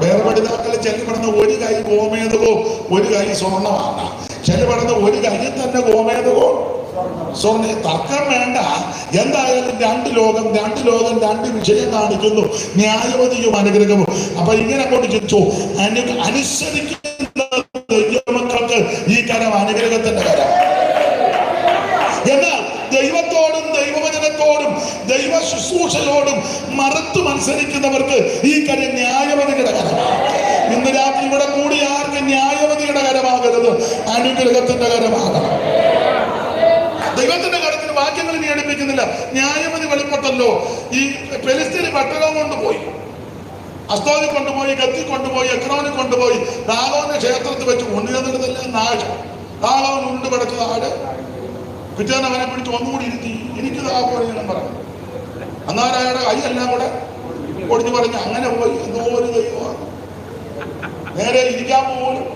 വേർപെടുതാക്കളെ ചെല്ലപ്പെടുന്ന ഒരു കൈ ഗോമേതകവും ഒരു കൈ സ്വർണമാണ്. ചെല്ലപ്പെടുന്ന ഒരു കൈ തന്നെ ഗോമേതകവും സ്വർണ്ണ. തർക്കം വേണ്ട. എന്തായാലും രണ്ട് ലോകം രണ്ട് വിഷയം കാണിക്കുന്നു, ന്യായവതിയും അനുഗ്രഹവും. അപ്പൊ ഇങ്ങനെ അങ്ങോട്ട് ചോദിച്ചു, അനുസരിക്കുന്ന ദൈവമക്കൾക്ക് ഈ കരം അനുഗ്രഹത്തിന്റെ കരം. എന്നാൽ ദൈവത്തോടും ദൈവവചനത്തോടും ദൈവ ശുശ്രൂഷയോടും മറുത്തു മത്സരിക്കുന്നവർക്ക് ഈ കരം ന്യായവതിയുടെ കരമാണ്. ഇന്ന് രാത്രി ഇവിടെ കൂടി ആർക്ക് ന്യായവതിയുടെ കരമാകരുത്, അനുഗ്രഹത്തിന്റെ കരമാകണം. ദൈവത്തിന്റെ കരത്തിന് വാക്യങ്ങൾ ഇനി എടുപ്പിക്കുന്നില്ല. ന്യായവതി വെളിപ്പെട്ടല്ലോ. ഈ ഫെലിസ്തീന് പട്ടണം കൊണ്ടുപോയി, അസ്തോദിൽ കൊണ്ടുപോയി, ഗത്തി കൊണ്ടുപോയി, എക്രോനിൽ കൊണ്ടുപോയി, ദാഗോന്റെ ക്ഷേത്രത്തിൽ വെച്ച് കൊണ്ടുവന്നിടത്തെല്ലാം നാശം. ദാഗോൻ ഉരുണ്ട് കിടക്കുന്ന ആട്. പിറ്റേന്ന് അവനെ പിടിച്ച് ഒന്നുകൂടി ഇരുത്തി, എനിക്ക് ദാഗോൻ പറഞ്ഞു. അന്നാലും അയാളുടെ കൈ എല്ലാം കൂടെ ഒടിഞ്ഞു പറഞ്ഞ് അങ്ങനെ പോയി. എന്തോ ഒരു ദൈവമാണ്. നേരെ ഇരിക്കാൻ പോലും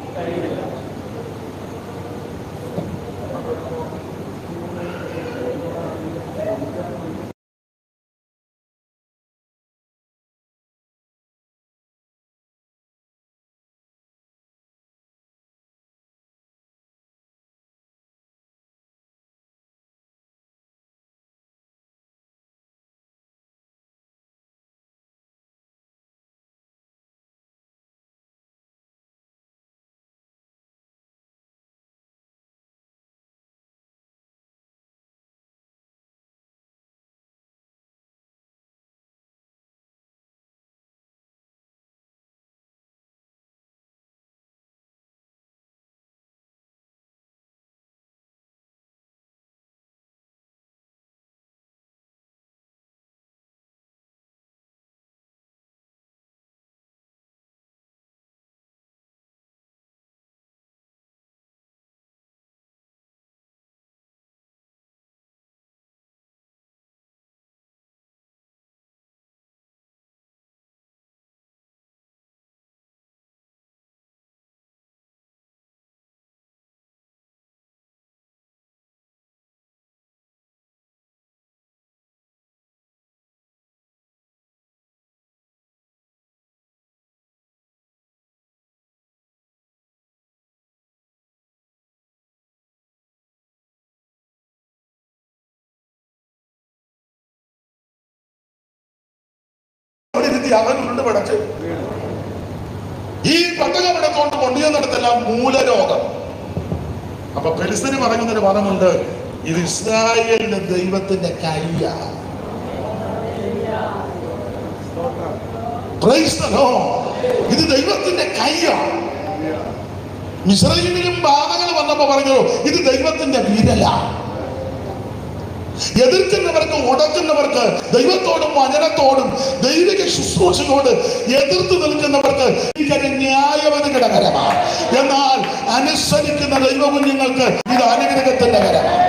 ഇരുത്തി അവൻ ഉരുണ്ട് പടച്ച് ഈ പട്ടകം എടുത്തോണ്ട് കൊണ്ടുവന്നിടത്തെല്ലാം മൂലരോഗം. അപ്പൊ ഫെലിസ്തീന് പറയുന്നൊരു പദമുണ്ട്, ഇത് ഇസ്രായേലിന്റെ ദൈവത്തിന്റെ കൈയാണ്. ഇത് ദൈവത്തിന്റെ കൈയാണ്. മിസ്രയീമിലും ബാധകൾ വന്നപ്പോ പറഞ്ഞു ഇത് ദൈവത്തിന്റെ വിരലാണ്. എതിർക്കുന്നവർക്ക്, ഉടക്കുന്നവർക്ക്, ദൈവത്തോടും വചനത്തോടും ദൈവിക ശുശ്രൂഷയോട് എതിർത്ത് നിൽക്കുന്നവർക്ക് ന്യായവനുകളുടെ കരമാണ്. എന്നാൽ അനുസരിക്കുന്ന ദൈവകുഞ്ഞുങ്ങൾക്ക് ഇത് അനുഗ്രഹത്തിന്റെ കരമാണ്.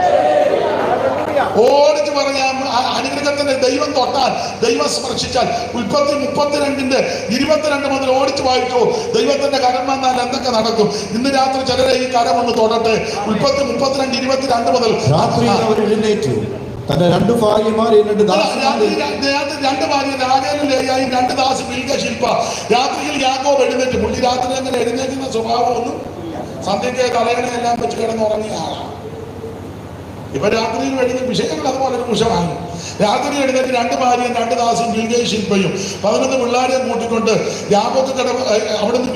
ഓടിച്ചു പറഞ്ഞാൽ അനുഗ്രഹത്തിന്റെ ദൈവം തൊട്ടാൽ, ദൈവം സ്പർശിച്ചാൽ, ഉൽപ്പത്തി 32:22 മുതൽ ഓടിച്ചു വായിച്ചു. ദൈവത്തിന്റെ കരം വന്നാൽ എന്തൊക്കെ നടക്കും? ഇന്ന് രാത്രി ചിലരെ ഈ കരം ഒന്ന് തൊടട്ടെ. ഉൽപ്പത്തി 32:22 മുതൽ രാത്രി അവർ എഴുന്നേറ്റു, തന്റെ രണ്ട് ഭാര്യമാരെ രണ്ട് ഭാര്യ രാജാലും ലേയായി, രണ്ട് ദാസ് ബിൽഗ ശില്പ. രാത്രിയിൽ യാക്കോബ് എഴുന്നേറ്റ്. പുള്ളി രാത്രി അങ്ങനെ എഴുന്നേറ്റുന്ന സ്വഭാവമൊന്നും സന്ധ്യയ്ക്ക് തലകണയെല്ലാം വെച്ച് കിടന്നുറങ്ങിയ ആളാണ്. ഇപ്പൊ രാത്രിയിൽ എഴുതിയ വിഷയങ്ങൾ അതുപോലെ ഒരു കുശമായി. രാത്രി എഴുന്നേറ്റ് രണ്ട് ഭാര്യയും രണ്ട് ദാസും ബിൽഗയും ശില്പയും 11 പിള്ളേരെയും കൂട്ടിക്കൊണ്ട് യാക്കോബ് അവിടുന്ന്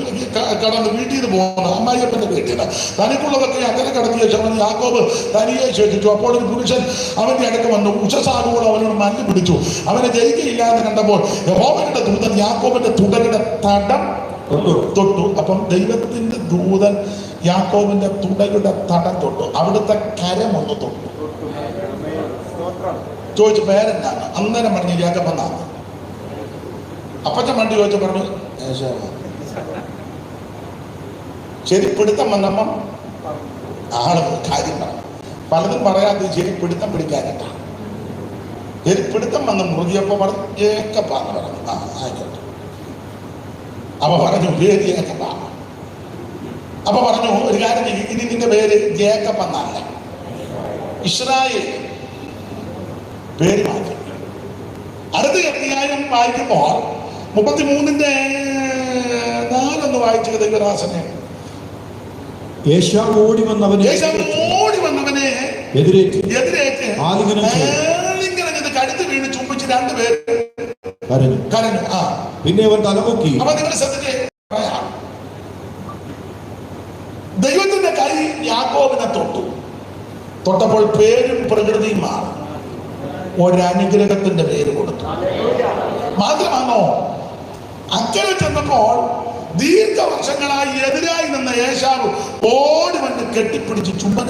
കടന്ന് വീട്ടിൽ നിന്ന് പോകുന്നു, അമ്മായിയപ്പന്റെ വീട്ടിൽ നിന്ന്. തനിക്കുള്ളതൊക്കെ അങ്ങനെ കടത്തിയ ശേഷം യാക്കോബ് തനിയെ ചോദിച്ചു. അപ്പോൾ ഒരു പുരുഷൻ അവന്റെ അടുക്ക് വന്നു. ഉഷസാകുമ്പോൾ അവനോട് മല്ല് പിടിച്ചു. അവനെ ജയിക്കയില്ല എന്ന് കണ്ടപ്പോൾ യഹോവയുടെ ദൂതൻ യാക്കോബിന്റെ തുടയുടെ തടം തൊട്ടു. അപ്പം ദൈവത്തിന്റെ ദൂതൻ യാക്കോബിന്റെ തുടയുടെ തടം തൊട്ടു. അവിടുത്തെ കരമൊന്ന് തൊട്ടു. ചോദിച്ചു പേരെന്താണ്? അന്നേരം പറഞ്ഞു യാക്കോബ് എന്നാണ്. അപ്പച്ചൻ വണ്ടി ചോദിച്ചു പറഞ്ഞു ശരി. പിടുത്തം വന്നപ്പം ആള് കാര്യം പറഞ്ഞു. പലതും പറയാതെ ശരി പിടുത്തം പിടിക്കാനായിട്ടാണ്. ശരി പിടുത്തം വന്ന് മുറുകിയപ്പോ പറഞ്ഞു ഏക്കപ്പാന്ന് പറഞ്ഞു. ആ ആയിക്കോട്ടെ. അപ്പൊ പറഞ്ഞു പേര് ഏക്കപ്പ. അപ്പൊ പറഞ്ഞു ഒരു കാര്യം, ഇനി നിന്റെ പേര് ജേക്കബ് എന്നല്ല, ഇസ്രായേൽ പേര് മാറ്റി. അടുത്ത അധ്യായം വായിക്കുമ്പോൾ 33:4 വായിച്ചു. ദൈവദാസനെ ഏശാവ് ഓടി വന്നവനെ എതിരേറ്റ് കടുത്ത് വീണ് ചുംബിച്ച് രണ്ടുപേര് കരഞ്ഞു. ആ പിന്നെ അവൻ തലമുക്കി. അപ്പൊ നിങ്ങൾ ശ്രദ്ധിച്ചേ, ദൈവത്തിന്റെ കൈ യാക്കോബിനെ തൊട്ടപ്പോൾ പേരും പ്രകൃതിയും മാറി. ഒരനുഗ്രഹത്തിന്റെ പേര് കൊടുത്തു. മാത്രമാണോ, അക്കരെ ചെന്നപ്പോൾ ദീർഘവർഷങ്ങളായി എതിരായി നിന്ന ഏശാവ് ഓടി വന്ന് കെട്ടിപ്പിടിച്ച് ചുംബന.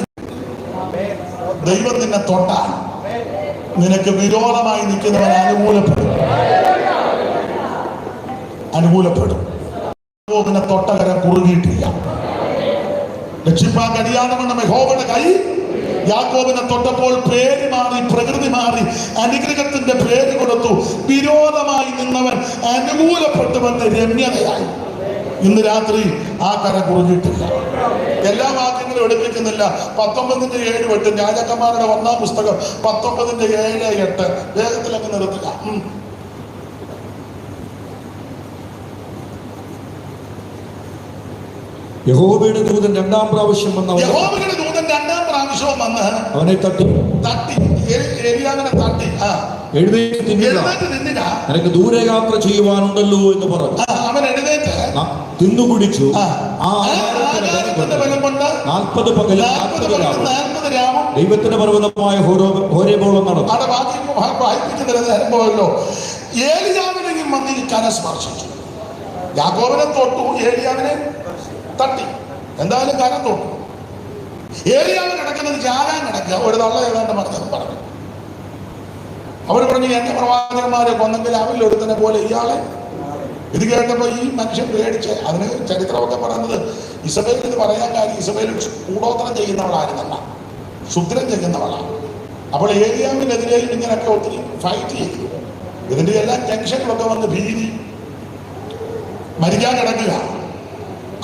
ദൈവം നിന്നെ തൊട്ടാൽ നിനക്ക് വിരോധമായി നിൽക്കുന്നവൻ അനുകൂലപ്പെടും. യാക്കോബിനെ തൊട്ടകരം കുറുകിയിട്ടില്ല. രക്ഷിപ്പാൻ കഴിയാതെ യഹോവയുടെ കൈ യാക്കോബിനെ തൊട്ടപ്പോൾ പേര് മാറി, പ്രകൃതി മാറി, അനുഗ്രഹത്തിന്റെ പേര് കൊടുത്തു. വിരോധമായി നിന്നവൻ അനുകൂലപ്പെട്ടുവെന്ന് രമ്യതയായി. ഇന്ന് രാത്രി ആ കര കുറിഞ്ഞിട്ടില്ല. എല്ലാ വാക്യങ്ങളും എടുപ്പിക്കുന്നില്ല. 19:7-8 രാജാക്കന്മാരുടെ 1-ാം പുസ്തകം 19:7-8 വേഗത്തിലൊക്കെ നിർത്തുക. യഹോവയുടെ ദൂതൻ രണ്ടാം പ്രാവശ്യം വന്ന് അവനെ തട്ടി ഏലിയാവിനെ തട്ടി. എഴുന്നേറ്റ് നിന്നില്ല, നിനക്ക് ദൂരയാത്ര ചെയ്യുവാനുണ്ടല്ലോ എന്ന് പറഞ്ഞു. അവൻ എഴുന്നേറ്റ് തിന്നുകുടിച്ചു. ആ 40 പകലും 40 രാവും ദൈവത്തിന്റെ പർവ്വതമായ ഹോരേബോളം നടന്നു. പോയല്ലോ. ഏലിയാവിനെയും വന്ന് ഈ കര സ്പർശിച്ചു. യാക്കോബിനെ തൊട്ടു, ഏലിയാവിനെ തട്ടി. എന്തായാലും കരം തൊട്ടു. ഏലിയാവ് കിടക്കുന്നത് ചാകാൻ കിടക്കുക. ഒരു തള്ള ഏതാണ്ട് പറഞ്ഞു. അവർ പറഞ്ഞു എന്റെ പ്രവാചകന്മാരെ കൊന്നെങ്കിൽ അവരിൽ ഒരുത്തനെ പോലെ ഇയാളെ. ഇത് കേട്ടപ്പോ ഈ മനുഷ്യൻ പേടിച്ച്. അതിന് ചരിത്രമൊക്കെ പറയുന്നത് ഇസബേൽ എന്ന് പറയാൻ കാര്യം ഇസബേൽ കൂടോത്രം ചെയ്യുന്നവളായിരുന്നല്ല, ശുദ്രം ചെയ്യുന്നവളാണ്. അപ്പോൾ ഏലിയാവിനെതിരെയും ഇങ്ങനെയൊക്കെ ഒത്തിരി ഫൈറ്റ് ചെയ്തു. ഇതിന്റെ എല്ലാ ടെൻഷനുകളൊക്കെ വന്ന് ഭീതി, മരിക്കാൻ കിടക്കുക.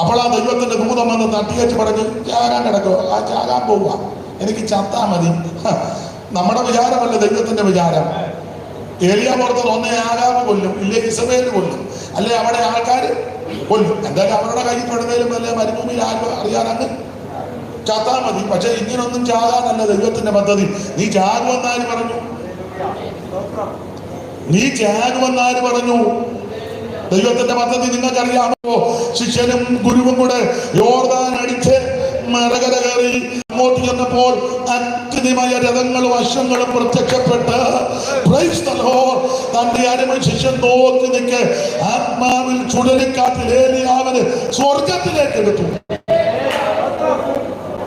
അപ്പോൾ ആ ദൈവത്തിന്റെ ദൂതം വന്ന് തട്ടിയച്ച് പറഞ്ഞു ചാകാൻ കിടക്കുക. ആ ചാകാൻ പോവുക, എനിക്ക് ചത്താ മതി. നമ്മുടെ വിചാരമല്ല ദൈവത്തിന്റെ വിചാരം. ഏലിയാ പുറത്ത് ഒന്നേ ആകാവ് കൊല്ലും, ഇല്ലേ ഇസബേല് കൊല്ലും, അല്ലെ അവിടെ ആൾക്കാർ കൊല്ലും. എന്തായാലും അവരുടെ കയ്യിൽ പെടുന്നതിലും അല്ലെ മരുഭൂമിയിൽ ആരും അറിയാനങ്ങ് ചത്താ മതി. പക്ഷെ ഇങ്ങനൊന്നും ചാകാനല്ല ദൈവത്തിന്റെ പദ്ധതി. നീ ചാകുമെന്നാര് പറഞ്ഞു? നീ ത്യാഗമെന്നാര് പറഞ്ഞു? ദൈവത്തിന്റെ പദ്ധതി നിങ്ങൾക്കറിയാമോ? ശിഷ്യനും ഗുരുവും കൂടെ യോർദാൻ അടിച്ച് മരകര കയറി അങ്ങോട്ട് ചെന്നപ്പോൾ അഗ്നിമയ രഥങ്ങളും അശ്വങ്ങളും പ്രത്യക്ഷപ്പെട്ട് തന്റെ അരുമ ശിഷ്യൻ നോക്കി നിൽക്കെ ആത്മാവിൽ ചുഴലിക്കാറ്റിൽ ഏലിയാവിന് സ്വർഗത്തിലേക്ക് എടുത്തു.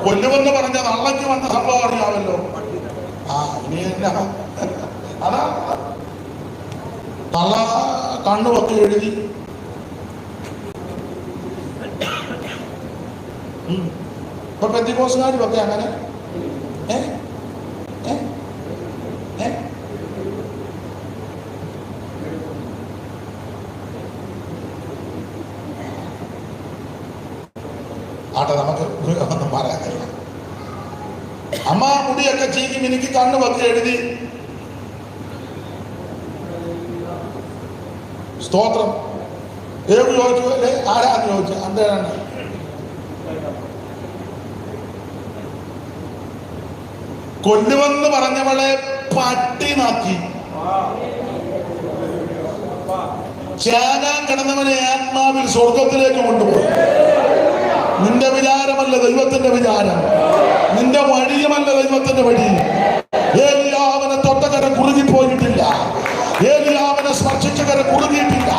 കൊല്ലുമെന്ന് പറഞ്ഞ നള്ളക്ക് വന്ന സംഭവം അറിയാമല്ലോ. ഇനി എന്നാ അതാ നല്ല കണ്ണുമൊക്കെ എഴുതി ഇപ്പൊ പെന്തിക്കോസുകാരുമൊക്കെ അങ്ങനെ ആട്ടെ, നമുക്ക് ഒന്നും പറയാനില്ല. അമ്മ മുടിയൊക്കെ ചീക്കി മിനുക്കി കണ്ണുമൊക്കെ എഴുതി സ്തോത്രം ഏവ് ചോദിച്ചു അല്ലേ? ആരാന്ന് ചോദിച്ചു. എന്താണ് കൊല്ലുമെന്ന് പറഞ്ഞവളെ പട്ടി നാക്കി, ചാകാൻ കിടന്നവനെ ആത്മാവിൽ സ്വർഗത്തിലേക്ക് കൊണ്ടുപോയി. നിന്റെ വിചാരമല്ല ദൈവത്തിന്റെ വിചാരം, നിന്റെ വഴിയുമല്ല ദൈവത്തിന്റെ വഴി. ഏലിയാവിനെ തൊട്ടകര കുറുകിപ്പോയിട്ടില്ല, ഏലിയാവിനെ സ്പർശിച്ചകര കുറുകിയിട്ടില്ല.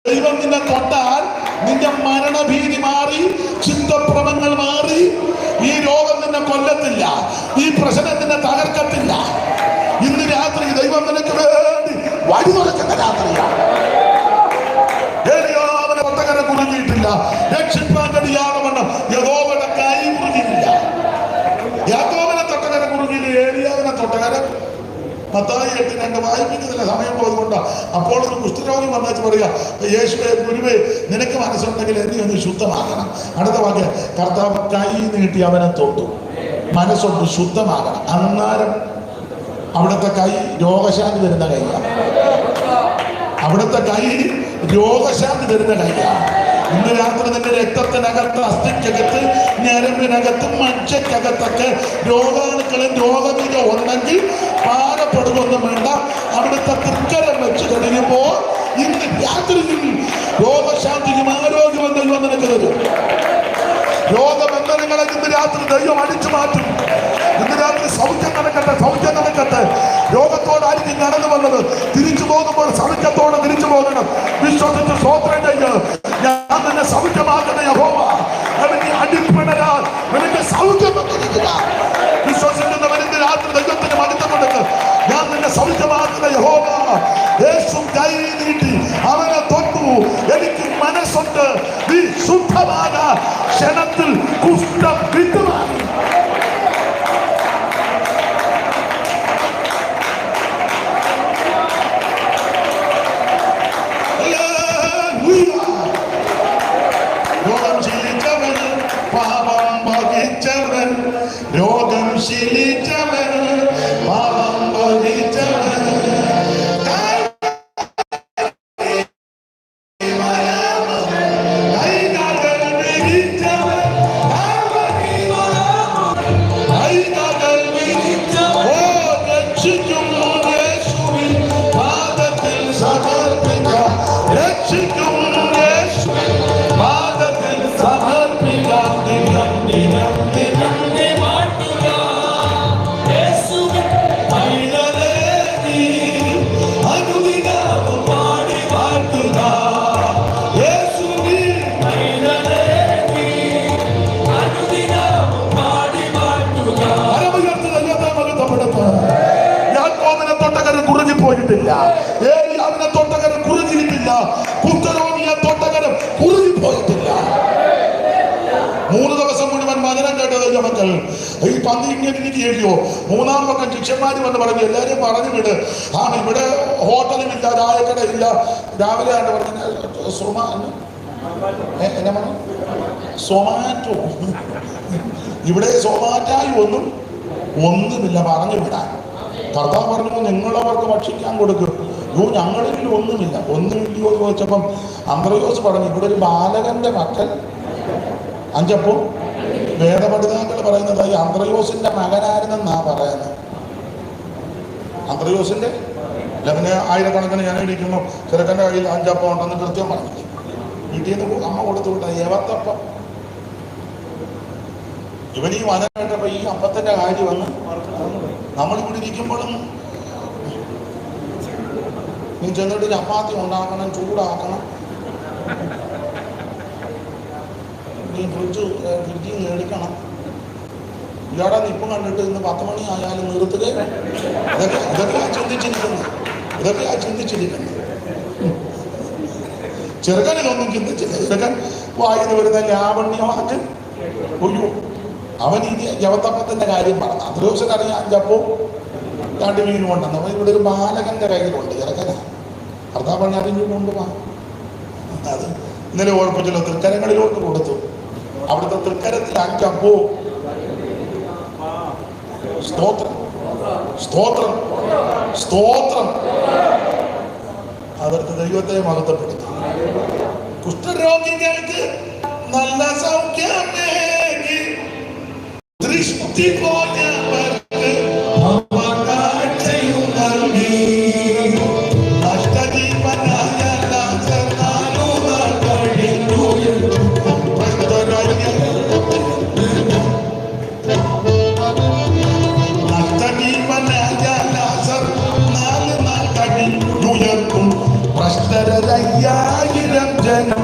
ദൈവം നിന്നെ തൊട്ടാൽ നിന്റെ മരണഭീതി മാറി, ചിന്തഭ്രമങ്ങൾ മാറി. ഈ രോഗം നിന്നെ കൊല്ലത്തില്ല, ഈ പ്രശ്നം നിന്നെ തകർക്കത്തില്ല. ഇന്ന് രാത്രി ദൈവം നിനക്ക് വേണ്ടി വഴി തുറക്കുന്ന രാത്രിയാണ്. ഏലിയാവിനെ തൊട്ടകര കുറുകിയിട്ടില്ല, രക്ഷിപ്പാൻ കഴിയാതെ യഹോവയുടെ കൈ കുറുകിയില്ല. യാക്കോബിനെ തൊട്ടകര കുറുകിയില്ല, ഏലിയാവിനെ തൊട്ടകര. മത്തായി 8:2 വായിപ്പിക്കുന്നില്ല, സമയം പോയതുകൊണ്ട്. അപ്പോൾ ഒരു കുഷ്ഠരോഗി വന്നു പറയുക, യേശുവേ ഗുരുവേ, നിനക്ക് മനസ്സുണ്ടെങ്കിൽ എന്നെ ഒന്ന് ശുദ്ധമാക്കണം. അടുത്ത വാക്യം, കർത്താവ് കൈ നീട്ടി അവനെ തൊട്ടു. മനസ്സൊന്ന് ശുദ്ധമാകണം. അന്നേരം അവിടുത്തെ കൈ രോഗശാന്തി തരുന്ന കൈയാണ്. അവിടുത്തെ കൈ രോഗശാന്തി തരുന്ന കൈയാണ്. ഇന്ന് രാത്രി നിന്റെ രക്തത്തിനകത്ത്, അസ്ഥിക്കകത്ത്, ഞരമ്പിനകത്ത്, മജ്ജക്കകത്തൊക്കെ രോഗാണുക്കളും രോഗബീജ ഉണ്ടെങ്കിൽ പാകപ്പെടുകൊന്നും വേണ്ട. അവിടുത്തെ തൃക്കരം വെച്ച് കഴിയുമ്പോൾ ഇന്ന് രാത്രിയിൽ രോഗശാന്തിയും ആരോഗ്യവും ദൈവം നിനക്ക് തരും. രോഗബന്ധനങ്ങളെ ഇന്ന് രാത്രി ദൈവം അടിച്ചു മാറ്റും. ഇന്ന് രാത്രി സൗഖ്യം നടക്കട്ടെ, സൗഖ്യം നടക്കട്ടെ. രോഗത്തോടായിരിക്കും നടന്നു വന്നത്, തിരിച്ചു പോകുമ്പോൾ സൗഖ്യത്തോടെ തിരിച്ചു പോകണം. വിശ്വസിച്ച് സ്തോത്രം ചെയ്യുക. ഞാൻ നിന്നെ സൗഖ്യമാക്കുന്ന യഹോവ, അവന്റെ അടിപ്പിണരാൽ നിനക്ക് സൗഖ്യം വന്നിരിക്കുക. വിശ്വസിക്കുന്നവൻ ഇന്ന് രാത്രി ദൈവത്തിന് മഹത്വം കൊടുക്കുക. ഞാൻ നിന്നെ സൗഖ്യമാക്കുന്ന യഹോവ. യേശു കൈ നീട്ടി അവനെ തൊട്ടു. എനിക്ക് മനസ്സുണ്ട്, നീ ശുദ്ധമാകാൻ. ക്ഷണത്തിൽ കുഷ്ഠം വിട്ടുമാറി. രോഗം ശീലിച്ചവൻ, പാപം ഭജിച്ചവൻ, പോയിട്ടില്ല. ഏലിയാവിനെ തൊട്ടകരം കുറുകിയിട്ടില്ല. കുഷ്ഠരോഗിയെ തൊട്ടകരം കുറുകിപ്പോയിട്ടില്ല. 3 ദിവസം മുഴുവൻ വചനം കേട്ടത് മക്കൾ. ഈ പന്തി ഇങ്ങനെ ഇരിക്കുകയോ. 3-ാം പക്കം ശിഷ്യന്മാർ വന്ന് പറഞ്ഞു, എല്ലാവരും പറഞ്ഞു വിട്. ഇവിടെ ഹോട്ടലുമില്ല, ചായക്കടയില്ല. രാവിലെ ആണ് പറഞ്ഞ സൊമാറ്റോ. ഇവിടെ സൊമാറ്റായി ഒന്നുമില്ല, പറഞ്ഞു വിടാൻ. കർത്താവ് പറഞ്ഞു, നിങ്ങളവർക്ക് ഭക്ഷിക്കാൻ കൊടുക്കും. ഞങ്ങളിൽ ഒന്നുമില്ലയോ ചോദിച്ചപ്പം അന്ത്രയോസ് പറഞ്ഞു, ഇവിടെ ഒരു ബാലകന്റെ മക്കൾ 5. വേദപഠിതാക്കൾ പറയുന്നത് ഈ അന്ത്രയോസിന്റെ മകനായിരുന്നെന്നാ പറയുന്നത്. അന്ത്രയോസിന്റെ അല്ല പിന്നെ ആയിരക്കണക്കിന് ഞാൻ ഇരിക്കുമ്പോൾ ചെറുക്കൻ്റെ കയ്യിൽ 5 അപ്പം ഉണ്ടെന്ന് കൃത്യം പറഞ്ഞു. വീട്ടിൽ നിന്ന് അമ്മ കൊടുത്തു വിട്ട ഏവത്തപ്പം. ഇവൻ ഈ വചനം കേട്ടപ്പോൾ ഈ അപ്പത്തിൻ്റെ കാര്യം വന്ന് നമ്മളിവിടെ ഇരിക്കുമ്പോഴും നീ ചെന്നിട്ട് ചപ്പാത്തി ഉണ്ടാക്കണം, ചൂടാക്കണം, നീ ഫ്രിഡ്ജിൽ മേടിക്കണം, ഇയാടെ നിപ്പം കണ്ടിട്ട് ഇന്ന് 10 മണി ആയാലും നിർത്തുക. ഇതൊക്കെയാ ചിന്തിച്ചിരിക്കുന്നത്. ചെറുക്കനിതൊന്നും ചിന്തിച്ചില്ല. ചെറുക്കൻ വായിന്ന് വരുന്ന ലാവണ്യമാക്ക് ഒയ്യോ, അവൻ ഈ ജവത്തപ്പത്തിന്റെ കാര്യം പറഞ്ഞു. അത് ദിവസം അറിയാം 5 അപ്പവും 2 മീനും ഉണ്ടെന്ന്. അവൻ ഇവിടെ ഒരു ബാലകന്റെ കയ്യിലുണ്ട്. ചെറുക്കന ഭർത്താവ് പറഞ്ഞ അതിന് കൊണ്ടുപോകാം. അത് ഇന്നലെ ഓർപ്പിച്ചല്ലോ, തൃക്കരങ്ങളിലോട്ട് കൊടുത്തു. അവിടുത്തെ തൃക്കരത്തിൽ 5 അപ്പവും സ്തോത്രം സ്തോത്രം സ്തോത്രം അവർക്ക് ദൈവത്തെ മഹത്വപ്പെടുത്തും. കുഷ്ഠരോഗികൾക്ക് നല്ല സൗഖ്യമേകി ദൃഷ്ടി പോയവർക്ക് അവകാശയും നൽകി. നഷ്ടജീവനായ ലാസർ കഴിഞ്ഞു. ഭ്രഷ്ടരായിരം ജനം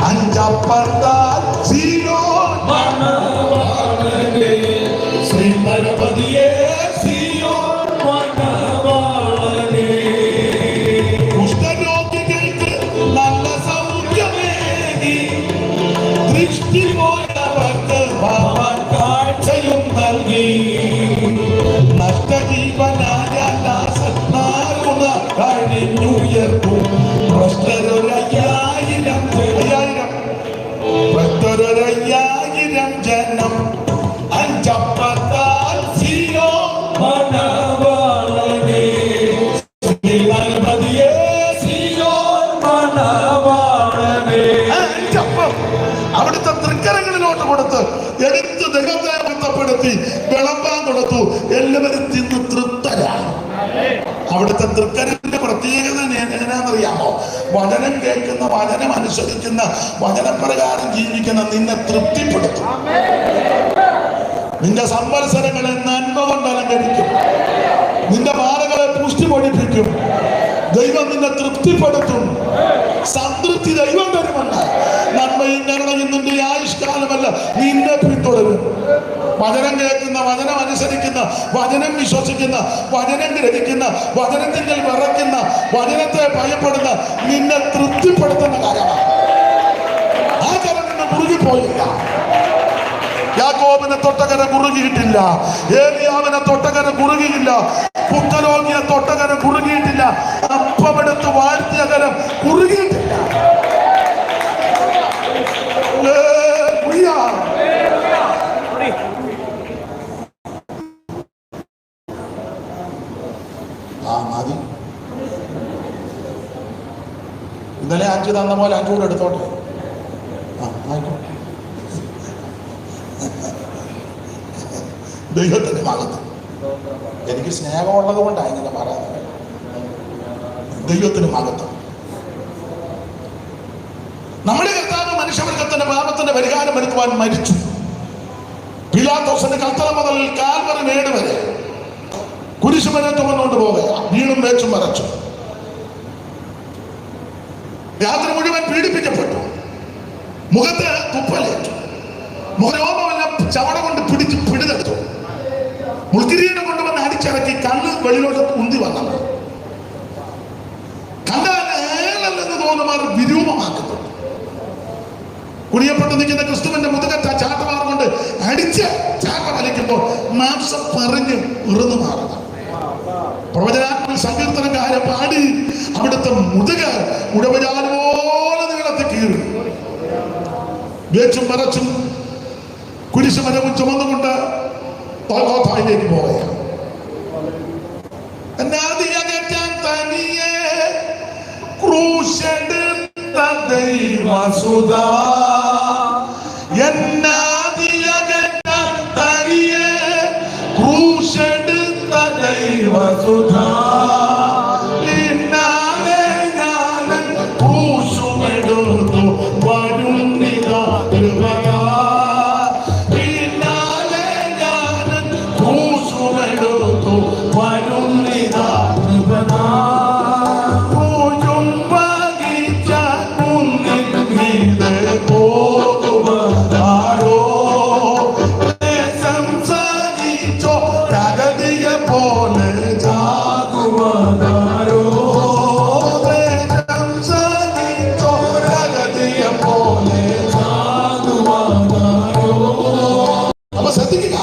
5 അപ്പത്താൽ സീയോൻ മണവാളനെ, ശ്രീപരപതിയെ സീയോൻ മണവാളനെ. കുഷ്ഠരോഗികൾക്ക് നല്ല സൗഖ്യമേകി ദൃഷ്ടി പോയവർക്ക് കാഴ്ചയും നൽകി. നഷ്ടജീവനായ കഴിഞ്ഞുയർത്തും. ഭക്തരൊരയ്യായിരം ജനം 5 അപ്പത്താൽ സീയോൻ മണവാളനെ, ശ്രീപരപതിയെ സീയോൻ മണവാളനെ. 5 അപ്പം അവിടുത്തെ തൃക്കരങ്ങളിലോട്ട് കൊടുത്ത് എടുത്ത് ദൈവത്തെ ബന്ധപ്പെടുത്തി വിളമ്പാൻ കൊടുത്തു. എല്ലാവരും തിന്ന് തൃപ്തരാണ്. അവിടുത്തെ തൃക്കരന്റെ പ്രത്യേകത എങ്ങനെയാണെന്നറിയാമോ? വചനം കേൾക്കുന്ന, വചനം അനുസരിക്കുന്ന, വചനപ്രകാരം ജീവിക്കുന്ന നിന്നെ തൃപ്തിപ്പെടുത്തും. നിന്റെ സംവത്സരങ്ങളെ നന്മ കൊണ്ട് അലങ്കരിക്കും. നിന്റെ മാലകളെ പുഷ്ടി പഠിപ്പിക്കും. ദൈവം നിന്നെ തൃപ്തിപ്പെടുത്തും. സംതൃപ്തി ദൈവം തരുമെന്ന്. നന്മയും കരുണയും നിന്റെ ആയുഷ്കാലമല്ല നിന്നെ പിന്തുടരും. വചനം കേൾക്കുന്ന, വചനം അനുസരിക്കുന്ന, വചനം വിശ്വസിക്കുന്ന, വചനം ഗ്രഹിക്കുന്ന, വചനത്തിൽ വിറയ്ക്കുന്ന, വചനത്തെ ഭയപ്പെടുന്ന നിന്നെ തൃപ്തിപ്പെടുത്തുന്ന കാര്യമാണ്. ആ കരം നിന്നെ മുറുകിപ്പോയില്ല. യാക്കോബിനെ തൊട്ടകര കുറുകിയിട്ടില്ല. ഏലിയാവിനെ തൊട്ടകര കുറുകിയില്ല. കുഷ്ഠരോഗിയെ തൊട്ടകര കുറുകിയിട്ടില്ല. അപ്പമെടുത്ത് വാഴ്ത്തിയ കരം കുറുകിയിട്ടില്ല. മതി. ഇന്നലെ 5 തന്ന പോലെ 5 കൂടെ എടുത്തോട്ടെ. ആയിക്കോട്ടെ. ദൈവത്തിന്റെ ഭാഗത്ത് എനിക്ക് സ്നേഹമുള്ളത് കൊണ്ടാണ് ഇങ്ങനെ പറയുന്നത്. ദൈവത്തിന് ഭാഗത്ത് നമ്മുടെ കർത്താവ് മനുഷ്യവർഗത്തിന്റെ പാപത്തിന്റെ പരിഹാരം വരുത്തുവാൻ മരിച്ചു. പിലാത്തോസിന്റെ കൽത്തറ മുതൽ കാൽവറി മേട് വരെ കുരിശുമരം ചുമന്നുകൊണ്ട് പോകുക. വീണും വേച്ചും മറച്ചു. രാത്രി മുഴുവൻ പീഡിപ്പിക്കപ്പെട്ടു. മുഖത്ത് തുപ്പലേറ്റു. മുഖരോമമെല്ലാം ചവട കൊണ്ട് പിടിതെടുത്തു. മുൾക്കിരീടം കൊണ്ടുവന്ന് അടിച്ചിറക്കി കണ്ണ് വെളിയിലോട്ട് ഉന്തി വന്നത്. കണ്ടാലെന്ന് തോന്നുമാർ വിരൂപമാക്കപ്പെട്ടു. കുടിയപ്പെട്ട് നിൽക്കുന്ന ക്രിസ്തുവിന്റെ മുതുകറ്റ ചാട്ടമാർ കൊണ്ട് അടിച്ച് ചാട്ട വലിക്കുമ്പോൾ മാംസം പറഞ്ഞ് ഉറന്നു മാറുക. പ്രവചനാത്മക സങ്കീർത്തനക്കാരെ പാടി അവിടുത്തെ മുതുക ഉടവജാലുപോലെ നീളത്തിൽ കീറി. വേച്ചും മറച്ചും കുരിശുമരവും ചുമന്നുകൊണ്ട് ലേക്ക് പോവുകയാണ്. തനിയെ ക്രൂശെടുത്ത ദൈവസുത തനിയെ ക്രൂശെടുത്ത ദൈവസുത എടുത്തു വരുന്നിതാ പൂജും വഹിച്ച കുന്നിൻ മീതെ പോകുവതാരോ സംസാരിച്ചോ പ്രകൃതിയെ പോലെ ജാകുവതാരോ സംസാരിച്ചോ പ്രകൃതിയെ പോലെ ജാകുവതാരോ. അപ്പൊ ശ്രദ്ധിക്കുക,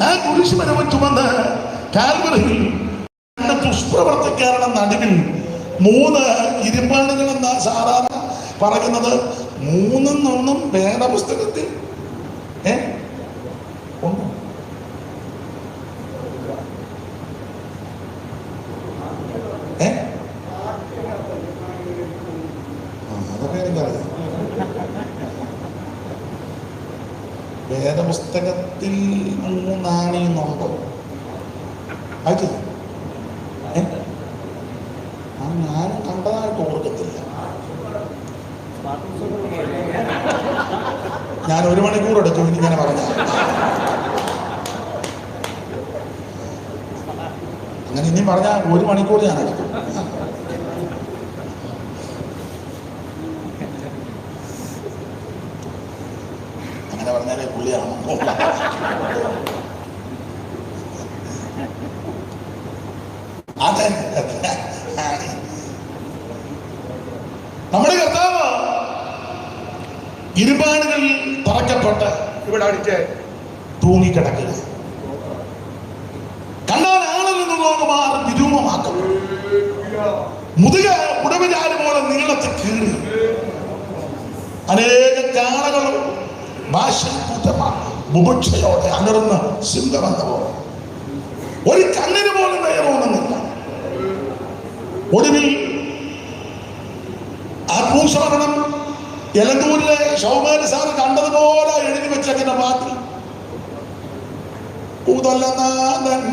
ആ കുരിശുമരവും ചുമന്ന് കാൽവറിയിൽ ദുഷ്പ്രവർത്തിക്കാരുടെ നടുവിൽ 3 ഇരുമ്പാടുകൾ എന്നാ സാധാരണ പറയുന്നത്. 3 വേദപുസ്തകത്തിൽ ഉണ്ട്. അതൊക്കെ എനിക്കറിയാം. വേദപുസ്തകത്തിൽ 3 ആണിയുന്നുണ്ടോ? അത് ഞാനും കണ്ടതായിട്ട് ഓർക്കത്തില്ല. ഞാൻ 1 മണിക്കൂർ എടുത്തു ഇങ്ങനെ പറഞ്ഞ. അങ്ങനെ ഇനി പറഞ്ഞാൽ 1 മണിക്കൂർ ഞാൻ എടുക്കും. അങ്ങനെ പറഞ്ഞാലേ പുള്ളിയാണോ? അതെ, നമ്മുടെ കർത്താവ് ഇരുപാടുകളിൽ തറക്കപ്പെട്ട് ഇവിടെ അടിച്ച് തൂങ്ങിക്കിടക്കുക. കണ്ടാൽ ആളിൽ നിന്ന് നോക്കുമാർ വിരൂപമാക്കും. മുതുക ഉടമചാരി പോലെ നീളത്തിൽ കീറി അനേക കാളകളും ഭാഷകൂട്ടമാണ് ബുഭുക്ഷയോടെ അലർന്ന് സിംഹമെന്ന പോലെ ഒരു കണ്ണിന് പോലും നേരോന്നുന്നില്ല. ഒടുവിൽ ആ ക്രൂശമരണം എലന്തൂരിലെ ഷൗമാരി സാറ് കണ്ടതുപോലെ എഴുതി വെച്ചതിന്റെ പാട്ടിൽ ഉദലനാഥൻ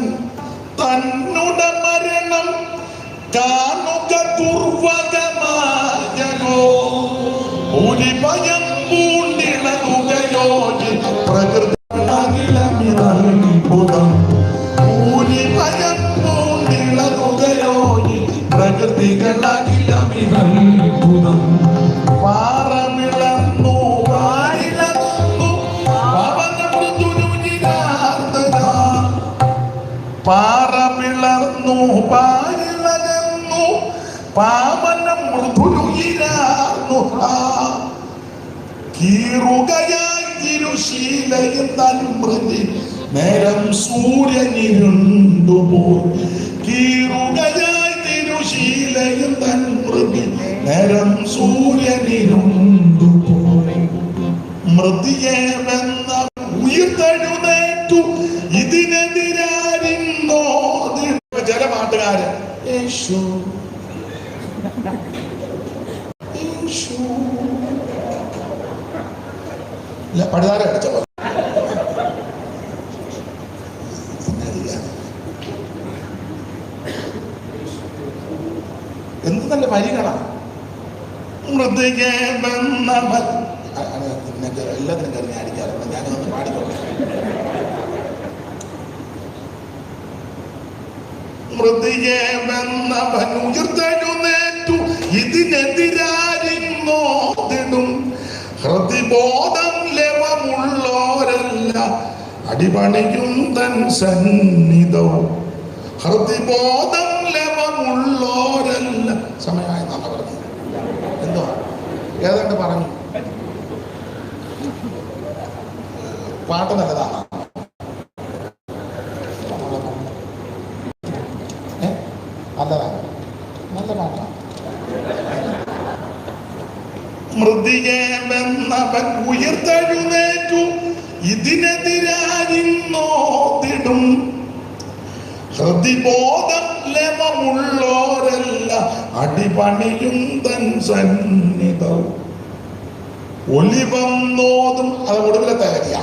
തന്നുടെ മരണം കാണുക ദുർവകമായനോ ഒരു ഭയം പൂണ്ടിളകുകയോ പ്രകൃതി ഭയം പൂണ്ടിളകുകയോ പ്രകൃതികളാകിലമിതം പാറമിളന്നു വാരിളന്നു പാറമിളർന്നു പാരിളന്നു പാവനം മൃദുരുകിരാർന്നു കീറുകയായി തിരുശീലയും തൻമൃതി നേരം സൂര്യനിരുണ്ടുപോയി കീറുകയായി തിരുശീലയും തൻമൃതി നേരം സൂര്യനിരുണ്ടുപോയി മൃതിയെ വെന്ന ഉയർത്തെഴുന്നേറ്റു ഇതിനെതിരാരിന്നോ ചില പാട്ടുകാര് യേശു യേശു പടുതാര അടിച്ച പോലെ എന്ത് നല്ല വരികളാണ്. മൃതികെ ബന്ധമൻ എല്ലാത്തിനും കറിഞ്ഞ അടിക്കാറുണ്ട്. ഞാനതൊന്ന് പാടിക്കോട്ടെ. മൃതികെ ബന്ധമൻ ഉയർത്തെഴുന്നേറ്റു ഇതിനെതിരാരിന്നോതിടും ഹൃതിബോധം ലവമുള്ളോരല്ല അടിപണിയും തൻ സന്നിധവും ഹൃതിബോധം ലവമുള്ളോരല്ല. സമയമായി നാം പറഞ്ഞു എന്തോ ഏതാണ്ട് പറഞ്ഞു. പാട്ട് നല്ലതാണ്. നല്ലതാണ്, നല്ല പാട്ടാണ്. മൃതിയെ വെന്നവൻ ഉയർത്തെഴുന്നേറ്റു ഇതിനെതിരാരിന്നോതിടും ഹൃതിബോധം ലവമുള്ളോരല്ല അടിപണിയും തൻ സന്നിധവും ഒലിവം നോതും. അത് ഒടുവിലത്തെ വരിക.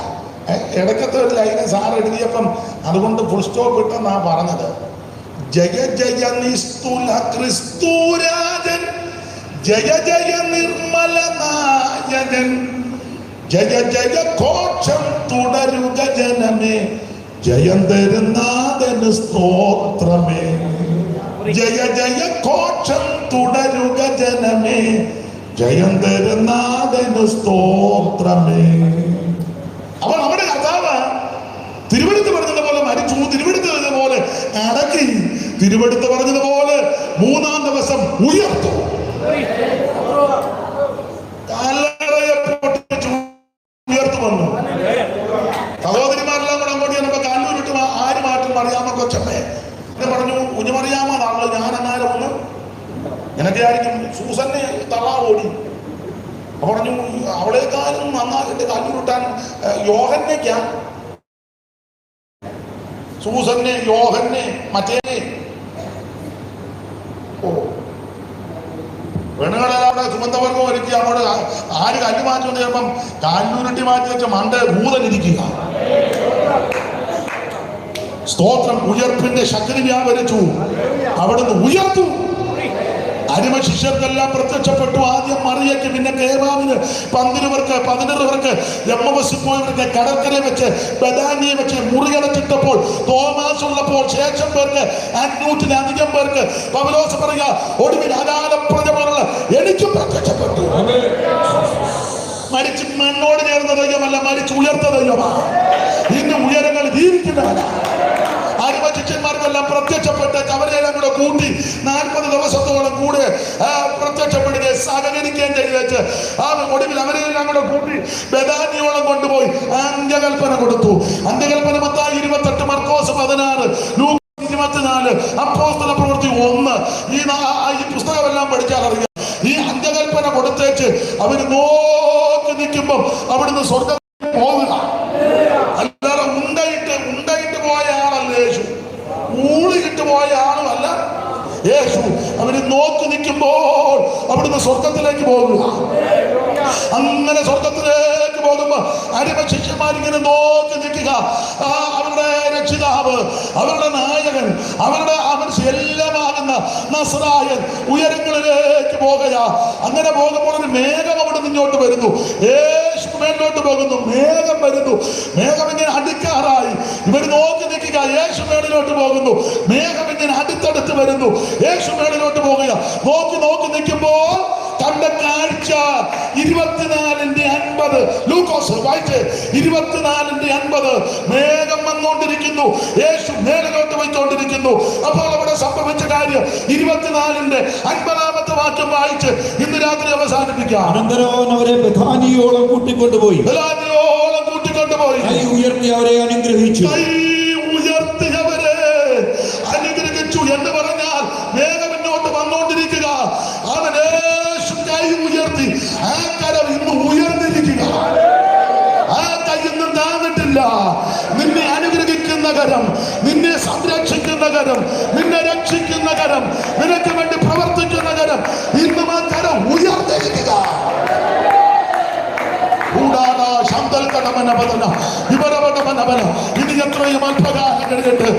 ഇടയ്ക്കത്തെ ഒരു ലൈന് സാർ എഴുതിയപ്പം അതുകൊണ്ട് ഫുൾ സ്റ്റോപ്പ് ഇട്ടെന്നാ പറഞ്ഞത്. ജയ ജയ നിസ്തുല ക്രിസ്തുരാജൻ ജയ ജയ നിർമ്മല നായകൻ ജയ ജയ ഘോഷം തുടരുക ജനമേ ജയം തരുന്ന നാഥന് സ്തോത്രമേ. ജയ ജയ ഘോഷം തുടരുക ജനമേ, ജയം തരുന്നാഥന് സ്തോത്രമേ. അവൻ നമ്മുടെ കർത്താവ് തിരുവെടുത്ത് പറഞ്ഞതുപോലെ മരിച്ചു, തിരുവെടുത്ത് പറഞ്ഞതുപോലെ അടക്കി, തിരുവെടുത്ത് പറഞ്ഞതുപോലെ മൂന്നാം ദിവസം ഉയർത്തു. കല്ലറയെ പൊട്ടിച്ചു ഉയർത്തു വന്നു. സഹോദരിമാരെല്ലാം കൂടെ അങ്ങോട്ട് ചെന്നപ്പോ കല്ലൂരിട്ട് ആര് മാറ്റും അറിയാമോ കൊച്ചമ്മേ എന്ന് പറഞ്ഞു. കുഞ്ഞുമറിയാമോ ഞാനെന്നാലും ഒന്ന് നിനക്ക് ആയിരിക്കും സൂസന്നെ തള്ളാ ഓടി. പറഞ്ഞു അവളെക്കാളും നന്നായിട്ട് കല്ലൂരിട്ടാൻ യോഹന്നേക്കാ, സൂസന്നെ യോഹന്നെ മറ്റേ പെണ്ണുകളെല്ലാം സുഗന്ധവർഗം ഒരുക്കി അങ്ങോട്ട് ആര് കല്ല് മാറ്റി വന്ന് ചിലപ്പം കല്ലൂരിട്ടി മാറ്റി വെച്ച മണ്ട ഭൂതനിരിക്കുക. സ്തോത്രം. ഉയർപ്പിന്റെ ശക്തി വ്യാപരിച്ചു, അവിടുന്ന് ഉയർത്തു. അടിമ ശിഷ്യർക്കെല്ലാം പ്രത്യക്ഷപ്പെട്ടു. ആദ്യം മറിയയ്ക്ക്, പിന്നെ കേവാവിന്, 11 എമ്മവസിൽ പോയവർക്ക് കടൽക്കരയെ വെച്ച് ബദാനിയെ വെച്ച് മുറിയടച്ചിട്ടപ്പോൾ തോമാസ് ഉള്ളപ്പോൾ ശേഷം പേർക്ക് 500-ലധികം പേർക്ക് പൗലോസ് പറയുക, ഒടുവിൽ അകാലപ്രജ പോലുള്ള എനിക്കും പ്രത്യക്ഷപ്പെട്ടു. മരിച്ച് മണ്ണോട് ചേർന്ന ദൈവമല്ല, മരിച്ച് ഉയർത്ത ദൈവമാ. ഇന്ന് ഉയരങ്ങൾ ജീവിക്കുന്നവരാ. അടിമ ശിഷ്യന്മാർക്കെല്ലാം പ്രത്യക്ഷപ്പെട്ട് അവരെല്ലാം കൂടെ കൂട്ടി 40 ദിവസത്തോളം കൂടെ പ്രത്യക്ഷപ്പെടുകയും സഹകരിക്കുകയും ചെയ്ത് വെച്ച് ഒടുവിൽ അവരെല്ലാം കൂടെ കൂട്ടി ബദാനിയോളം കൊണ്ടുപോയി അന്ത്യകൽപ്പന കൊടുത്തു. അന്ത്യകൽപ്പന മത്തായി 28, മർക്കോസ് 16, ലൂക്കോസ് 24, അപ്പോസ്തല പ്രവൃത്തി 1. ഈ പുസ്തകമെല്ലാം പഠിച്ചാൽ അറിയാം. ഈ അന്ത്യകൽപ്പന കൊടുത്തേച്ച് അവര് നോക്കി നിൽക്കുമ്പം അവിടുന്ന് സ്വർഗ്ഗത്തിൽ പോകുക. അല്ലാതെ ഉണ്ടായിട്ട് പോയ ആളല്ല യേശു, ഊളിയിട്ട് പോയ ആളുമല്ല യേശു. അവര് നോക്കി നിൽക്കുമ്പോൾ അവിടുന്ന് സ്വർഗത്തിലേക്ക് പോകുക. അങ്ങനെ സ്വർഗത്തിലേക്ക് പോകുമ്പോ അടിമ ശിഷ്യന്മാരിങ്ങനെ നോക്കി നിൽക്കുക. അവരുടെ രക്ഷിതാവ്, അവരുടെ നായകൻ, അവരുടെ എല്ലാമാകുന്ന നസ്രായൻ ഉയരങ്ങളിലേക്ക് പോകുക. അങ്ങനെ പോകുമ്പോൾ ഒരു മേഘം അവിടെ നിന്നോട്ട് വരുന്നു. യേശു മേലോട്ട് പോകുന്നു, മേഘം വരുന്നു. മേഘം ഇങ്ങനെ അടുക്കാറായി. ഇവർ നോക്കി നിൽക്കുക. യേശു മേളിലോട്ട് പോകുന്നു. മേഘം ഇങ്ങനെ അടുത്തടുത്ത് വരുന്നു. യേശു മേളിലോട്ട് പോകുക. നോക്കി നിൽക്കുമ്പോൾ കണ്ട കാഴ്ച 24:50. ലൂക്കോസ് വായിച്ച് 24:50. മേഘം വന്നുകൊണ്ടിരിക്കുന്നു, യേശു മേളിലോട്ട് പോയിക്കൊണ്ടിരിക്കുന്നു. അപ്പോൾ അവിടെ സംഭവിച്ച കാര്യം 24:50 വാക്യം വായിച്ച് ഇന്ന് രാത്രി അവസാനിപ്പിക്കാം. അനന്തരം അവരെ ബഥാനിയോളം കൂട്ടിക്കൊണ്ടുപോയി കൈ ഉയർത്തി അവരെ അനുഗ്രഹിച്ചു. എന്ന് പറഞ്ഞാൽ മേഘം മുന്നോട്ട് വന്നുകൊണ്ടിരിക്കുക. അവൻ യേശു കൈ ഉയർത്തി. ആ കരം ഇന്ന് ഉയർന്നിരിക്കുക. ആ കൈ ഇന്നും താന്നിട്ടില്ല. നിന്നെ അനുഗ്രഹിക്കുന്ന കരം, നിന്നെ സംരക്ഷിക്കുന്ന കരം, നിന്നെ രക്ഷിക്കുന്ന കരം, നിനക്ക് വേണ്ടി പ്രവർത്തിക്കുന്ന കരം, ഇന്നും ആ കരം ഉയർന്നിരിക്കുക. ഇനി എത്രയും അല്പകാലം കഴിഞ്ഞിട്ട്